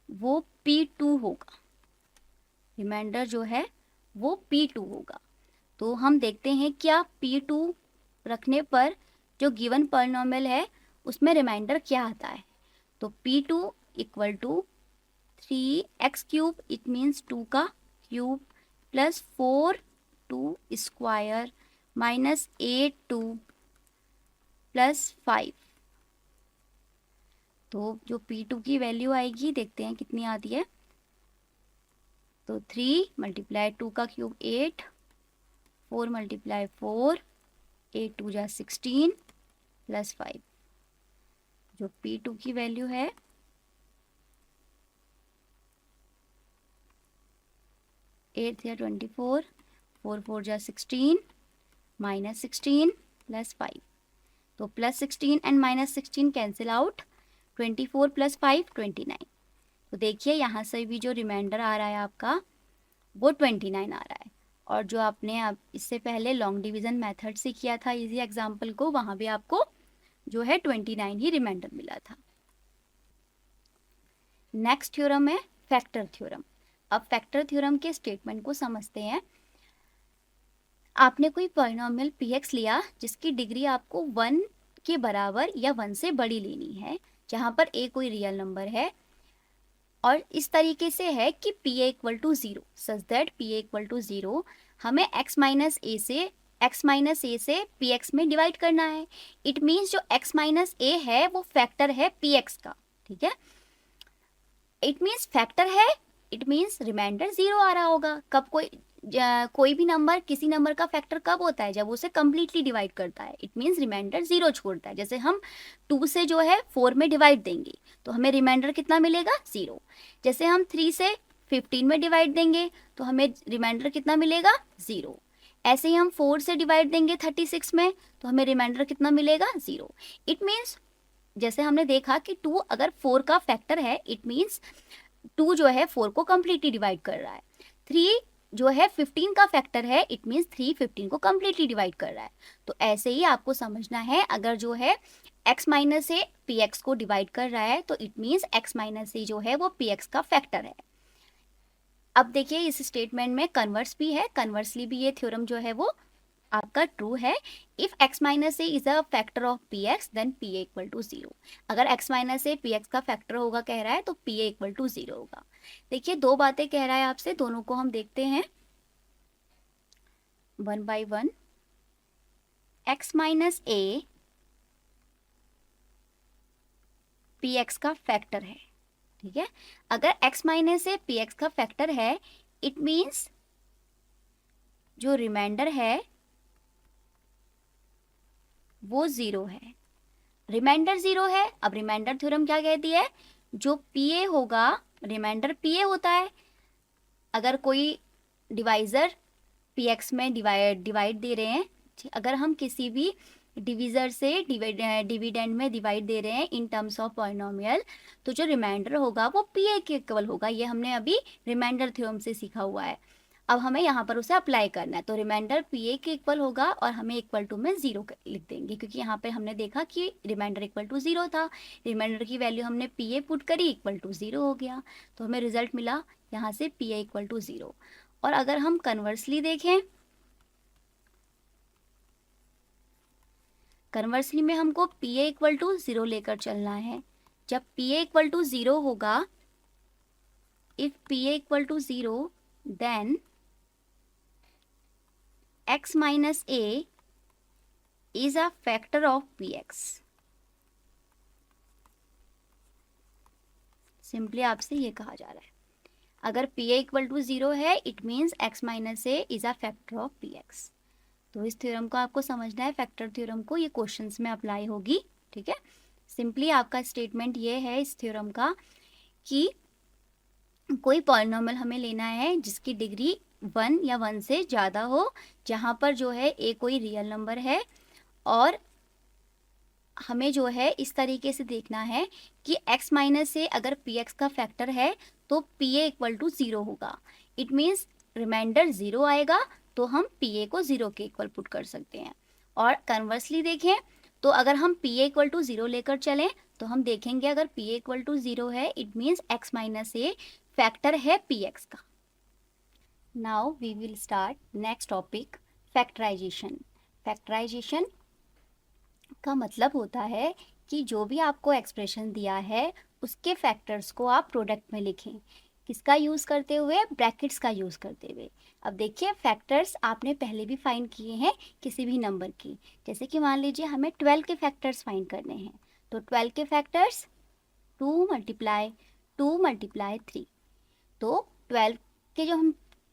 वो P2 होगा। रिमाइंडर जो है वो P2 होगा। तो हम देखते हैं क्या P2 रखने पर जो गिवन पॉलिनोमियल है उसमें रिमाइंडर क्या आता है। तो P2 equal to 3x cube, it means 2 का cube plus 4 2 square minus 8 2 plus 5। तो जो P2 की वैल्यू आएगी देखते हैं कितनी आती है। तो 3 मल्टीप्लाई 2 का क्यूब 8, 4 मल्टीप्लाई 4, 8 2 जा 16 प्लस 5। जो P2 की वैल्यू है 8 या 24, 4 4 जा 16 माइनस 16 प्लस 5। तो +16 एंड -16 कैंसिल आउट, 24 + 5 29। तो देखिए यहाँ से भी जो रिमाइंडर आ रहा है आपका वो 29 आ रहा है। और जो आपने आप इससे पहले लॉन्ग डिवीजन मेथड से किया था इजी एग्जाम्पल को, वहाँ भी आपको जो है 29 ही रिमाइंडर मिला था। नेक्स्ट थ्योरम है फैक्टर थ्योरम। अब फैक्टर थ्योरम के स्टेटमेंट को समझते हैं। आपने कोई पॉलिनोमियल px लिया जिसकी डिग्री आपको 1 के बराबर या 1 से बड़ी लेनी है, जहाँ पर a कोई रियल नंबर है, और इस तरीके से है कि pa = 0 सच दैट pa = 0 हमें x माइनस a से px में डिवाइड करना है। इट मीन्स जो x माइनस a है वो फैक्टर है px का, ठीक है। इट मीन्स फैक्टर है, इट मीन्स रिमाइंडर 0 आ रहा होगा। कब कोई भी नंबर किसी नंबर का फैक्टर कब होता है, जब उसे कम्प्लीटली डिवाइड करता है। इट मीन्स रिमाइंडर 0 छोड़ता है। जैसे हम 2 से जो है 4 में डिवाइड देंगे तो हमें रिमाइंडर कितना मिलेगा, 0। जैसे हम 3 से 15 में डिवाइड देंगे तो हमें रिमाइंडर कितना मिलेगा, 0। ऐसे ही हम 4 से डिवाइड देंगे 36 में तो हमें रिमाइंडर कितना मिलेगा, 0। इट मीन्स जैसे हमने देखा कि 2 अगर 4 का फैक्टर है, इट मीन्स 2 जो है 4 को कम्प्लीटली डिवाइड कर रहा है। 3 जो है 15 का फैक्टर है, इट मीन्स 3 15 को कम्प्लीटली डिवाइड कर रहा है। तो ऐसे ही आपको समझना है, अगर जो है x माइनस ए px को डिवाइड कर रहा है तो इट मीन्स x माइनस ए जो है वो px का फैक्टर है। अब देखिए इस स्टेटमेंट में कन्वर्स भी है, कन्वर्सली भी ये थ्योरम जो है वो आपका ट्रू है। If x minus A is a factor of px then pa = 0। अगर x माइनस ए px का फैक्टर होगा कह रहा है तो pa = 0 होगा। देखिए 2 बातें कह रहा है आपसे, दोनों को हम देखते हैं one by one. x minus A px का फैक्टर है, ठीक है। अगर x माइनस ए px का फैक्टर है, इट मीन्स जो रिमाइंडर है वो 0 है। रिमाइंडर 0 है। अब रिमाइंडर थ्योरम क्या कहती है, जो pa होगा, रिमाइंडर pa होता है। अगर कोई डिवाइजर px में डिवाइड दे रहे हैं, अगर हम किसी भी डिविजर से डिविडेंड में डिवाइड दे रहे हैं इन टर्म्स ऑफ पॉलिनोमियल, तो जो रिमाइंडर होगा वो pa के इक्वल होगा। ये हमने अभी रिमाइंडर थ्योरम से सीखा हुआ है। अब हमें यहाँ पर उसे अप्लाई करना है, तो रिमाइंडर pa के इक्वल होगा और हमें इक्वल टू में 0 लिख देंगे, क्योंकि यहाँ पे हमने देखा कि रिमाइंडर इक्वल टू 0 था। रिमाइंडर की वैल्यू हमने pa पुट करी, इक्वल टू 0 हो गया। तो हमें रिजल्ट मिला यहाँ से pa = 0। और अगर हम कन्वर्सली देखें, कन्वर्सली में हमको pa = 0 लेकर चलना है। जब pa = 0 होगा, if pa = 0 then x minus a is a factor of px। Simply आपसे ये कहा जा रहा है, अगर pa = 0 है, it means x minus a is a factor of px। तो इस थ्योरम को आपको समझना है, फैक्टर थ्योरम को, ये क्वेश्चंस में अप्लाई होगी, ठीक है। सिंपली आपका स्टेटमेंट ये है इस थ्योरम का कि कोई पॉलिनोमियल हमें लेना है जिसकी डिग्री 1 या 1 से ज़्यादा हो, जहाँ पर जो है a कोई रियल नंबर है, और हमें जो है इस तरीके से देखना है कि x माइनस ए अगर px का फैक्टर है तो pa = 0 होगा। इट मीन्स रिमाइंडर 0 आएगा तो हम pa को 0 के इक्वल पुट कर सकते हैं। और कन्वर्सली देखें तो अगर हम pa = 0 लेकर चलें तो हम देखेंगे अगर pa = 0 है, it means x minus A factor है px का। Now we will start next topic, factorisation. Factorisation का मतलब होता है कि जो भी आपको एक्सप्रेशन दिया है उसके फैक्टर्स को आप प्रोडक्ट में लिखें। किसका यूज़ करते हुए, ब्रैकेट्स का यूज़ करते हुए। अब देखिए फैक्टर्स आपने पहले भी फाइंड किए हैं किसी भी नंबर की, जैसे कि मान लीजिए हमें 12 के फैक्टर्स फाइंड करने हैं, तो 12 के फैक्टर्स 2 × 2 × 3। तो 12 के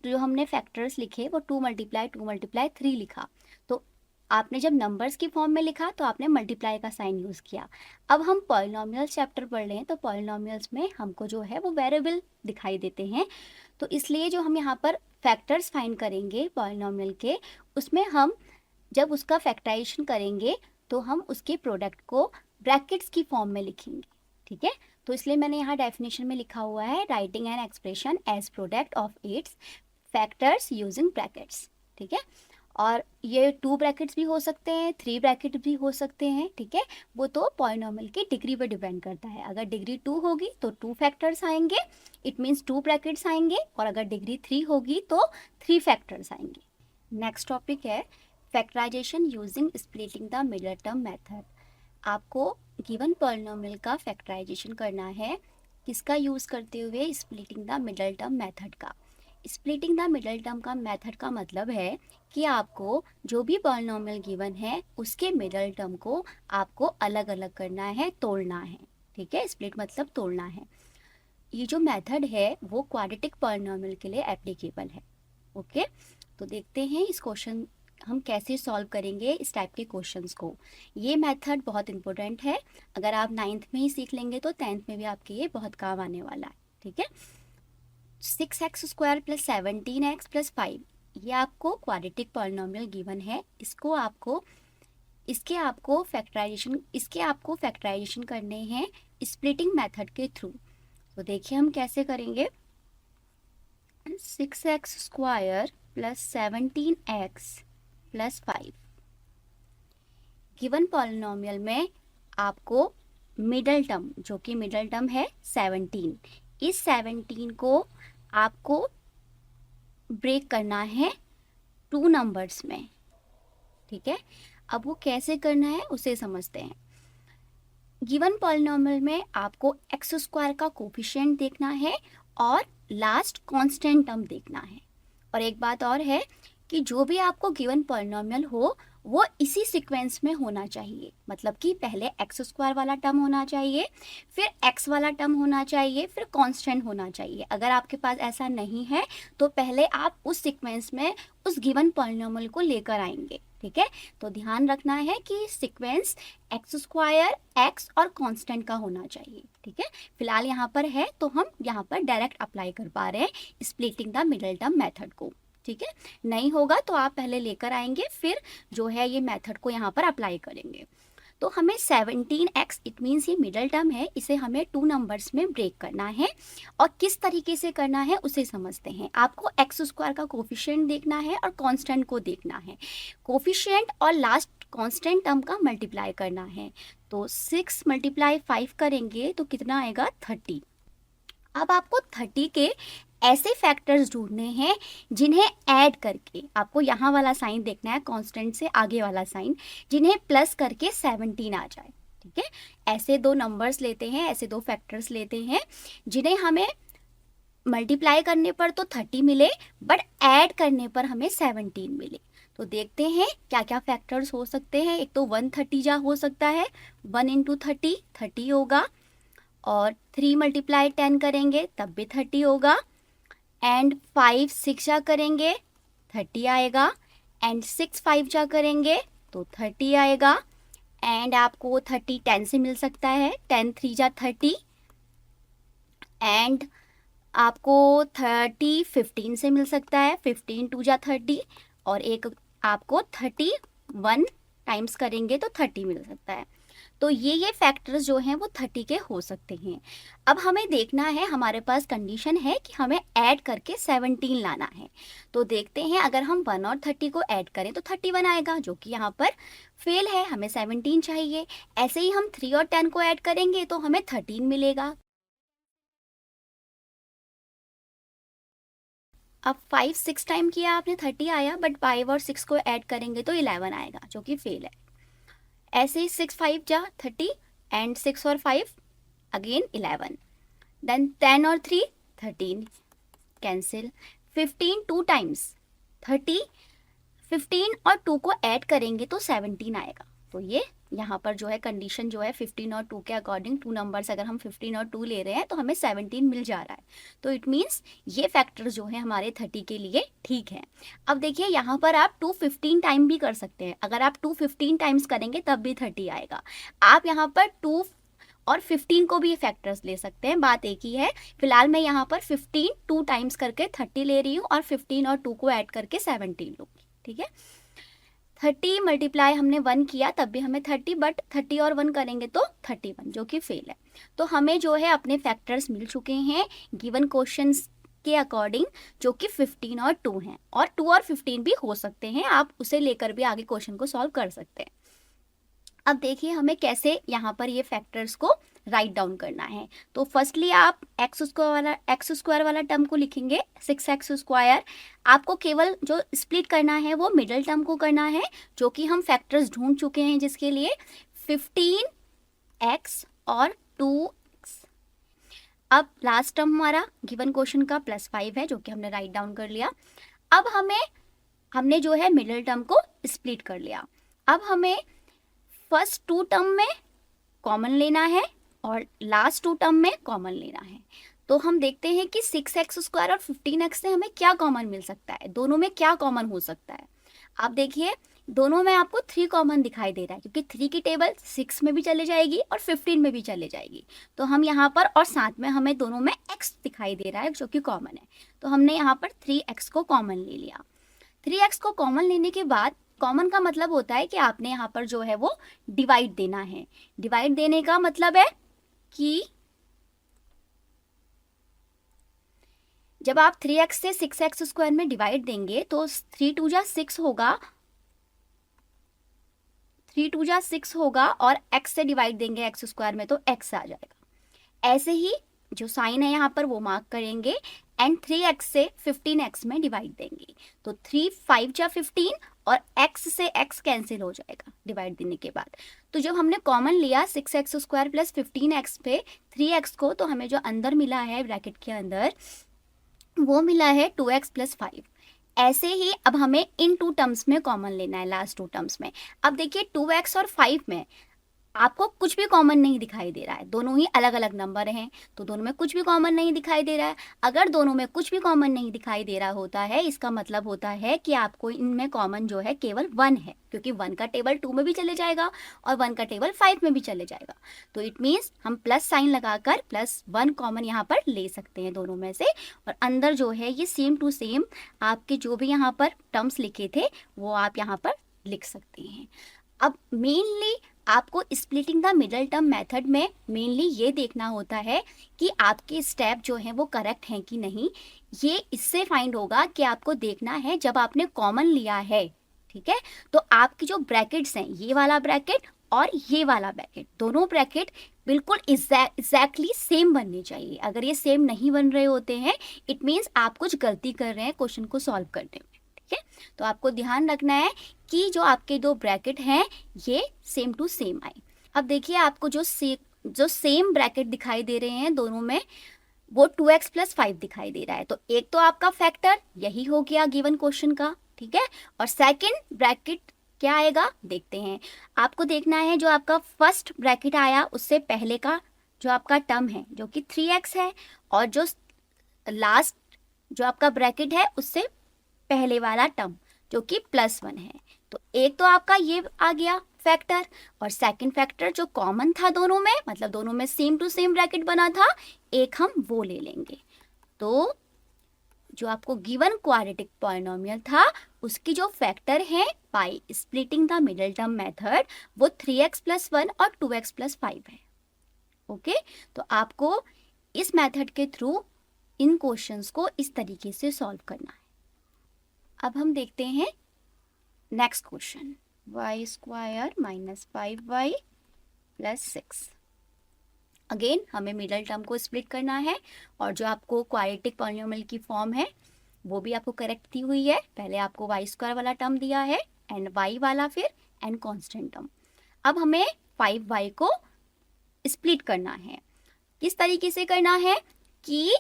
जो हमने फैक्टर्स लिखे वो 2 × 2 × 3 लिखा। तो आपने जब नंबर्स की फॉर्म में लिखा तो आपने मल्टीप्लाई का साइन यूज़ किया। अब हम पॉलिनोमियल्स चैप्टर पढ़ रहे हैं, तो पॉलिनोमियल्स में हमको जो है वो वेरिएबल दिखाई देते हैं, तो इसलिए जो हम यहाँ पर फैक्टर्स फाइंड करेंगे पॉलिनोमियल के, उसमें हम जब उसका फैक्टराइजेशन करेंगे तो हम उसके प्रोडक्ट को ब्रैकेट्स की फॉर्म में लिखेंगे, ठीक है। तो इसलिए मैंने यहाँ डेफिनेशन में लिखा हुआ है writing an expression as product of its factors using brackets, ठीक है। और ये 2 ब्रैकेट्स भी हो सकते हैं, 3 ब्रैकेट भी हो सकते हैं, ठीक है। वो तो पॉलिनॉमियल की डिग्री पर डिपेंड करता है। अगर डिग्री 2 होगी तो 2 फैक्टर्स आएंगे, इट मीन्स 2 ब्रैकेट्स आएंगे, और अगर डिग्री 3 होगी तो 3 फैक्टर्स आएंगे। नेक्स्ट टॉपिक है factorisation using splitting the middle term method. आपको गिवन पॉलिनॉमियल का फैक्टराइजेशन करना है, किसका यूज़ करते हुए? Splitting the middle term method का। स्प्लिटिंग द मिडल टर्म का मेथड का मतलब है कि आपको जो भी पॉलिनॉमियल गिवन है उसके मिडल टर्म को आपको अलग अलग करना है, तोड़ना है, ठीक है। स्प्लिट मतलब तोड़ना है। ये जो मेथड है वो क्वाड्रेटिक पॉलिनॉमियल के लिए एप्लीकेबल है, ओके। तो देखते हैं इस क्वेश्चन हम कैसे सॉल्व करेंगे इस टाइप के क्वेश्चंस को। ये मेथड बहुत इंपॉर्टेंट है, अगर आप 9th में ही सीख लेंगे तो 10th में भी आपके ये बहुत काम आने वाला है, ठीक है। 6x² + 17x + 5 ये आपको क्वाड्रेटिक पॉलिनॉमियल गिवन है। इसके आपको फैक्टराइजेशन करने हैं स्प्लिटिंग मेथड के थ्रू। तो देखिए हम कैसे करेंगे। 6x² + 17x + 5 गिवन पॉलिनॉमियल में आपको मिडल टर्म, जो कि मिडल टर्म है 17, इस 17 को आपको ब्रेक करना है 2 नंबर्स में, ठीक है। अब वो कैसे करना है उसे समझते हैं। गिवन पॉलिनॉमियल में आपको x² का कोफिशिएंट देखना है और लास्ट कांस्टेंट टर्म देखना है। और एक बात और है कि जो भी आपको गिवन पॉलिनॉमियल हो वो इसी सीक्वेंस में होना चाहिए, मतलब कि पहले x² वाला टर्म होना चाहिए, फिर x वाला टर्म होना चाहिए, फिर कांस्टेंट होना चाहिए। अगर आपके पास ऐसा नहीं है तो पहले आप उस सीक्वेंस में उस गिवन पॉलिनॉमियल को लेकर आएंगे, ठीक है। तो ध्यान रखना है कि सीक्वेंस x², x और कांस्टेंट का होना चाहिए, ठीक है। फिलहाल यहाँ पर है तो हम यहाँ पर डायरेक्ट अप्लाई कर पा रहे हैं splitting the middle term method को, ठीक है। नहीं होगा तो आप पहले लेकर आएंगे, फिर जो है ये मेथड को यहाँ पर अप्लाई करेंगे। तो हमें 17x, इट मीन्स ये मिडल टर्म है, इसे हमें 2 नंबर्स में ब्रेक करना है। और किस तरीके से करना है उसे समझते हैं। आपको x² का कोफिशिएंट देखना है और कांस्टेंट को देखना है। कोफिशिएंट और लास्ट कांस्टेंट टर्म का मल्टीप्लाई करना है। तो 6 × 5 करेंगे तो कितना आएगा? 30। अब आपको 30 के ऐसे फैक्टर्स ढूंढने हैं जिन्हें ऐड करके, आपको यहाँ वाला साइन देखना है, कांस्टेंट से आगे वाला साइन, जिन्हें प्लस करके 17 आ जाए, ठीक है। ऐसे 2 नंबर्स लेते हैं, ऐसे 2 फैक्टर्स लेते हैं जिन्हें हमें मल्टीप्लाई करने पर तो 30 मिले बट ऐड करने पर हमें 17 मिले। तो देखते हैं क्या क्या फैक्टर्स हो सकते हैं। एक तो 130 जा हो सकता है, 1 × 30 30 होगा, और 3 × 10 करेंगे तब भी 30 होगा, एंड 5 6 जा करेंगे 30 आएगा, एंड 6 5 जा करेंगे तो 30 आएगा, एंड आपको 30 10 से मिल सकता है, 10 3 जा 30, एंड आपको 30 15 से मिल सकता है, 15 2 जा 30, और एक आपको 31 टाइम्स करेंगे तो 30 मिल सकता है। तो ये फैक्टर्स जो हैं वो 30 के हो सकते हैं। अब हमें देखना है, हमारे पास कंडीशन है कि हमें ऐड करके 17 लाना है। तो देखते हैं, अगर हम 1 और 30 को ऐड करें तो 31 आएगा, जो कि यहाँ पर फेल है, हमें 17 चाहिए। ऐसे ही हम 3 और 10 को ऐड करेंगे तो हमें 13 मिलेगा। अब 5 6 टाइम किया आपने 30 आया, बट 5 और 6 को ऐड करेंगे तो 11 आएगा, जो कि फेल है। ऐसे ही 6 5 जा 30, एंड 6 और 5 अगेन 11, देन 10 और 3 13, कैंसिल। 15 2 टाइम्स 30, 15 और 2 को ऐड करेंगे तो 17 आएगा। तो ये यहाँ पर जो है कंडीशन जो है 15 और 2 के अकॉर्डिंग, 2 नंबर्स अगर हम 15 और 2 ले रहे हैं तो हमें 17 मिल जा रहा है। तो इट मीन्स ये फैक्टर जो है हमारे 30 के लिए ठीक है। अब देखिए यहाँ पर आप 2 15 टाइम भी कर सकते हैं। अगर आप 2 15 टाइम्स करेंगे तब भी 30 आएगा। आप यहाँ पर 2 और 15 को भी फैक्टर्स ले सकते हैं, बात एक ही है। फिलहाल मैं यहाँ पर 15 2 टाइम्स करके 30 ले रही हूँ और 15 और 2 को ऐड करके 17 लूँगी, ठीक है। 30 मल्टीप्लाई हमने 1 किया तब भी हमें 30, बट 30 और 1 करेंगे तो 31, जो कि फेल है। तो हमें जो है अपने फैक्टर्स मिल चुके हैं गिवन क्वेश्चंस के अकॉर्डिंग, जो कि 15 और 2 हैं, और 2 और 15 भी हो सकते हैं, आप उसे लेकर भी आगे क्वेश्चन को सॉल्व कर सकते हैं। अब देखिए हमें कैसे यहाँ पर ये फैक्टर्स को राइट डाउन करना है। तो फर्स्टली आप एक्स स्क्वायर वाला टर्म को लिखेंगे 6x²। आपको केवल जो स्प्लिट करना है वो मिडिल टर्म को करना है, जो कि हम फैक्टर्स ढूंढ चुके हैं, जिसके लिए 15x और 2x। अब लास्ट टर्म हमारा गिवन क्वेश्चन का +5 है, जो कि हमने राइट डाउन कर लिया। अब हमने जो है मिडिल टर्म को स्प्लिट कर लिया। अब हमें फर्स्ट 2 टर्म में कॉमन लेना है और लास्ट 2 टर्म में कॉमन लेना है। तो हम देखते हैं कि 6x² और 15x से हमें क्या कॉमन मिल सकता है, दोनों में क्या कॉमन हो सकता है। आप देखिए दोनों में आपको 3 कॉमन दिखाई दे रहा है, क्योंकि 3 की टेबल 6 में भी चले जाएगी और 15 में भी चले जाएगी। तो हम यहाँ पर, और साथ में हमें दोनों में x दिखाई दे रहा है जो कि कॉमन है, तो हमने यहाँ पर 3x को कॉमन ले लिया। 3x को कॉमन लेने के बाद, कॉमन का मतलब होता है कि आपने यहाँ पर जो है वो डिवाइड देना है। डिवाइड देने का मतलब है कि जब आप 3x से 6x² में डिवाइड देंगे तो 3 2 जा 6 होगा, 3 2 जा 6 होगा, और x से डिवाइड देंगे x² में तो x आ जाएगा। ऐसे ही जो साइन है यहाँ पर वो मार्क करेंगे, एंड 3x से 15x में डिवाइड देंगे, तो 3 5 जा 15 और x से x कैंसिल हो जाएगा डिवाइड देने के बाद। तो जब हमने कॉमन लिया 6x² प्लस 15x पे 3x को, तो हमें जो अंदर मिला है ब्रैकेट के अंदर वो मिला है 2x प्लस 5। ऐसे ही अब हमें इन 2 टर्म्स में कॉमन लेना है, लास्ट 2 टर्म्स में। अब देखिए 2x और 5 में आपको कुछ भी कॉमन नहीं दिखाई दे रहा है, दोनों ही अलग अलग नंबर हैं, तो दोनों में कुछ भी कॉमन नहीं दिखाई दे रहा है। अगर दोनों में कुछ भी कॉमन नहीं दिखाई दे रहा होता है, इसका मतलब होता है कि आपको इनमें कॉमन जो है केवल 1 है, क्योंकि 1 का टेबल 2 में भी चले जाएगा और 1 का टेबल 5 में भी चले जाएगा। तो इट मीन्स हम प्लस साइन लगाकर +1 कॉमन यहाँ पर ले सकते हैं दोनों में से, और अंदर जो है ये सेम टू सेम आपके जो भी यहाँ पर टर्म्स लिखे थे वो आप यहाँ पर लिख सकते हैं। अब मेनली आपको splitting the middle term method में मेनली ये देखना होता है कि आपके स्टेप जो हैं वो करेक्ट हैं कि नहीं। ये इससे फाइंड होगा कि आपको देखना है जब आपने कॉमन लिया है, ठीक है, तो आपकी जो ब्रैकेट्स हैं, ये वाला ब्रैकेट और ये वाला ब्रैकेट, दोनों ब्रैकेट बिल्कुल एग्जैक्टली सेम बनने चाहिए। अगर ये सेम नहीं बन रहे होते हैं, इट मीन्स आप कुछ गलती कर रहे हैं क्वेश्चन को सॉल्व करने में, ठीक है। तो आपको ध्यान रखना है कि जो आपके 2 ब्रैकेट हैं ये सेम टू सेम आए। अब देखिए आपको जो सेम ब्रैकेट दिखाई दे रहे हैं दोनों में, वो 2x प्लस 5 दिखाई दे रहा है। तो एक तो आपका फैक्टर यही हो गया गिवन क्वेश्चन का, ठीक है, और सेकंड ब्रैकेट क्या आएगा देखते हैं। आपको देखना है जो आपका फर्स्ट ब्रैकेट आया उससे पहले का जो आपका टर्म है जो कि 3x है, और जो लास्ट जो आपका ब्रैकेट है उससे पहले वाला टर्म जो कि +1 है। तो एक तो आपका ये आ गया फैक्टर, और सेकंड फैक्टर जो कॉमन था दोनों में, मतलब दोनों में सेम टू सेम ब्रैकेट बना था, एक हम वो ले लेंगे। तो जो आपको गिवन क्वाड्रेटिक पॉलिनोमियल था उसकी जो फैक्टर है by splitting the middle term method, वो 3x + 1 और 2x + 5 है। ओके, तो आपको इस मेथड के थ्रू इन क्वेश्चंस को इस तरीके से सॉल्व करना है। अब हम देखते हैं next question, y² - 5y + 6। Again हमें मिडल टर्म को स्प्लिट करना है, और जो आपको क्वाड्रेटिक पॉलिनोमियल की फॉर्म है वो भी आपको करेक्ट दी हुई है। पहले आपको y² वाला टर्म दिया है, एंड y वाला, फिर एंड कांस्टेंट टर्म। अब हमें 5y को स्प्लिट करना है। किस तरीके से करना है कि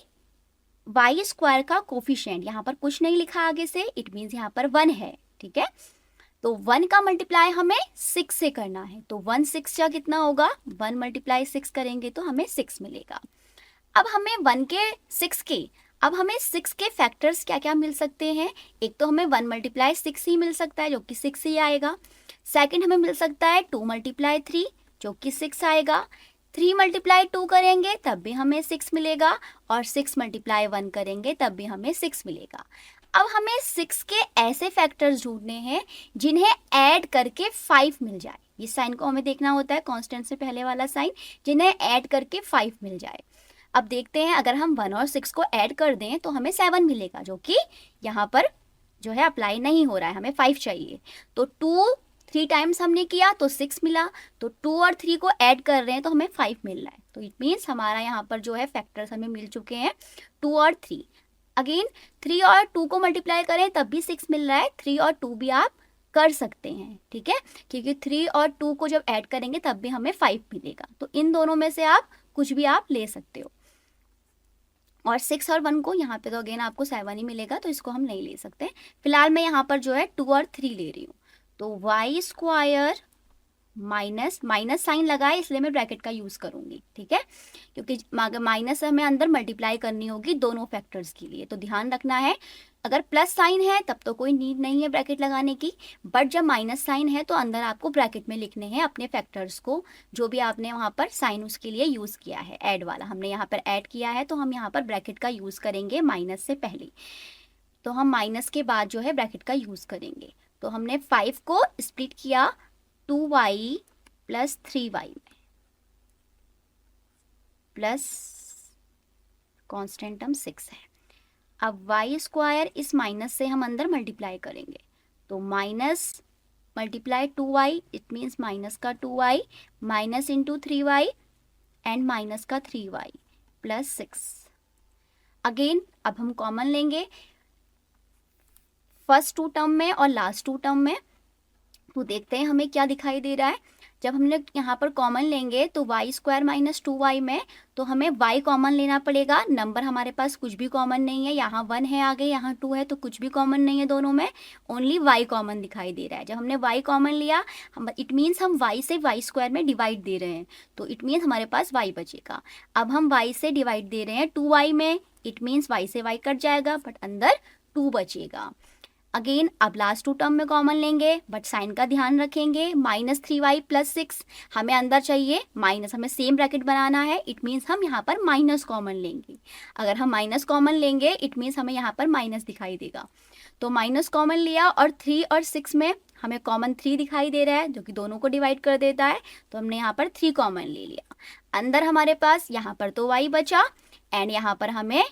y² का कोफिशिएंट, यहाँ पर कुछ नहीं लिखा आगे से, इट मीन्स यहाँ पर 1 है, ठीक है। तो 1 का मल्टीप्लाई हमें 6 से करना है, तो 1 6 का कितना होगा, 1 × 6 करेंगे तो हमें 6 मिलेगा। अब हमें 1 के 6 के, अब हमें 6 के फैक्टर्स क्या क्या मिल सकते हैं। एक तो हमें 1 × 6 ही मिल सकता है जो कि 6 ही आएगा। सेकंड हमें मिल सकता है 2 × 3 जो कि 6 आएगा। 3 × 2 करेंगे तब भी हमें 6 मिलेगा, और 6 × 1 करेंगे तब भी हमें 6 मिलेगा। अब हमें 6 के ऐसे फैक्टर्स ढूंढने हैं जिन्हें ऐड करके 5 मिल जाए। ये साइन को हमें देखना होता है, कांस्टेंट से पहले वाला साइन, जिन्हें ऐड करके 5 मिल जाए। अब देखते हैं, अगर हम 1 और 6 को ऐड कर दें तो हमें 7 मिलेगा, जो कि यहाँ पर जो है अप्लाई नहीं हो रहा है, हमें 5 चाहिए। तो 2 3 टाइम्स हमने किया तो 6 मिला, तो 2 और 3 को ऐड कर रहे हैं तो हमें 5 मिल रहा है। तो इट मीन्स हमारा यहाँ पर जो है फैक्टर्स हमें मिल चुके हैं 2 और 3। अगेन 3 और 2 को मल्टीप्लाई करें तब भी 6 मिल रहा है, 3 और 2 भी आप कर सकते हैं, ठीक है, क्योंकि 3 और 2 को जब ऐड करेंगे तब भी हमें 5 मिलेगा। तो इन दोनों में से आप कुछ भी आप ले सकते हो। और 6 और 1 को यहाँ पे तो अगेन आपको 7 ही मिलेगा, तो इसको हम नहीं ले सकते। फिलहाल मैं यहाँ पर जो है 2 और 3 ले रही हूँ। तो Y square minus, minus sign लगा है इसलिए मैं ब्रैकेट का यूज़ करूँगी, ठीक है, क्योंकि माइनस हमें अंदर मल्टीप्लाई करनी होगी दोनों फैक्टर्स के लिए। तो ध्यान रखना है, अगर प्लस साइन है तब तो कोई नीड नहीं है ब्रैकेट लगाने की, बट जब माइनस साइन है तो अंदर आपको ब्रैकेट में लिखने हैं अपने फैक्टर्स को, जो भी आपने वहाँ पर साइन उसके लिए यूज़ किया है। ऐड वाला हमने यहाँ पर ऐड किया है तो हम यहाँ पर ब्रैकेट का यूज़ करेंगे माइनस से पहले। तो हम माइनस के बाद जो है ब्रैकेट का यूज़ करेंगे। तो हमने 5 को स्प्लिट किया 2y प्लस 3y में, प्लस कांस्टेंट टर्म 6 है। अब वाई स्क्वायर इस माइनस से हम अंदर मल्टीप्लाई करेंगे, तो minus multiply 2y, it means minus का 2y, minus into 3y and minus का 3y प्लस 6। अगेन अब हम कॉमन लेंगे फर्स्ट 2 टर्म में और लास्ट 2 टर्म में, तो देखते हैं हमें क्या दिखाई दे रहा है। जब हमने यहाँ पर कॉमन लेंगे तो वाई स्क्वायर माइनस 2y में, तो हमें y कॉमन लेना पड़ेगा। नंबर हमारे पास कुछ भी कॉमन नहीं है, यहाँ 1 है आगे, यहाँ 2 है, तो कुछ भी कॉमन नहीं है दोनों में, ओनली y कॉमन दिखाई दे रहा है। जब हमने y कॉमन लिया, इट मीन्स हम y से वाई स्क्वायर में डिवाइड दे रहे हैं, तो इट मीन्स हमारे पास y बचेगा। अब हम y से डिवाइड दे रहे हैं 2y में, इट मीन्स y से y कट जाएगा बट अंदर 2 बचेगा। अगेन अब लास्ट 2 टर्म में कॉमन लेंगे, बट साइन का ध्यान रखेंगे, माइनस 3y प्लस 6 हमें अंदर चाहिए, माइनस हमें सेम ब्रैकेट बनाना है, इट मीन्स हम यहाँ पर माइनस कॉमन लेंगे। अगर हम माइनस कॉमन लेंगे इट मीन्स हमें यहाँ पर माइनस दिखाई देगा। तो माइनस कॉमन लिया और 3 और 6 में हमें कॉमन 3 दिखाई दे रहा है, जो कि दोनों को डिवाइड कर देता है, तो हमने यहाँ पर 3 कॉमन ले लिया। अंदर हमारे पास यहाँ पर तो y बचा एंड यहाँ पर हमें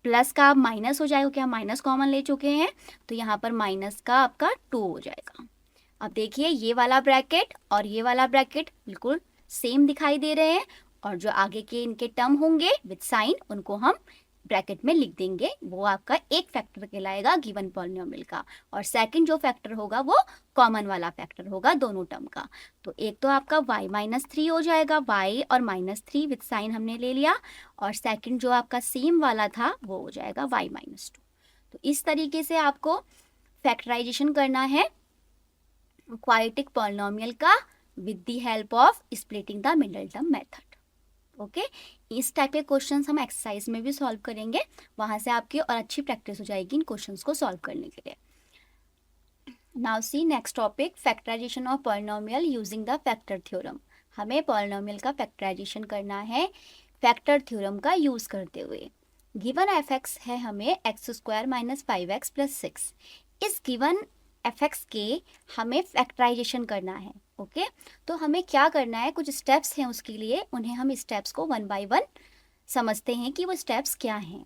प्लस का माइनस हो जाएगा, क्योंकि हम माइनस कॉमन ले चुके हैं, तो यहाँ पर माइनस का आपका 2 हो जाएगा। अब देखिए ये वाला ब्रैकेट और ये वाला ब्रैकेट बिल्कुल सेम दिखाई दे रहे हैं, और जो आगे के इनके टर्म होंगे विद साइन उनको हम ब्रैकेट में लिख देंगे। वो आपका एक फैक्टर कहलाएगा गिवन पॉलिनोमियल का, और सेकंड जो फैक्टर होगा वो कॉमन वाला फैक्टर होगा दोनों टर्म का। तो एक तो आपका y माइनस 3 हो जाएगा, y और माइनस 3 विद साइन हमने ले लिया, और सेकंड जो आपका सेम वाला था वो हो जाएगा y माइनस 2। तो इस तरीके से आपको फैक्टराइजेशन करना है क्वाड्रेटिक पॉलिनोमियल का with the help of splitting the middle term method. Okay, इस टाइप के क्वेश्चंस हम एक्सरसाइज में भी सॉल्व करेंगे, वहां से आपकी और अच्छी प्रैक्टिस हो जाएगी इन क्वेश्चंस को सॉल्व करने के लिए। Now see next topic, factorisation of polynomial using the factor theorem. हमें पॉलिनोमियल का फैक्टराइजेशन करना है फैक्टर थ्योरम का यूज करते हुए। गिवन एफ एक्स है हमें x square minus 5x plus 6। इस गिवन एफ एक्स के हमें फैक्टराइजेशन करना है। ओके, तो हमें क्या करना है, कुछ स्टेप्स हैं उसके लिए, उन्हें हम स्टेप्स को 1 बाय 1 समझते हैं कि वो स्टेप्स क्या हैं।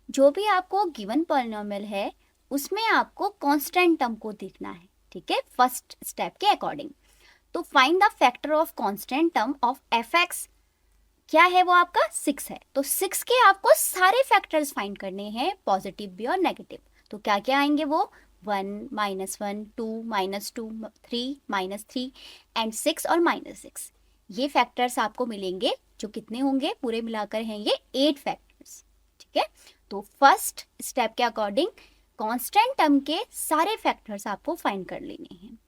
जो भी आपको गिवन पॉलिनोमियल है उसमें आपको कांस्टेंट टर्म को देखना है, ठीक है, फर्स्ट स्टेप के अकॉर्डिंग। तो find the factor of constant term of F x, क्या है वो आपका 6 है। तो 6 के आपको सारे फैक्टर्स फाइंड करने हैं, पॉजिटिव भी और नेगेटिव। तो क्या क्या आएंगे वो 1 माइनस 1 2 माइनस 2 3 माइनस 3 एंड 6 और माइनस 6। ये फैक्टर्स आपको मिलेंगे, जो कितने होंगे पूरे मिलाकर हैं ये 8 फैक्टर्स, ठीक है। तो फर्स्ट स्टेप के अकॉर्डिंग कांस्टेंट टर्म के सारे फैक्टर्स आपको फाइंड कर लेने हैं।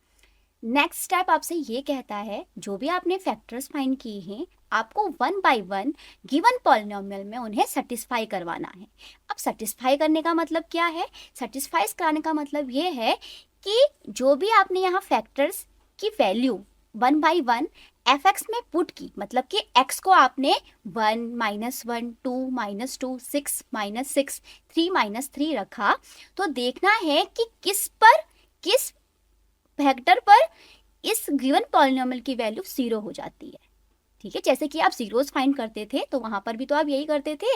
नेक्स्ट स्टेप आपसे ये कहता है जो भी आपने फैक्टर्स फाइंड किए हैं आपको 1 बाय 1 गिवन पॉलिनोमियल में उन्हें सेटिस्फाई करवाना है। अब सेटिस्फाई करने का मतलब क्या है, सेटिस्फाई कराने का मतलब ये है कि जो भी आपने यहाँ फैक्टर्स की वैल्यू 1 बाय 1 fx में पुट की, मतलब कि x को आपने 1 -1 2 -2 6 -6 3 -3 रखा, तो देखना है कि किस फैक्टर पर इस गिवन पॉलिनोमियल की वैल्यू 0 हो जाती है। ठीक है, जैसे कि आप जीरोस फाइंड करते थे तो वहां पर भी तो आप यही करते थे।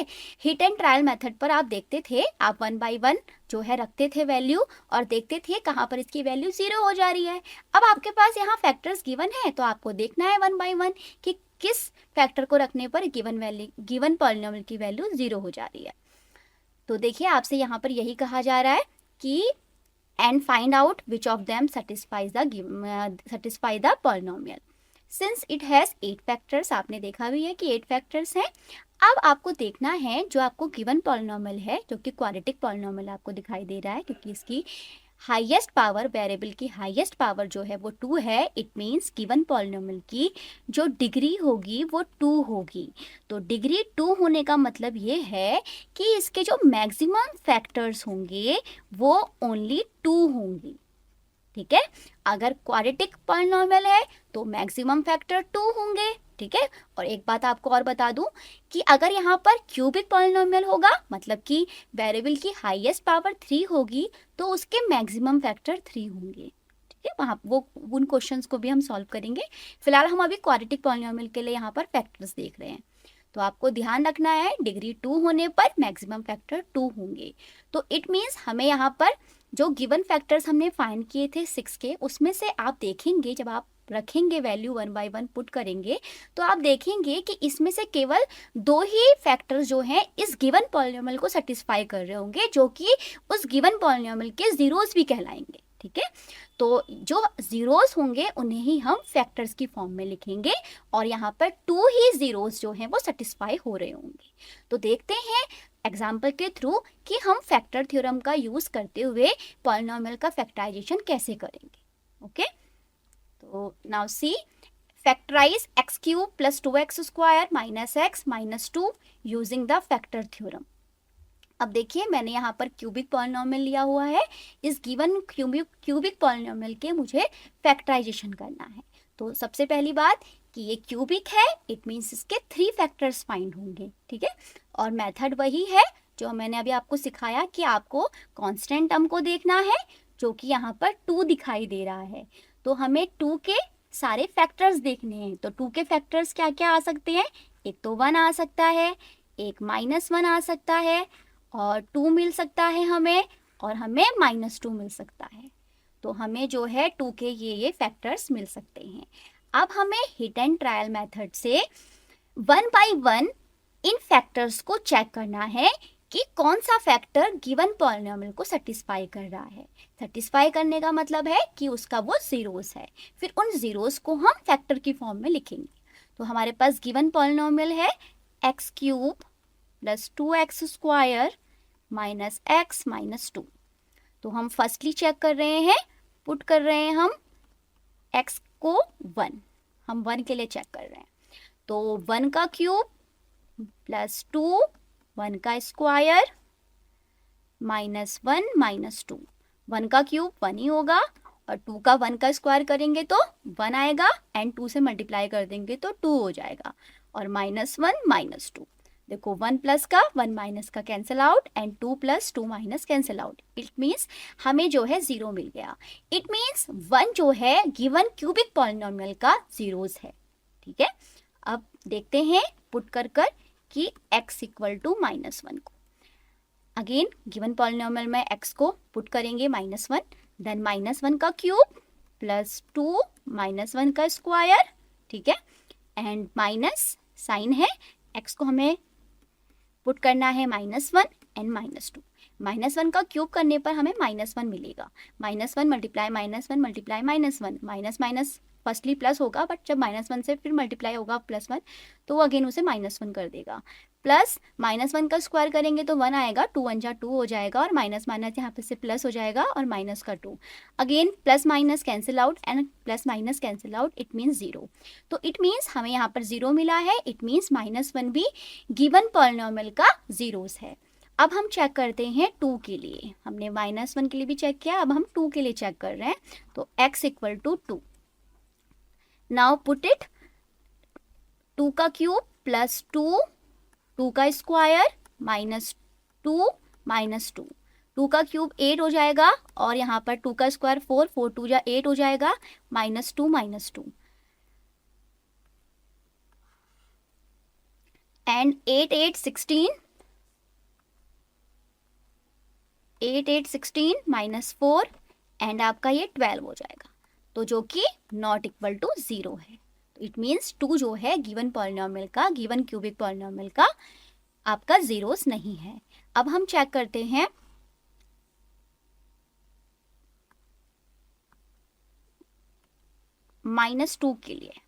हिट एंड ट्रायल मेथड पर आप देखते थे, आप 1 बाई 1 जो है रखते थे वैल्यू और देखते थे कहाँ पर इसकी वैल्यू 0 हो जा रही है। अब आपके पास यहाँ फैक्टर्स गिवन है तो आपको देखना है 1 बाई 1 कि किस फैक्टर को रखने पर गिवन पॉलिनोमियल की वैल्यू 0 हो जा रही है। तो देखिए आपसे यहाँ पर यही कहा जा रहा है कि and find out which of them satisfy the polynomial since it has 8 factors. आपने देखा भी है कि 8 फैक्टर्स हैं। अब आपको देखना है जो आपको गिवन पॉलिनोमियल है, जो कि क्वाड्रेटिक पॉलिनोमियल आपको दिखाई दे रहा है, क्योंकि इसकी हाईएस्ट पावर, वेरिएबल की हाईएस्ट पावर जो है वो 2 है। इट मीन्स गिवन पॉलिनोमियल की जो डिग्री होगी वो 2 होगी। तो डिग्री 2 होने का मतलब ये है कि इसके जो मैक्सिमम फैक्टर्स होंगे वो ओनली 2 होंगी। ठीक है, अगर क्वाड्रेटिक पॉलिनोमियल है तो मैक्सिमम फैक्टर 2 होंगे। ठीक है, और एक बात आपको और बता दूं कि अगर यहाँ पर क्यूबिक पॉलिनोमियल होगा, मतलब कि वेरिएबल की हाईएस्ट पावर 3 होगी, तो उसके मैक्सिमम फैक्टर 3 होंगे। ठीक है, वहाँ वो उन क्वेश्चंस को भी हम सॉल्व करेंगे। फिलहाल हम अभी क्वाड्रेटिक पॉलिनोमियल के लिए यहाँ पर फैक्टर्स देख रहे हैं। तो आपको ध्यान रखना है डिग्री 2 होने पर मैक्सिमम फैक्टर 2 होंगे। तो इट मीन्स हमें यहाँ पर जो गिवन फैक्टर्स हमने फाइंड किए थे 6 के, उसमें से आप देखेंगे जब आप रखेंगे वैल्यू 1 बाई 1 पुट करेंगे तो आप देखेंगे कि इसमें से केवल 2 ही फैक्टर्स जो हैं इस गिवन पॉलिनोमियल को सेटिस्फाई कर रहे होंगे, जो कि उस गिवन पॉलिनोमियल के जीरोस भी कहलाएंगे। ठीक है, तो जो जीरोस होंगे उन्हें ही हम फैक्टर्स की फॉर्म में लिखेंगे और यहाँ पर 2 ही जीरोस जो हैं वो सेटिस्फाई हो रहे होंगे। तो देखते हैं एग्जाम्पल के थ्रू कि हम फैक्टर थ्योरम का यूज करते हुए पॉलिनोमियल का फैक्टराइजेशन कैसे करेंगे। ओके, तो now see factorise x cube plus 2x square minus x minus 2 using the factor theorem. अब देखिए मैंने यहाँ पर क्यूबिक पॉलिनोमियल लिया हुआ है। इस गिवन क्यूबिक पॉलिनोमियल के मुझे फैक्टराइजेशन करना है। तो सबसे पहली बात कि ये क्यूबिक है, इट मीन्स इसके 3 फैक्टर्स फाइंड होंगे। ठीक है, और मेथड वही है जो मैंने अभी आपको सिखाया कि आपको कांस्टेंट टर्म को देखना है, जो कि यहाँ पर 2 दिखाई दे रहा है। तो हमें 2 के सारे फैक्टर्स देखने हैं। तो 2 के फैक्टर्स क्या क्या आ सकते हैं? एक तो 1 आ सकता है, एक -1 आ सकता है, और 2 मिल सकता है हमें, और हमें -2 मिल सकता है। तो हमें जो है 2 के ये फैक्टर्स मिल सकते हैं। अब हमें हिट एंड ट्रायल मेथड से 1 बाई 1 इन फैक्टर्स को चेक करना है कि कौन सा फैक्टर गिवन पॉलिनोमियल को सेटिस्फाई कर रहा है। सेटिस्फाई करने का मतलब है कि उसका वो जीरोस है। फिर उन जीरोस को हम फैक्टर की फॉर्म में लिखेंगे। तो हमारे पास गिवन पॉलिनोमियल है x cube plus 2x square minus x minus 2। तो हम फर्स्टली चेक कर रहे हैं, पुट कर रहे हैं हम x को 1, हम 1 के लिए चेक कर रहे हैं। तो 1 का क्यूब प्लस 2, 1 का स्क्वायर माइनस 1 माइनस 2। 1 का क्यूब 1 ही होगा और 2 का 1 का स्क्वायर करेंगे तो 1 आएगा, एंड 2 से मल्टीप्लाई कर देंगे तो 2 हो जाएगा, और -1 -2। देखो 1 प्लस का 1 माइनस का cancel out, and 2 plus 2 minus cancel out. It means हमें जो है 0 मिल गया। इट मीन्स 1 जो है गिवन क्यूबिक पॉलिनोमियल का जीरोस है। ठीक है, अब देखते हैं पुट कर कि x इक्वल टू -1 को। अगेन गिवन पॉलिनोमियल में x को पुट करेंगे -1, देन -1 का क्यूब प्लस 2 -1 का स्क्वायर। ठीक है, एंड माइनस साइन है, x को हमें पुट करना है -1 एंड -2। -1 का क्यूब करने पर हमें -1 मिलेगा। -1 multiply -1 multiply -1, minus minus firstly plus होगा, बट जब -1 से फिर मल्टीप्लाई होगा +1 तो अगेन उसे -1 कर देगा। प्लस -1 का स्क्वायर करेंगे तो 1 आएगा, 2 1 जा 2 हो जाएगा, और माइनस माइनस यहाँ पे से प्लस हो जाएगा, और माइनस का 2। Again plus minus cancel out and plus minus cancel out, it means 0। तो इट मीन्स हमें यहाँ पर 0 मिला है। इट मीन्स -1 भी गिवन पॉलिनोमियल का जीरोस है। अब हम चेक करते हैं 2 के लिए। हमने -1 के लिए भी चेक किया, अब हम 2 के लिए चेक कर रहे हैं। तो x equal to 2। Now put it 2 का क्यूब प्लस 2, 2 का स्क्वायर माइनस 2 माइनस 2, 2 का क्यूब 8 हो जाएगा और यहाँ पर 2 का स्क्वायर 4, 4 2 जा 8 हो जाएगा, माइनस 2 एंड 8 8 16, 8 8 16 माइनस 4 एंड आपका ये 12 हो जाएगा, तो जो कि नॉट इक्वल टू 0 है। तो इट मीन्स 2 जो है गिवन पॉलिनोमियल का, गिवन क्यूबिक पॉलिनोमियल का आपका जीरोस नहीं है। अब हम चेक करते हैं -2 के लिए,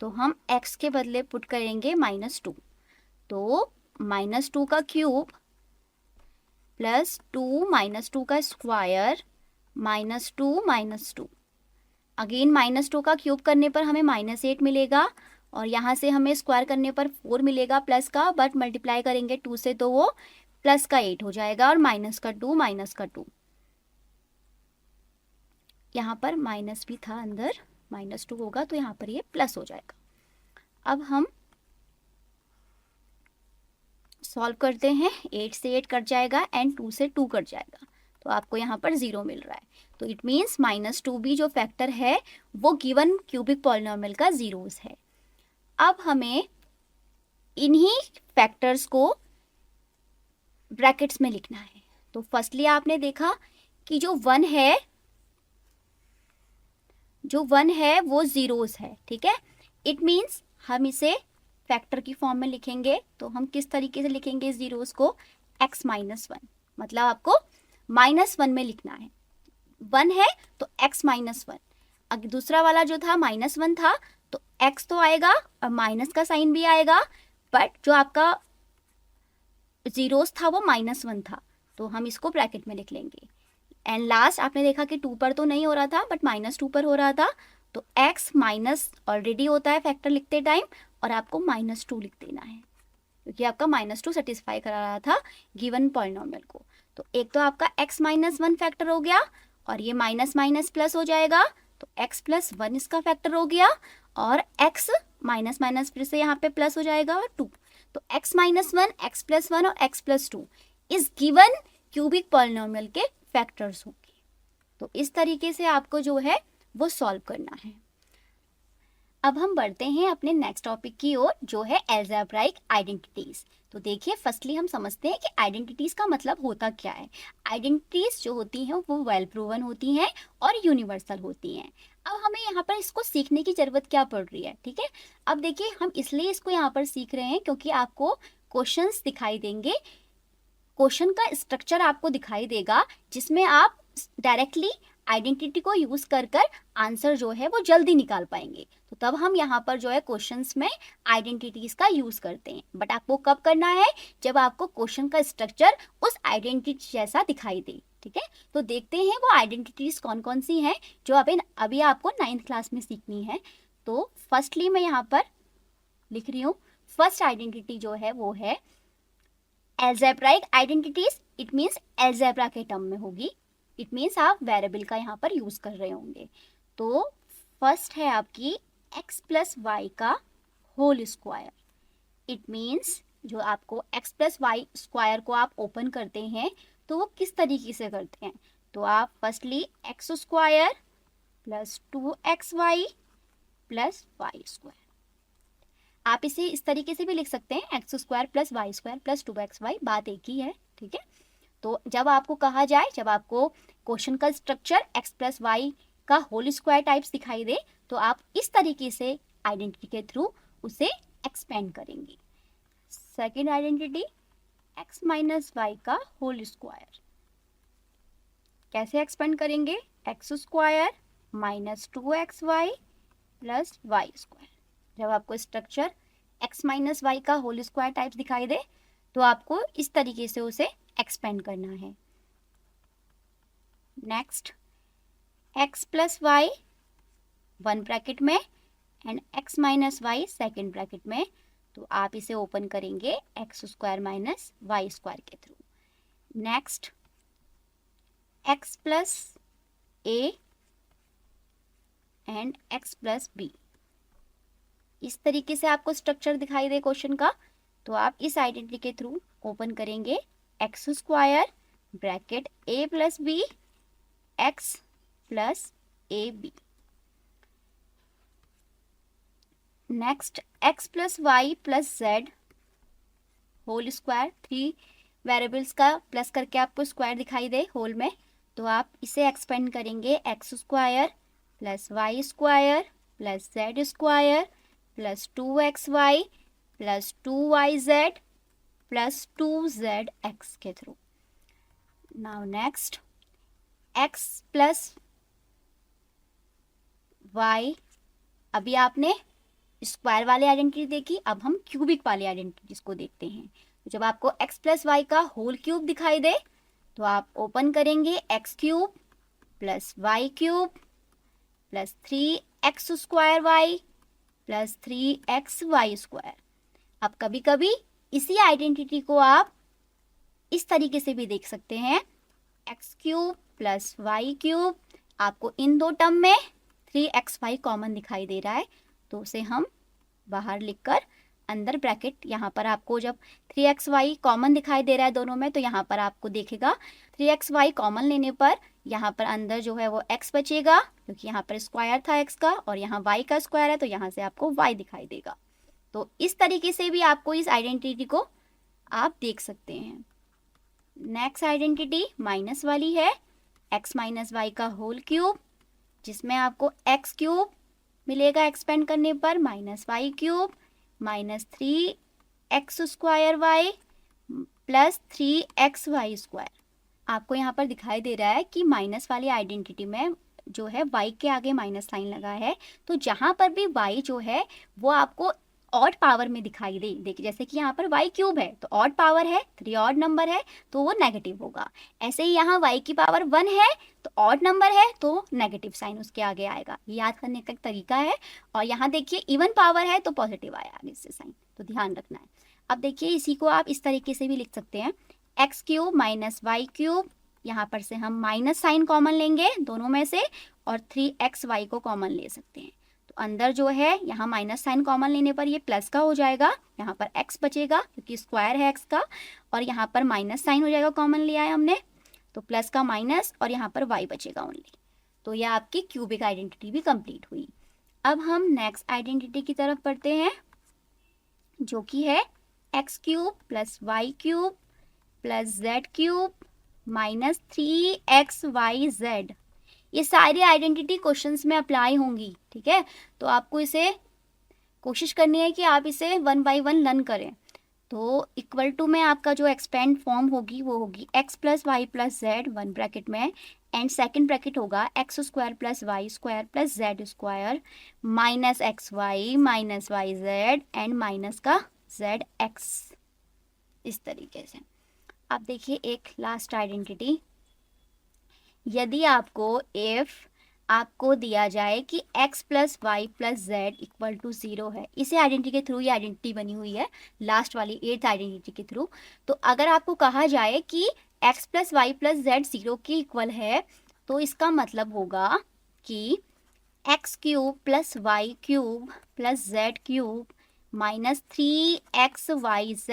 तो हम x के बदले पुट करेंगे -2, तो -2 का क्यूब प्लस 2 -2 का स्क्वायर -2 अगेन -2 का क्यूब करने पर हमें -8 मिलेगा और यहाँ से हमें स्क्वायर करने पर 4 मिलेगा प्लस का, बट मल्टीप्लाई करेंगे 2 से तो वो प्लस का 8 हो जाएगा और माइनस का 2 यहाँ पर माइनस भी था अंदर, -2 होगा तो यहाँ पर ये प्लस हो जाएगा। अब हम सॉल्व करते हैं, 8 से 8 कट जाएगा एंड 2 से 2 कट जाएगा, तो आपको यहाँ पर 0 मिल रहा है। तो इट मीन्स -2 भी जो फैक्टर है वो गिवन क्यूबिक पॉलिनोमियल का जीरोस है। अब हमें इन्हीं फैक्टर्स को ब्रैकेट्स में लिखना है। तो फर्स्टली आपने देखा कि जो 1 है वो जीरोस है, ठीक है। इट मीन्स हम इसे फैक्टर की फॉर्म में लिखेंगे, तो हम किस तरीके से लिखेंगे जीरोस को, x -1, मतलब आपको -1 में लिखना है। 1 है तो x -1, अगर दूसरा वाला जो था -1 था तो x तो आएगा और माइनस का साइन भी आएगा, बट जो आपका जीरोस था वो -1 था, तो हम इसको ब्रैकेट में लिख लेंगे। एंड लास्ट आपने देखा कि 2 पर तो नहीं हो रहा था बट -2 पर हो रहा था, तो x माइनस ऑलरेडी होता है फैक्टर लिखते टाइम और आपको -2 लिख देना है क्योंकि आपका -2 सेटिस्फाई करा रहा था गिवन पॉलिनोमियल को। तो एक तो आपका x -1 फैक्टर हो गया और ये माइनस माइनस प्लस हो जाएगा, तो x + 1 इसका फैक्टर हो गया और x माइनस माइनस फिर से यहाँ पे प्लस हो जाएगा और 2, तो x -1, x + 1 और x + 2 इस गिवन क्यूबिक पॉलिनोमियल के फैक्टर्स होंगे। तो इस तरीके से आपको जो है वो सॉल्व करना है। अब हम बढ़ते हैं अपने नेक्स्ट टॉपिक की ओर, जो है अलजेब्राइक आइडेंटिटीज। तो देखिए फर्स्टली हम समझते हैं कि आइडेंटिटीज का मतलब होता क्या है। आइडेंटिटीज जो होती हैं वो वेल प्रूवन होती हैं और यूनिवर्सल होती हैं। अब हमें यहाँ पर इसको सीखने की ज़रूरत क्या पड़ रही है, ठीक है। अब देखिए हम इसलिए इसको यहाँ पर सीख रहे हैं क्योंकि आपको क्वेश्चंस दिखाई देंगे, क्वेश्चन का स्ट्रक्चर आपको दिखाई देगा जिसमें आप डायरेक्टली आइडेंटिटी को यूज कर आंसर जो है वो जल्दी निकाल पाएंगे। तो तब हम यहाँ पर जो है क्वेश्चंस में आइडेंटिटीज का यूज करते हैं, बट आपको कब करना है, जब आपको क्वेश्चन का स्ट्रक्चर उस आइडेंटिटी जैसा दिखाई दे, ठीक है। तो देखते हैं वो आइडेंटिटीज कौन कौन सी हैं जो अभी आपको 9th क्लास में सीखनी है। तो फर्स्टली मैं यहाँ पर लिख रही हूँ, फर्स्ट आइडेंटिटी जो है वो है algebraic identities. It means algebra के टर्म में होगी, इट मीन्स आप वेरिएबल का यहाँ पर यूज कर रहे होंगे। तो फर्स्ट है आपकी x + y का होल स्क्वायर। इट मीन्स जो आपको x + y स्क्वायर को आप ओपन करते हैं तो वो किस तरीके से करते हैं, तो आप फर्स्टली x² + 2xy + y², आप इसे इस तरीके से भी लिख सकते हैं x² + y² + 2xy, बात एक ही है, ठीक है। तो जब आपको कहा जाए, जब आपको क्वेश्चन का स्ट्रक्चर x + y का होल स्क्वायर टाइप्स दिखाई दे, तो आप इस तरीके से आइडेंटिटी के थ्रू उसे एक्सपेंड करेंगे। सेकेंड आइडेंटिटी x - y का होल स्क्वायर, कैसे एक्सपेंड करेंगे, x² - 2xy + y²। जब आपको स्ट्रक्चर x - y का होल स्क्वायर टाइप्स दिखाई दे तो आपको इस तरीके से उसे एक्सपेंड करना है। नेक्स्ट x + y 1 ब्रैकेट में and x - y second bracket में, तो आप इसे ओपन करेंगे x² - y² के through. Next x + a and x + b, इस तरीके से आपको स्ट्रक्चर दिखाई दे क्वेश्चन का, तो आप इस आइडेंटिटी के थ्रू ओपन करेंगे X square bracket A plus B X plus A B. Next X plus Y plus Z whole square, 3 variables का प्लस करके आपको स्क्वायर दिखाई दे होल में, तो आप इसे एक्सपेंड करेंगे X square plus Y square plus Z square plus 2xy plus 2yz plus 2zx के through. Now next x plus y, अभी आपने स्क्वायर वाली आइडेंटिटी देखी, अब हम क्यूबिक वाली आइडेंटिटी को देखते हैं। तो जब आपको x प्लस वाई का होल क्यूब दिखाई दे तो आप ओपन करेंगे X cube plus Y cube plus 3x square Y plus 3x Y square. अब कभी कभी इसी आइडेंटिटी को आप इस तरीके से भी देख सकते हैं, X cube plus Y cube, आपको इन दो टर्म में 3xy कॉमन दिखाई दे रहा है, तो उसे हम बाहर लिखकर अंदर ब्रैकेट, यहाँ पर आपको जब 3xy कॉमन दिखाई दे रहा है दोनों में, तो यहाँ पर आपको देखेगा 3xy कॉमन लेने पर यहाँ पर अंदर जो है वो x बचेगा, क्योंकि यहाँ पर स्क्वायर था x का और यहाँ y का स्क्वायर है, तो यहाँ से आपको y दिखाई देगा। तो इस तरीके से भी आपको इस आइडेंटिटी को आप देख सकते हैं। नेक्स्ट आइडेंटिटी माइनस वाली है, x माइनस वाई का होल क्यूब, जिसमें आपको x क्यूब मिलेगा एक्सपेंड करने पर minus Y cube minus 3x square Y plus 3x Y square. आपको यहाँ पर दिखाई दे रहा है कि माइनस वाली आइडेंटिटी में जो है y के आगे माइनस साइन लगा है, तो जहाँ पर भी y जो है वो आपको ऑड पावर में दिखाई दे, देखिए जैसे कि यहाँ पर y क्यूब है तो ऑड पावर है, 3 ऑड नंबर है तो वो नेगेटिव होगा। ऐसे ही यहाँ y की पावर 1 है तो ऑड नंबर है तो नेगेटिव साइन उसके आगे आएगा, ये याद करने का एक तरीका है। और यहाँ देखिए इवन पावर है तो पॉजिटिव आया आगे से साइन, तो ध्यान रखना है। अब देखिए इसी को आप इस तरीके से भी लिख सकते हैं, X cube minus Y cube, यहाँ पर से हम माइनस साइन कॉमन लेंगे दोनों में से और 3xy को कॉमन ले सकते हैं, तो अंदर जो है यहाँ माइनस साइन कॉमन लेने पर ये प्लस का हो जाएगा, यहाँ पर x बचेगा क्योंकि स्क्वायर है x का, और यहाँ पर माइनस साइन हो जाएगा, कॉमन लिया है हमने तो प्लस का माइनस, और यहाँ पर y बचेगा ओनली। तो यह आपकी क्यूबिक आइडेंटिटी भी कंप्लीट हुई। अब हम नेक्स्ट आइडेंटिटी की तरफ बढ़ते हैं, जो कि है X cube plus Y cube plus Z cube minus 3xyz। ये सारी आइडेंटिटी क्वेश्चंस में अप्लाई होंगी, ठीक है, तो आपको इसे कोशिश करनी है कि आप इसे 1 बाय 1 लर्न करें। तो इक्वल टू में आपका जो एक्सपेंड फॉर्म होगी वो होगी x plus Y plus Z 1 bracket में, एंड सेकेंड ब्रैकेट होगा X square plus Y square plus Z square minus X Y minus Y Z and minus का जेड एक्स, इस तरीके से। अब देखिए एक लास्ट आइडेंटिटी, यदि आपको इफ आपको दिया जाए कि x plus Y plus Z equal to 0 है, इसे आइडेंटिटी के थ्रू ये आइडेंटिटी बनी हुई है लास्ट वाली 8th आइडेंटिटी के थ्रू, तो अगर आपको कहा जाए कि x plus Y plus Z 0 के इक्वल है, तो इसका मतलब होगा कि x cube plus Y cube plus Z cube minus 3xyz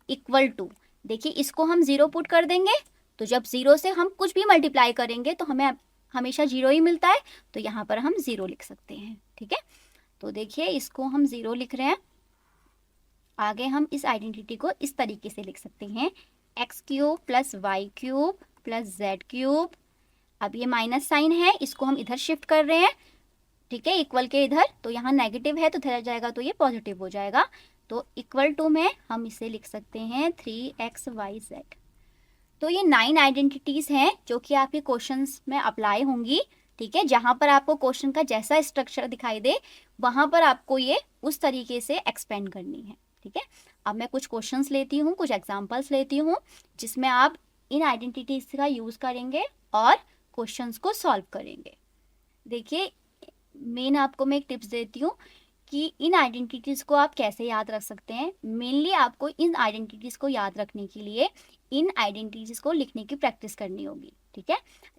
equal to, देखिए इसको हम 0 पुट कर देंगे, तो जब 0 से हम कुछ भी मल्टीप्लाई करेंगे तो हमें हमेशा 0 ही मिलता है, तो यहाँ पर हम 0 लिख सकते हैं, ठीक है। तो देखिए इसको हम 0 लिख रहे हैं। आगे हम इस आइडेंटिटी को इस तरीके से लिख सकते हैं, X cube plus Y cube plus Z cube, अब ये माइनस साइन है इसको हम इधर शिफ्ट कर रहे हैं, ठीक है, इक्वल के इधर, तो यहाँ नेगेटिव है तो इधर जाएगा तो ये पॉजिटिव हो जाएगा, तो इक्वल टू में हम इसे लिख सकते हैं 3xyz। तो ये 9 आइडेंटिटीज़ हैं जो कि आपके क्वेश्चंस में अप्लाई होंगी, ठीक है, जहाँ पर आपको क्वेश्चन का जैसा स्ट्रक्चर दिखाई दे वहाँ पर आपको ये उस तरीके से एक्सपेंड करनी है, ठीक है। अब मैं कुछ क्वेश्चंस लेती हूँ, कुछ एग्जांपल्स लेती हूँ, जिसमें आप इन आइडेंटिटीज़ का यूज़ करेंगे और क्वेश्चंस को सॉल्व करेंगे। देखिए मेन आपको मैं एक टिप्स देती हूँ कि इन आइडेंटिटीज़ को आप कैसे याद रख सकते हैं। मेनली आपको इन आइडेंटिटीज़ को याद रखने के लिए इन आइडेंटिटीज़ को लिखने की प्रैक्टिस करनी होगी, ठीक है।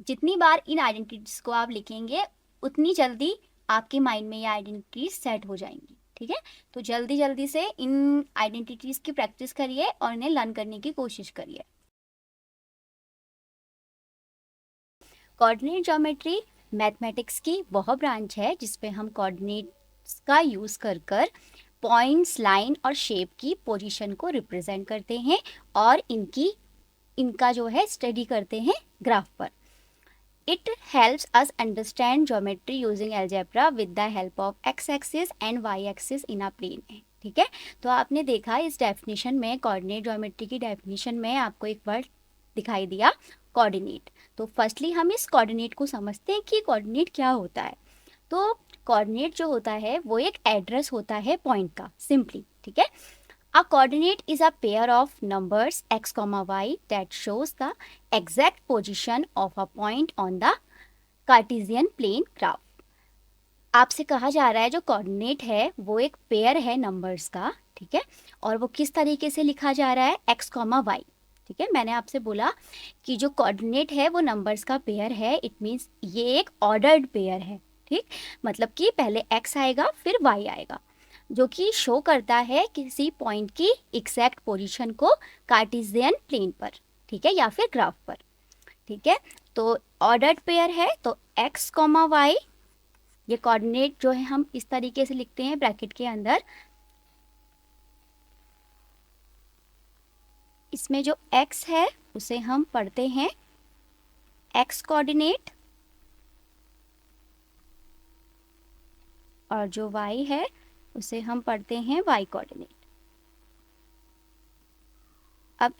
जितनी बार इन आइडेंटिटीज़ को आप लिखेंगे उतनी जल्दी आपके माइंड में ये आइडेंटिटीज सेट हो जाएंगी, ठीक है। तो जल्दी जल्दी से इन आइडेंटिटीज की प्रैक्टिस करिए और इन्हें लर्न करने की कोशिश करिए। कोऑर्डिनेट ज्योमेट्री मैथमेटिक्स की वह ब्रांच है जिसपे हम कोऑर्डिनेट्स का यूज कर पॉइंट्स, लाइन और शेप की पोजीशन को रिप्रेजेंट करते हैं और इनका जो है स्टडी करते हैं ग्राफ पर। It helps us understand geometry using algebra with the help of x-axis and y-axis in a plane है, ठीक है। तो आपने देखा इस डेफिनेशन में, कोऑर्डिनेट ज्योमेट्री की डेफिनेशन में आपको एक वर्ड दिखाई दिया, कोऑर्डिनेट। तो फर्स्टली हम इस कोऑर्डिनेट को समझते हैं कि कोऑर्डिनेट क्या होता है। तो कोऑर्डिनेट जो होता है वो एक एड्रेस होता है पॉइंट का, सिंपली, ठीक है। A coordinate is a pair of numbers x, y that shows the exact position of a point on the Cartesian plane graph. आपसे कहा जा रहा है जो कोऑर्डिनेट है वो एक पेयर है नंबर्स का, ठीक है। और वो किस तरीके से लिखा जा रहा है, x, y, ठीक है। मैंने आपसे बोला कि जो कोऑर्डिनेट है वो नंबर्स का पेयर है, इट मीन्स ये एक ऑर्डर्ड पेयर है, ठीक। मतलब कि पहले x आएगा फिर y आएगा, जो कि शो करता है किसी पॉइंट की एग्जैक्ट पोजीशन को कार्टेशियन प्लेन पर, ठीक है, या फिर ग्राफ पर, ठीक है। तो ऑर्डर्ड पेयर है, तो x, y ये कोऑर्डिनेट जो है हम इस तरीके से लिखते हैं ब्रैकेट के अंदर। इसमें जो x है उसे हम पढ़ते हैं x कोऑर्डिनेट और जो y है उसे हम पढ़ते हैं y कोऑर्डिनेट। अब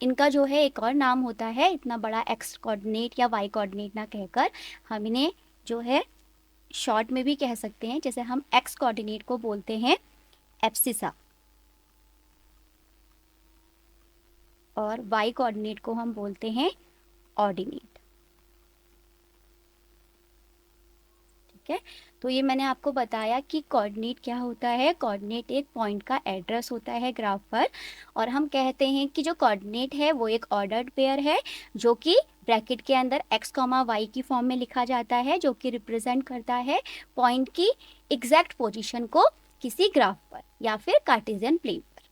इनका जो है एक और नाम होता है, इतना बड़ा x कोऑर्डिनेट या y कोऑर्डिनेट ना कहकर हम इन्हें जो है शॉर्ट में भी कह सकते हैं। जैसे हम x कोऑर्डिनेट को बोलते हैं एब्सिसा और y कोऑर्डिनेट को हम बोलते हैं ऑर्डिनेट, ठीक है। तो ये मैंने आपको बताया कि कोऑर्डिनेट क्या होता है। कोऑर्डिनेट एक पॉइंट का एड्रेस होता है ग्राफ पर, और हम कहते हैं कि जो कोऑर्डिनेट है वो एक ऑर्डर्ड पेयर है जो कि ब्रैकेट के अंदर x, y की फॉर्म में लिखा जाता है, जो कि रिप्रेजेंट करता है पॉइंट की एग्जैक्ट पोजीशन को किसी ग्राफ पर या फिर कार्टेशियन प्लेन पर।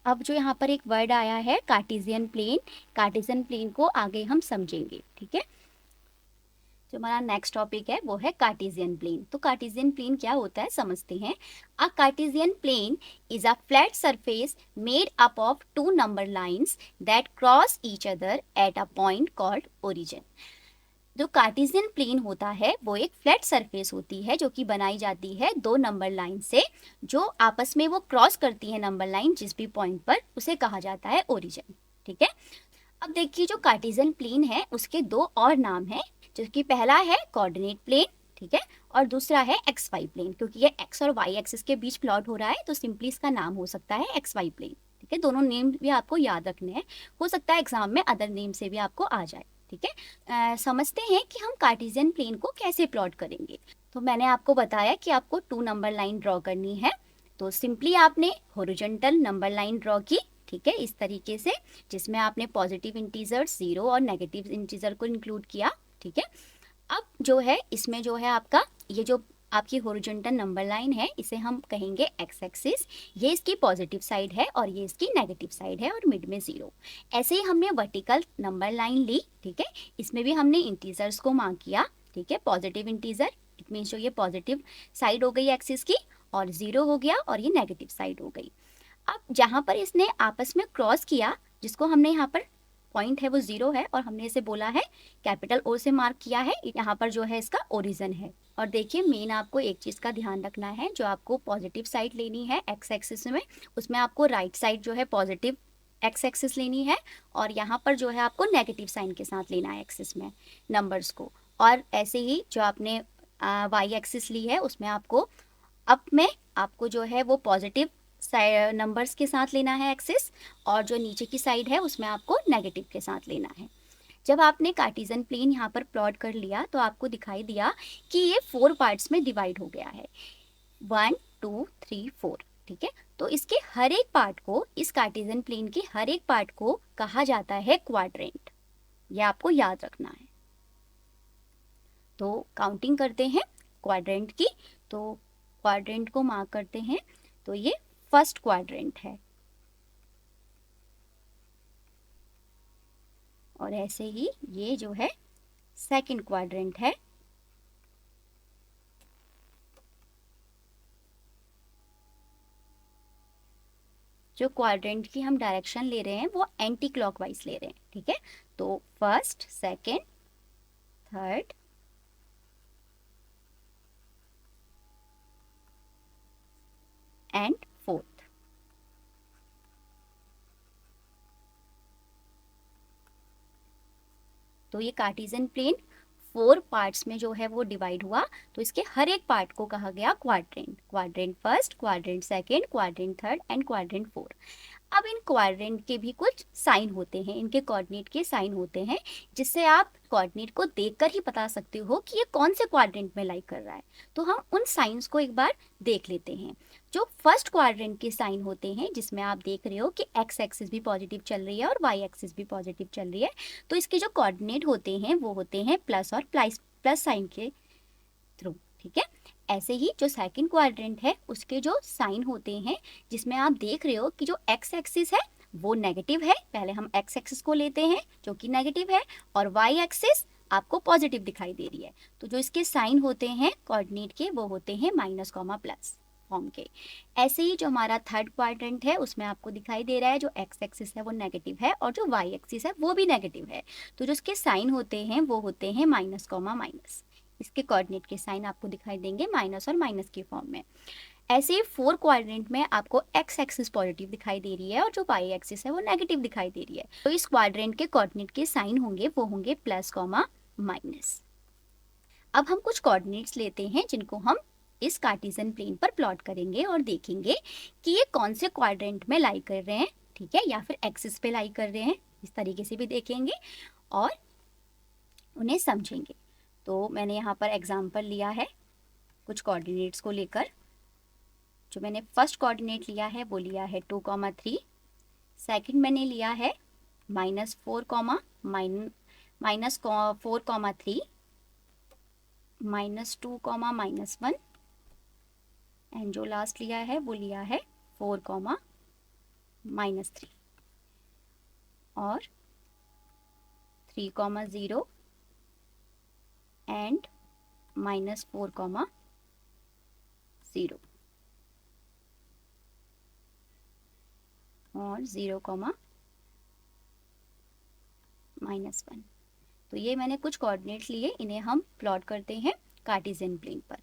अब जो यहाँ पर एक वर्ड आया है कार्टेशियन प्लेन, कार्टेशियन प्लेन को आगे हम समझेंगे, ठीक है। जो हमारा नेक्स्ट टॉपिक है वो है कार्टेशियन प्लेन। तो कार्टेशियन प्लेन क्या होता है समझते हैं। A Cartesian plane is a flat surface made up of two number lines that cross each other at a point called origin. जो कार्टेशियन प्लेन होता है वो एक फ्लैट सरफेस होती है जो कि बनाई जाती है दो नंबर लाइन से, जो आपस में वो क्रॉस करती है नंबर लाइन जिस भी पॉइंट पर, उसे कहा जाता है ओरिजिन, ठीक है। अब देखिए जो कार्टेशियन प्लेन है उसके दो और नाम है, जो कि पहला है कोऑर्डिनेट प्लेन, ठीक है, और दूसरा है एक्स वाई प्लेन। क्योंकि ये एक्स और वाई एक्सिस के बीच प्लॉट हो रहा है तो सिंपली इसका नाम हो सकता है एक्स वाई प्लेन, ठीक है। दोनों नेम भी आपको याद रखने हैं, हो सकता है एग्जाम में अदर नेम से भी आपको आ जाए, ठीक है। समझते हैं कि हम कार्टेशियन प्लेन को कैसे प्लॉट करेंगे। तो मैंने आपको बताया कि आपको टू नंबर लाइन ड्रॉ करनी है, तो सिंपली आपने हॉरिजॉन्टल नंबर लाइन ड्रॉ की, ठीक है, इस तरीके से, जिसमें आपने पॉजिटिव इंटीजर 0 और नेगेटिव इंटीजर को इंक्लूड किया, ठीक है। अब जो है इसमें जो है आपका ये जो आपकी हॉरिजॉन्टल नंबर लाइन है इसे हम कहेंगे एक्स एक्सिस, ये इसकी पॉजिटिव साइड है और ये इसकी नेगेटिव साइड है और मिड में 0। ऐसे ही हमने वर्टिकल नंबर लाइन ली, ठीक है, इसमें भी हमने इंटीजर्स को मार्क किया, ठीक है। पॉजिटिव इंटीजर इट मीन्स जो ये पॉजिटिव साइड हो गई एक्सिस की, और 0 हो गया और ये नेगेटिव साइड हो गई। अब जहाँ पर इसने आपस में क्रॉस किया, जिसको हमने यहाँ पर पॉइंट है वो 0 है और हमने इसे बोला है कैपिटल ओ से मार्क किया है, यहाँ पर जो है इसका ओरिजिन है। और देखिए मेन आपको एक चीज़ का ध्यान रखना है, जो आपको पॉजिटिव साइड लेनी है एक्स एक्सिस में, उसमें आपको राइट साइड जो है पॉजिटिव एक्स एक्सिस लेनी है, और यहाँ पर जो है आपको नेगेटिव साइन के साथ लेना है एक्सिस में नंबर्स को। और ऐसे ही जो आपने वाई एक्सिस ली है उसमें आपको अप में आपको जो है वो पॉजिटिव नंबर्स के साथ लेना है एक्सिस, और जो नीचे की साइड है उसमें आपको नेगेटिव के साथ लेना है। जब आपने कार्टेशियन प्लेन यहाँ पर प्लॉट कर लिया तो आपको दिखाई दिया कि ये 4 पार्ट्स में डिवाइड हो गया है, 1 2 3 4, ठीक है। तो इसके हर एक पार्ट को, इस कार्टेशियन प्लेन के हर एक पार्ट को कहा जाता है क्वाड्रेंट, ये आपको याद रखना है। तो काउंटिंग करते हैं क्वाड्रेंट की। तो क्वाड्रेंट को मार्क करते हैं, तो ये फर्स्ट क्वाड्रेंट है। और ऐसे ही ये जो है सेकंड क्वाड्रेंट है। जो क्वाड्रेंट की हम डायरेक्शन ले रहे हैं वो एंटी क्लॉकवाइज ले रहे हैं, ठीक है। तो first, second, third and fourth. तो ये कार्टेशियन प्लेन 4 पार्ट्स में जो है वो डिवाइड हुआ, तो इसके हर एक पार्ट को कहा गया quadrant. Quadrant first, quadrant second, quadrant third and quadrant four. अब इन क्वाड्रेंट के भी कुछ साइन होते हैं, इनके कोऑर्डिनेट के साइन होते हैं, जिससे आप कोऑर्डिनेट को देखकर ही बता सकते हो कि ये कौन से क्वाड्रेंट में लाई कर रहा है। तो हम उन साइंस को एक बार देख लेते हैं। जो फर्स्ट क्वाड्रेंट के साइन होते हैं, जिसमें आप देख रहे हो कि एक्स एक्सिस भी पॉजिटिव चल रही है और वाई एक्सिस भी पॉजिटिव चल रही है, तो इसके जो कोऑर्डिनेट होते हैं वो होते हैं प्लस और प्लस साइन के थ्रू, ठीक है। ऐसे ही जो सेकंड क्वाड्रेंट है उसके जो साइन होते हैं, जिसमें आप देख रहे हो कि जो एक्स एक्सिस है वो नेगेटिव है। पहले हम एक्स एक्सिस को लेते हैं जो कि नेगेटिव है, और वाई एक्सिस आपको पॉजिटिव दिखाई दे रही है। तो जो इसके साइन होते हैं कोऑर्डिनेट के वो होते हैं माइनस कॉमा प्लस फॉर्म के। ऐसे ही जो हमारा थर्ड क्वाड्रेंट है उसमें आपको दिखाई दे रहा है जो एक्स एक्सिस है वो नेगेटिव है और जो वाई एक्सिस है वो भी नेगेटिव है। तो जो इसके साइन होते हैं वो होते हैं माइनस कॉमा माइनस। इसके कोऑर्डिनेट के साइन आपको दिखाई देंगे माइनस और माइनस के फॉर्म में। ऐसे ही फोर क्वाड्रेंट में आपको एक्स एक्सिस पॉजिटिव दिखाई दे रही है और जो वाई एक्सिस है वो नेगेटिव दिखाई दे रही है। तो इस क्वाड्रेंट के कोऑर्डिनेट के साइन होंगे वो होंगे प्लस कॉमा माइनस। अब हम कुछ कोऑर्डिनेट्स लेते हैं जिनको हम इस कार्टेशियन प्लेन पर प्लॉट करेंगे और देखेंगे कि ये कौन से क्वाड्रेंट में लाई कर रहे हैं, ठीक है, या फिर एक्सिस पे लाई कर रहे हैं। इस तरीके से भी देखेंगे और उन्हें समझेंगे। तो मैंने यहाँ पर एग्जाम्पल लिया है कुछ कोऑर्डिनेट्स को लेकर। जो मैंने फर्स्ट कोऑर्डिनेट लिया है वो लिया है 2,3। सेकंड मैंने लिया है -4, -4,3, -2, -1 एंड जो लास्ट लिया है वो लिया है 4, -3 और 3, 0 एंड -4, 0 और 0, -1। तो ये मैंने कुछ कोऑर्डिनेट लिए, इन्हें हम प्लॉट करते हैं कार्टेशियन प्लेन पर।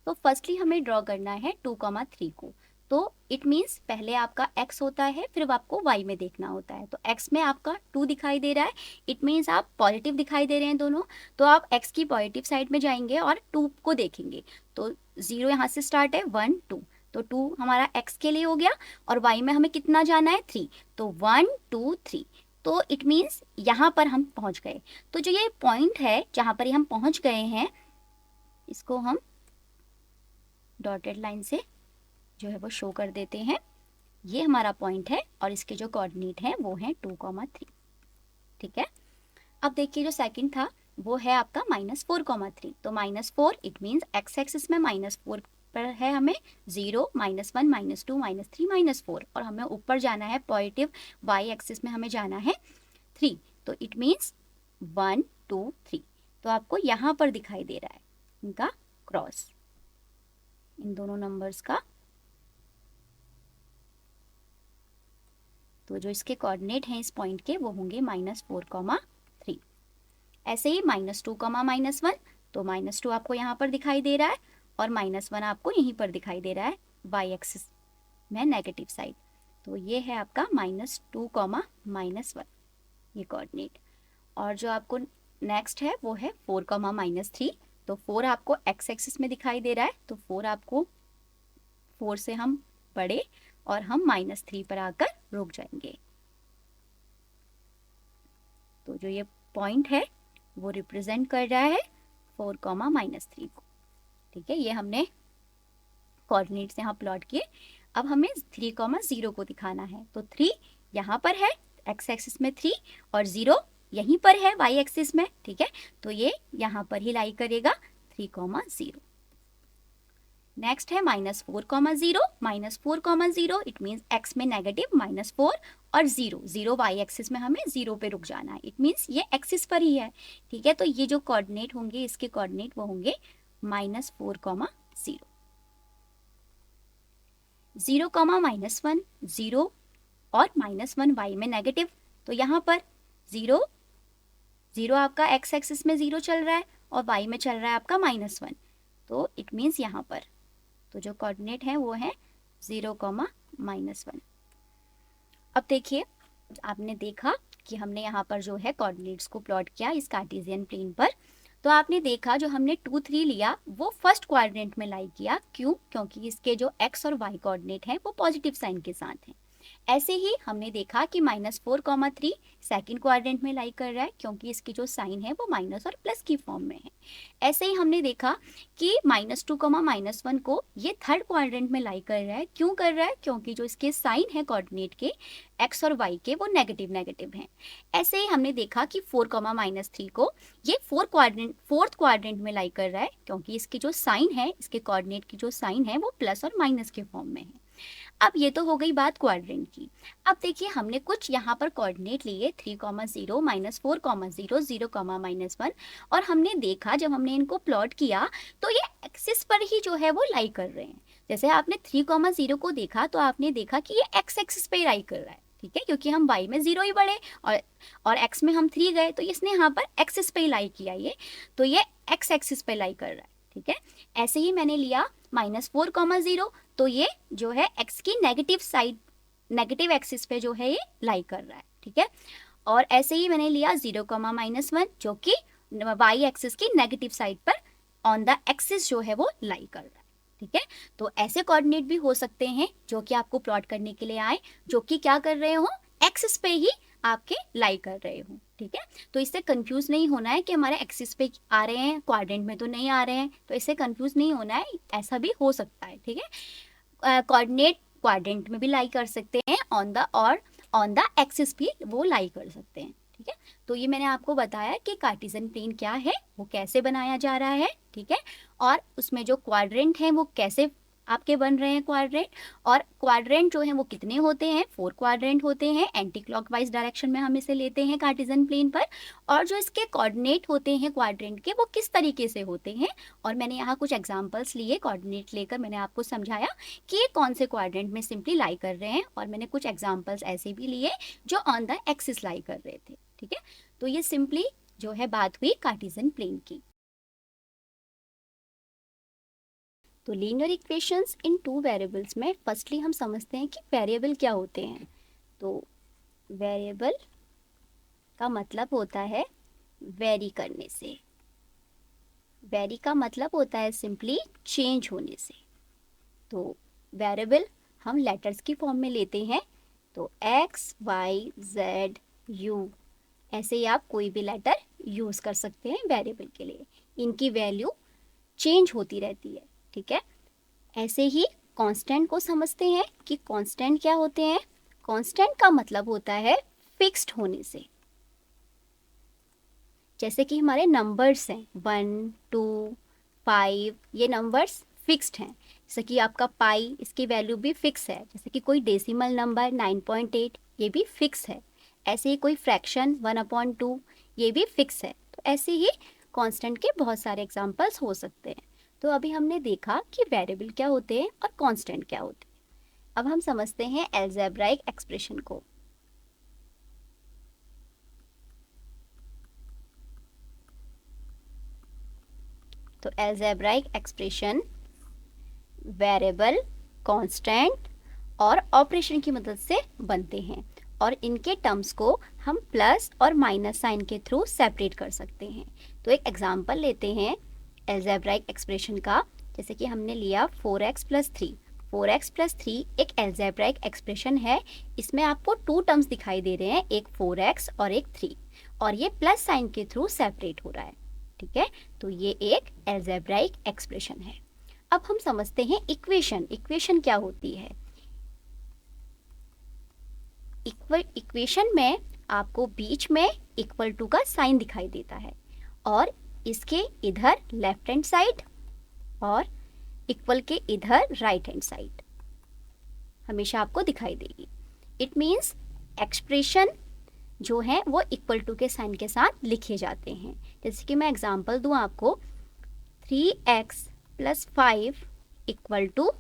तो फर्स्टली हमें ड्रॉ करना है 2,3 को। तो इट मीन्स पहले आपका x होता है फिर आपको y में देखना होता है। तो x में आपका 2 दिखाई दे रहा है, इट मीन्स आप पॉजिटिव दिखाई दे रहे हैं दोनों। तो आप x की पॉजिटिव साइड में जाएंगे और 2 को देखेंगे। तो 0 यहाँ से स्टार्ट है, 1, 2, तो 2 हमारा x के लिए हो गया और y में हमें कितना जाना है, 3। तो 1, 2, 3, तो इट मीन्स यहाँ पर हम पहुँच गए। तो जो ये पॉइंट है जहाँ पर हम पहुँच गए हैं, इसको हम डॉटेड लाइन से जो है वो शो कर देते हैं। ये हमारा पॉइंट है और इसके जो कोऑर्डिनेट हैं वो हैं 2,3, ठीक है। अब देखिए जो सेकंड था वो है आपका -4, 3। तो -4 इट मीन्स एक्स एक्सिस में -4 पर है हमें 0, -1, -2, -3, -4 और हमें ऊपर जाना है पॉजिटिव वाई एक्सिस में हमें जाना है 3। तो इट मीन्स 1, 2, 3। तो आपको यहाँ पर दिखाई दे रहा है इनका क्रॉस, इन दोनों नंबर्स का। तो जो इसके कोऑर्डिनेट हैं इस पॉइंट के वो होंगे -4, 3। ऐसे ही -2, -1, तो -2 आपको यहाँ पर दिखाई दे रहा है और -1 आपको यहीं पर दिखाई दे रहा है वाई एक्सिस में नेगेटिव साइड। तो ये है आपका -2, -1 ये कोऑर्डिनेट। और जो आपको नेक्स्ट है वो है 4, -3। तो 4 आपको एक्स एक्सिस में दिखाई दे रहा है, तो 4 आपको 4 से हम बढ़े और हम -3 पर आकर रुक जाएंगे। तो जो ये पॉइंट है वो रिप्रेजेंट कर रहा है 4, -3 को, ठीक है। ये हमने कोऑर्डिनेट्स यहाँ प्लॉट किए। अब हमें 3, 0 को दिखाना है। तो 3 यहाँ पर है एक्स एक्सिस में 3 और 0 यहीं पर है वाई एक्सिस में, ठीक है। तो ये यहाँ पर ही लाई करेगा 3, 0। नेक्स्ट है -4,0, -4,0 इट मीन्स x में नेगेटिव -4 और 0 वाई एक्सिस में हमें 0 पे रुक जाना है, इट मीन्स ये एक्सिस पर ही है, ठीक है। तो ये जो कोऑर्डिनेट होंगे, इसके कोऑर्डिनेट वो होंगे -4,0, 0, -1, 0 और -1 y में नेगेटिव, तो यहाँ पर 0 0 आपका x एक्सिस में 0 चल रहा है और y में चल रहा है आपका -1, तो इट मीन्स यहाँ पर तो जो कोऑर्डिनेट है वो है 0, -1। अब देखिए, आपने देखा कि हमने यहाँ पर जो है कोऑर्डिनेट्स को प्लॉट किया इस कार्टेशियन प्लेन पर, तो आपने देखा जो हमने 2, 3 लिया वो फर्स्ट क्वाड्रेंट में लाई किया, क्यों? क्योंकि इसके जो x और y कोऑर्डिनेट हैं वो पॉजिटिव साइन के साथ हैं। ऐसे ही हमने देखा कि -4,3 सेकंड क्वाड्रेंट में लाई कर रहा है, क्योंकि इसकी जो साइन है वो माइनस और प्लस की फॉर्म में है। ऐसे ही हमने देखा कि -2, -1 को ये थर्ड क्वाड्रेंट में लाई कर रहा है, क्यों कर रहा है? क्योंकि जो इसके साइन है कोऑर्डिनेट के x और y के वो नेगेटिव नेगेटिव हैं। ऐसे ही हमने देखा कि 4, -3 को ये फोर्थ क्वाड्रेंट में लाई कर रहा है, क्योंकि इसकी जो साइन है, इसके कोऑर्डिनेट की जो साइन है वो प्लस और माइनस के फॉर्म में है। अब ये तो हो गई बात क्वाड्रेंट की। अब देखिए, हमने कुछ यहाँ पर कोऑर्डिनेट लिए 3, 0, -4, 0, -1 और हमने देखा जब हमने इनको प्लॉट किया तो ये एक्सिस पर ही जो है वो लाई कर रहे हैं। जैसे आपने 3, 0 को देखा तो आपने देखा कि ये एक्स एक्सिस पे ही लाई कर रहा है, ठीक है, क्योंकि हम y में 0 ही बढ़े और x में हम 3 गए, तो इसने यहाँ पर एक्सिस पे ही लाई किया ये, तो ये x एक्सिस पे लाई कर रहा है, ठीक है। ऐसे ही मैंने लिया -4, 0, तो ये जो है x की नेगेटिव साइड, नेगेटिव एक्सिस पे जो है ये लाई कर रहा है, ठीक है। और ऐसे ही मैंने लिया 0, -1 जो कि y एक्सिस की नेगेटिव साइड पर ऑन द एक्सिस जो है वो लाई कर रहा है, ठीक है। तो ऐसे कोऑर्डिनेट भी हो सकते हैं जो कि आपको प्लॉट करने के लिए आए, जो कि क्या कर रहे हो, एक्सिस पे ही आपके लाई कर रहे हो, ठीक है। तो इससे कंफ्यूज नहीं होना है कि हमारे एक्सिस पे आ रहे हैं, क्वाड्रेंट में तो नहीं आ रहे हैं, तो इससे कंफ्यूज नहीं होना है, ऐसा भी हो सकता है, ठीक है। कोऑर्डिनेट क्वाड्रेंट में भी लाई कर सकते हैं, ऑन द एक्सिस भी वो लाई कर सकते हैं, ठीक है। तो ये मैंने आपको बताया कि कार्टेशियन प्लेन क्या है, वो कैसे बनाया जा रहा है, ठीक है, और उसमें जो क्वाड्रेंट हैं वो कैसे आपके बन रहे हैं क्वाड्रेंट, और क्वाड्रेंट जो है वो कितने होते हैं, 4 क्वाड्रेंट होते हैं। एंटी क्लॉकवाइज डायरेक्शन में हम इसे लेते हैं कार्टेशियन प्लेन पर, और जो इसके कोऑर्डिनेट होते हैं क्वाड्रेंट के वो किस तरीके से होते हैं, और मैंने यहाँ कुछ एग्जांपल्स लिए, कोऑर्डिनेट लेकर मैंने आपको समझाया कि ये कौन से क्वाड्रेंट में सिंपली लाई कर रहे हैं, और मैंने कुछ एग्जाम्पल्स ऐसे भी लिए जो ऑन द एक्सिस लाई कर रहे थे, ठीक है। तो ये सिंपली जो है बात हुई कार्टेशियन प्लेन की। तो लीनियर इक्वेशंस इन 2 वेरिएबल्स में फर्स्टली हम समझते हैं कि वेरिएबल क्या होते हैं। तो वेरिएबल का मतलब होता है वेरी करने से, वेरी का मतलब होता है सिंपली चेंज होने से। तो वेरिएबल हम लेटर्स की फॉर्म में लेते हैं, तो x, y, z, u, ऐसे ही आप कोई भी लेटर यूज़ कर सकते हैं वेरिएबल के लिए, इनकी वैल्यू चेंज होती रहती है, ठीक है। ऐसे ही कांस्टेंट को समझते हैं कि कांस्टेंट क्या होते हैं। कांस्टेंट का मतलब होता है फिक्स्ड होने से, जैसे कि हमारे नंबर्स हैं 1, 2, 5, ये नंबर्स फिक्स्ड हैं। जैसे कि आपका पाई, इसकी वैल्यू भी फिक्स है। जैसे कि कोई डेसिमल नंबर 9.8, ये भी फिक्स है। ऐसे ही कोई फ्रैक्शन 1/2, ये भी फिक्स है। तो ऐसे ही कांस्टेंट के बहुत सारे एग्जांपल्स हो सकते हैं। तो अभी हमने देखा कि वेरिएबल क्या होते हैं और कांस्टेंट क्या होते हैं। अब हम समझते हैं अलजेब्राइक एक्सप्रेशन को। तो अलजेब्राइक एक्सप्रेशन वेरिएबल, कांस्टेंट और ऑपरेशन की मदद से बनते हैं, और इनके टर्म्स को हम प्लस और माइनस साइन के थ्रू सेपरेट कर सकते हैं। तो एक एग्जांपल लेते हैं अलजेब्राइक एक्सप्रेशन का। जैसे कि हमने लिया 4x + 3। 4x + 3 एक अलजेब्राइक एक्सप्रेशन है। इसमें आपको 2 टर्म्स दिखाई दे रहे हैं, एक 4x और एक 3, और ये प्लस साइन के थ्रू सेपरेट हो रहा है, ठीक है। तो ये एक अलजेब्राइक एक्सप्रेशन है। अब हम समझते हैं इक्वेशन। इक्वेशन क्या होती है। इक्वेशन में आपको बीच में इक्वल टू का साइन दिखाई देता है, और इसके इधर लेफ्ट हैंड साइड और इक्वल के इधर राइट हैंड साइड हमेशा आपको दिखाई देगी। इट मीन्स एक्सप्रेशन जो है वो इक्वल टू के साइन के साथ लिखे जाते हैं। जैसे कि मैं एग्जांपल दूं आपको, 3x + 5 =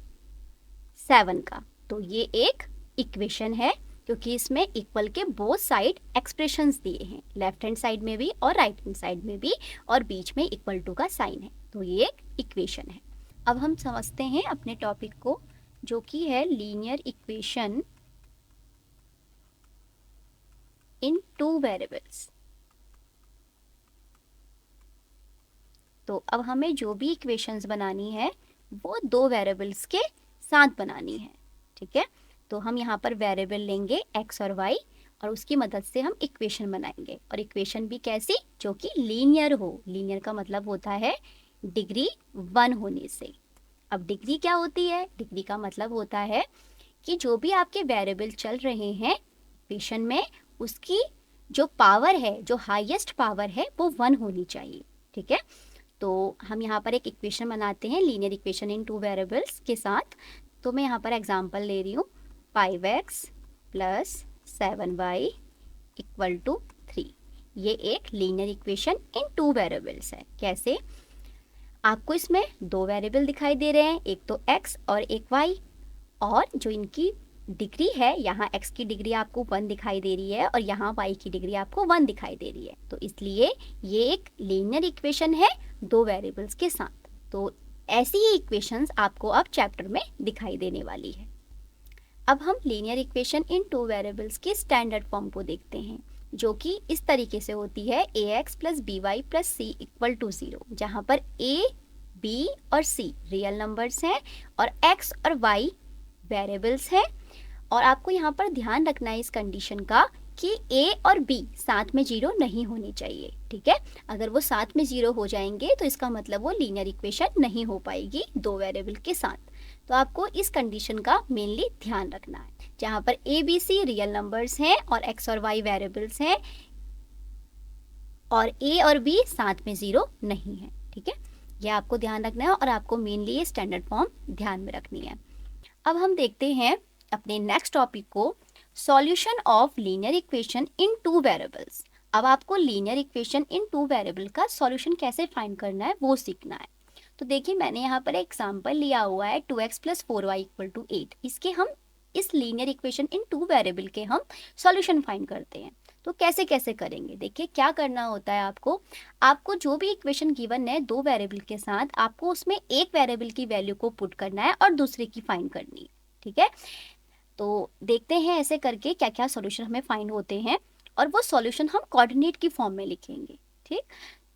7 का, तो ये एक इक्वेशन है क्योंकि इसमें इक्वल के बोथ साइड एक्सप्रेशंस दिए हैं, लेफ्ट हैंड साइड में भी और राइट हैंड साइड में भी, और बीच में इक्वल टू का साइन है, तो ये एक इक्वेशन है। अब हम समझते हैं अपने टॉपिक को, जो कि है लीनियर इक्वेशन इन 2 वेरिएबल्स। तो अब हमें जो भी इक्वेशंस बनानी है वो 2 वेरिएबल्स के साथ बनानी है, ठीक है। तो हम यहाँ पर वेरिएबल लेंगे x और y और उसकी मदद से हम इक्वेशन बनाएंगे, और इक्वेशन भी कैसी, जो कि लीनियर हो। लीनियर का मतलब होता है डिग्री 1 होने से। अब डिग्री क्या होती है? डिग्री का मतलब होता है कि जो भी आपके वेरिएबल चल रहे हैं इक्वेशन में, उसकी जो पावर है, जो हाईएस्ट पावर है, वो 1 होनी चाहिए, ठीक है। तो हम यहाँ पर एक इक्वेशन बनाते हैं, लीनियर इक्वेशन इन 2 वेरिएबल्स के साथ। तो मैं यहाँ पर एग्जांपल ले रही हूँ, 5x + 7y = 3। ये एक लीनियर इक्वेशन इन 2 वेरिएबल्स है। कैसे? आपको इसमें 2 वेरिएबल दिखाई दे रहे हैं, एक तो x और एक y, और जो इनकी डिग्री है, यहाँ x की डिग्री आपको 1 दिखाई दे रही है और यहाँ y की डिग्री आपको 1 दिखाई दे रही है। तो इसलिए ये एक लीनियर इक्वेशन है 2 वेरिएबल्स के साथ। तो ऐसी ही इक्वेशंस आपको अब चैप्टर में दिखाई देने वाली है। अब हम लीनियर इक्वेशन इन 2 वेरिएबल्स की स्टैंडर्ड फॉर्म को देखते हैं, जो कि इस तरीके से होती है, ax + by + c = 0, जहाँ पर a, b और c रियल नंबर्स हैं और x और y वेरिएबल्स हैं। और आपको यहाँ पर ध्यान रखना है इस कंडीशन का कि a और b साथ में 0 नहीं होनी चाहिए, ठीक है। अगर वो साथ में 0 हो जाएंगे तो इसका मतलब वो लीनियर इक्वेशन नहीं हो पाएगी 2 वेरिएबल के साथ। तो आपको इस कंडीशन का मेनली ध्यान रखना है, जहाँ पर a, b, c real numbers हैं और x और y वेरिएबल्स हैं, और a और b साथ में 0 नहीं है, ठीक है। यह आपको ध्यान रखना है और आपको मेनली ये स्टैंडर्ड फॉर्म ध्यान में रखनी है। अब हम देखते हैं अपने नेक्स्ट टॉपिक को, solution of linear equation in 2 variables. अब आपको लीनियर इक्वेशन इन 2 वेरिएबल का सॉल्यूशन कैसे फाइंड करना है वो सीखना है। तो देखिए, मैंने यहाँ पर एक एग्जांपल लिया हुआ है, 2x + 4y = 8। इसके हम इस लीनियर इक्वेशन इन 2 वेरिएबल के हम सॉल्यूशन फाइंड करते हैं। तो कैसे कैसे करेंगे? देखिए, क्या करना होता है आपको जो भी इक्वेशन गिवन है 2 वेरिएबल के साथ, आपको उसमें एक वेरिएबल की वैल्यू को पुट करना है और दूसरे की फाइंड करनी है, ठीक है। तो देखते हैं ऐसे करके क्या क्या सॉल्यूशन हमें फाइंड होते हैं, और वो सॉल्यूशन हम कोऑर्डिनेट की फॉर्म में लिखेंगे, ठीक।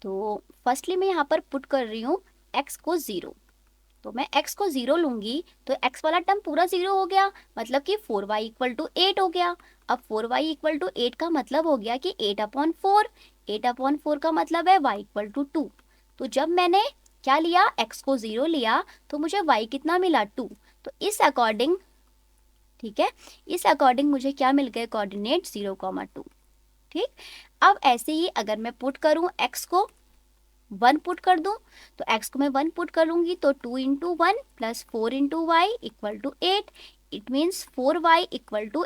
तो फर्स्टली मैं यहाँ पर पुट कर रही हूँ x को 0। तो मैं x को 0 लूँगी तो x वाला टर्म पूरा 0 हो गया, मतलब कि 4y = 8 हो गया। अब 4y = 8 का मतलब हो गया कि 8/4, 8/4 का मतलब है y = 2। तो जब मैंने क्या लिया, x को 0 लिया, तो मुझे y कितना मिला, 2। तो इस अकॉर्डिंग, ठीक है, इस अकॉर्डिंग मुझे क्या मिल गए, कोऑर्डिनेट 0,2, ठीक। अब ऐसे ही अगर मैं पुट करूं, x को 1 पुट कर दूं, तो x को मैं 1 पुट करूंगी तो 2 × 1 + 4 × y = 8। It means 4y = 8 - 2,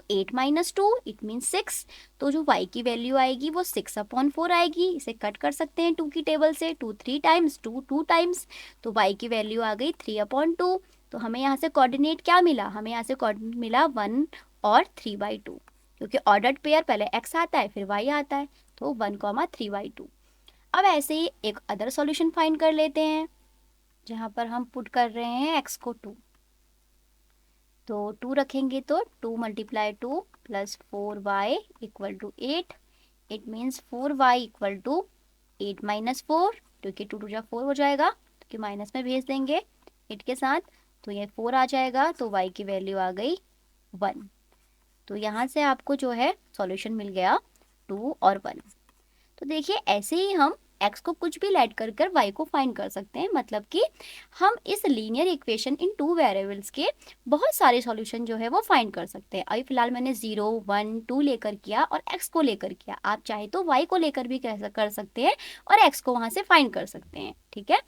it means 6। तो जो y की वैल्यू आएगी वो 6/4 आएगी। इसे कट कर सकते हैं 2 की टेबल से, 2 3 टाइम्स, 2 2 टाइम्स, तो y की वैल्यू आ गई 3/2। तो हमें यहाँ से कोऑर्डिनेट क्या मिला, हमें यहाँ से कोऑर्डिनेट मिला 1 और 3/2, क्योंकि ऑर्डर्ड पेयर पहले x आता है फिर y आता है, तो 1, 3/2। अब ऐसे ही एक अदर सॉल्यूशन फाइंड कर लेते हैं, जहाँ पर हम पुट कर रहे हैं x को 2। तो 2 रखेंगे तो 2 × 2 + 4y = 8। इट मीन्स 4y = 8 - 4, क्योंकि 2 2 4 हो जाएगा, क्योंकि माइनस में भेज देंगे 8 के साथ, तो ये 4 आ जाएगा। तो y की वैल्यू आ गई 1। तो यहाँ से आपको जो है सॉल्यूशन मिल गया 2 और 1। तो देखिए, ऐसे ही हम x को कुछ भी ऐड कर कर y को फाइंड कर सकते हैं, मतलब कि हम इस लीनियर इक्वेशन इन 2 वेरिएबल्स के बहुत सारे सॉल्यूशन जो है वो फाइंड कर सकते हैं। अभी फिलहाल मैंने 0 1 2 लेकर किया और x को लेकर किया, आप चाहे तो y को लेकर भी कर सकते हैं और x को वहाँ से फाइंड कर सकते हैं, ठीक है।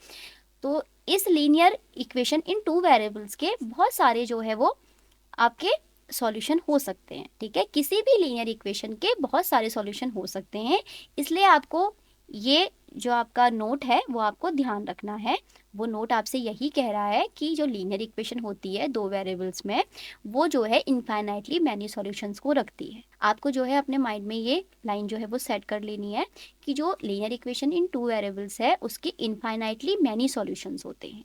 तो इस linear equation in two variables के बहुत सारे जो है वो आपके सॉल्यूशन हो सकते हैं, ठीक है। किसी भी लीनियर इक्वेशन के बहुत सारे सॉल्यूशन हो सकते हैं, इसलिए आपको ये जो आपका नोट है वो आपको ध्यान रखना है। वो नोट आपसे यही कह रहा है कि जो लीनियर इक्वेशन होती है दो वेरिएबल्स में, वो जो है इनफाइनाइटली मैनी सॉल्यूशंस को रखती है। आपको जो है अपने माइंड में ये लाइन जो है वो सेट कर लेनी है कि जो linear equation in two variables है उसके इनफाइनाइटली मैनी सॉल्यूशंस होते हैं।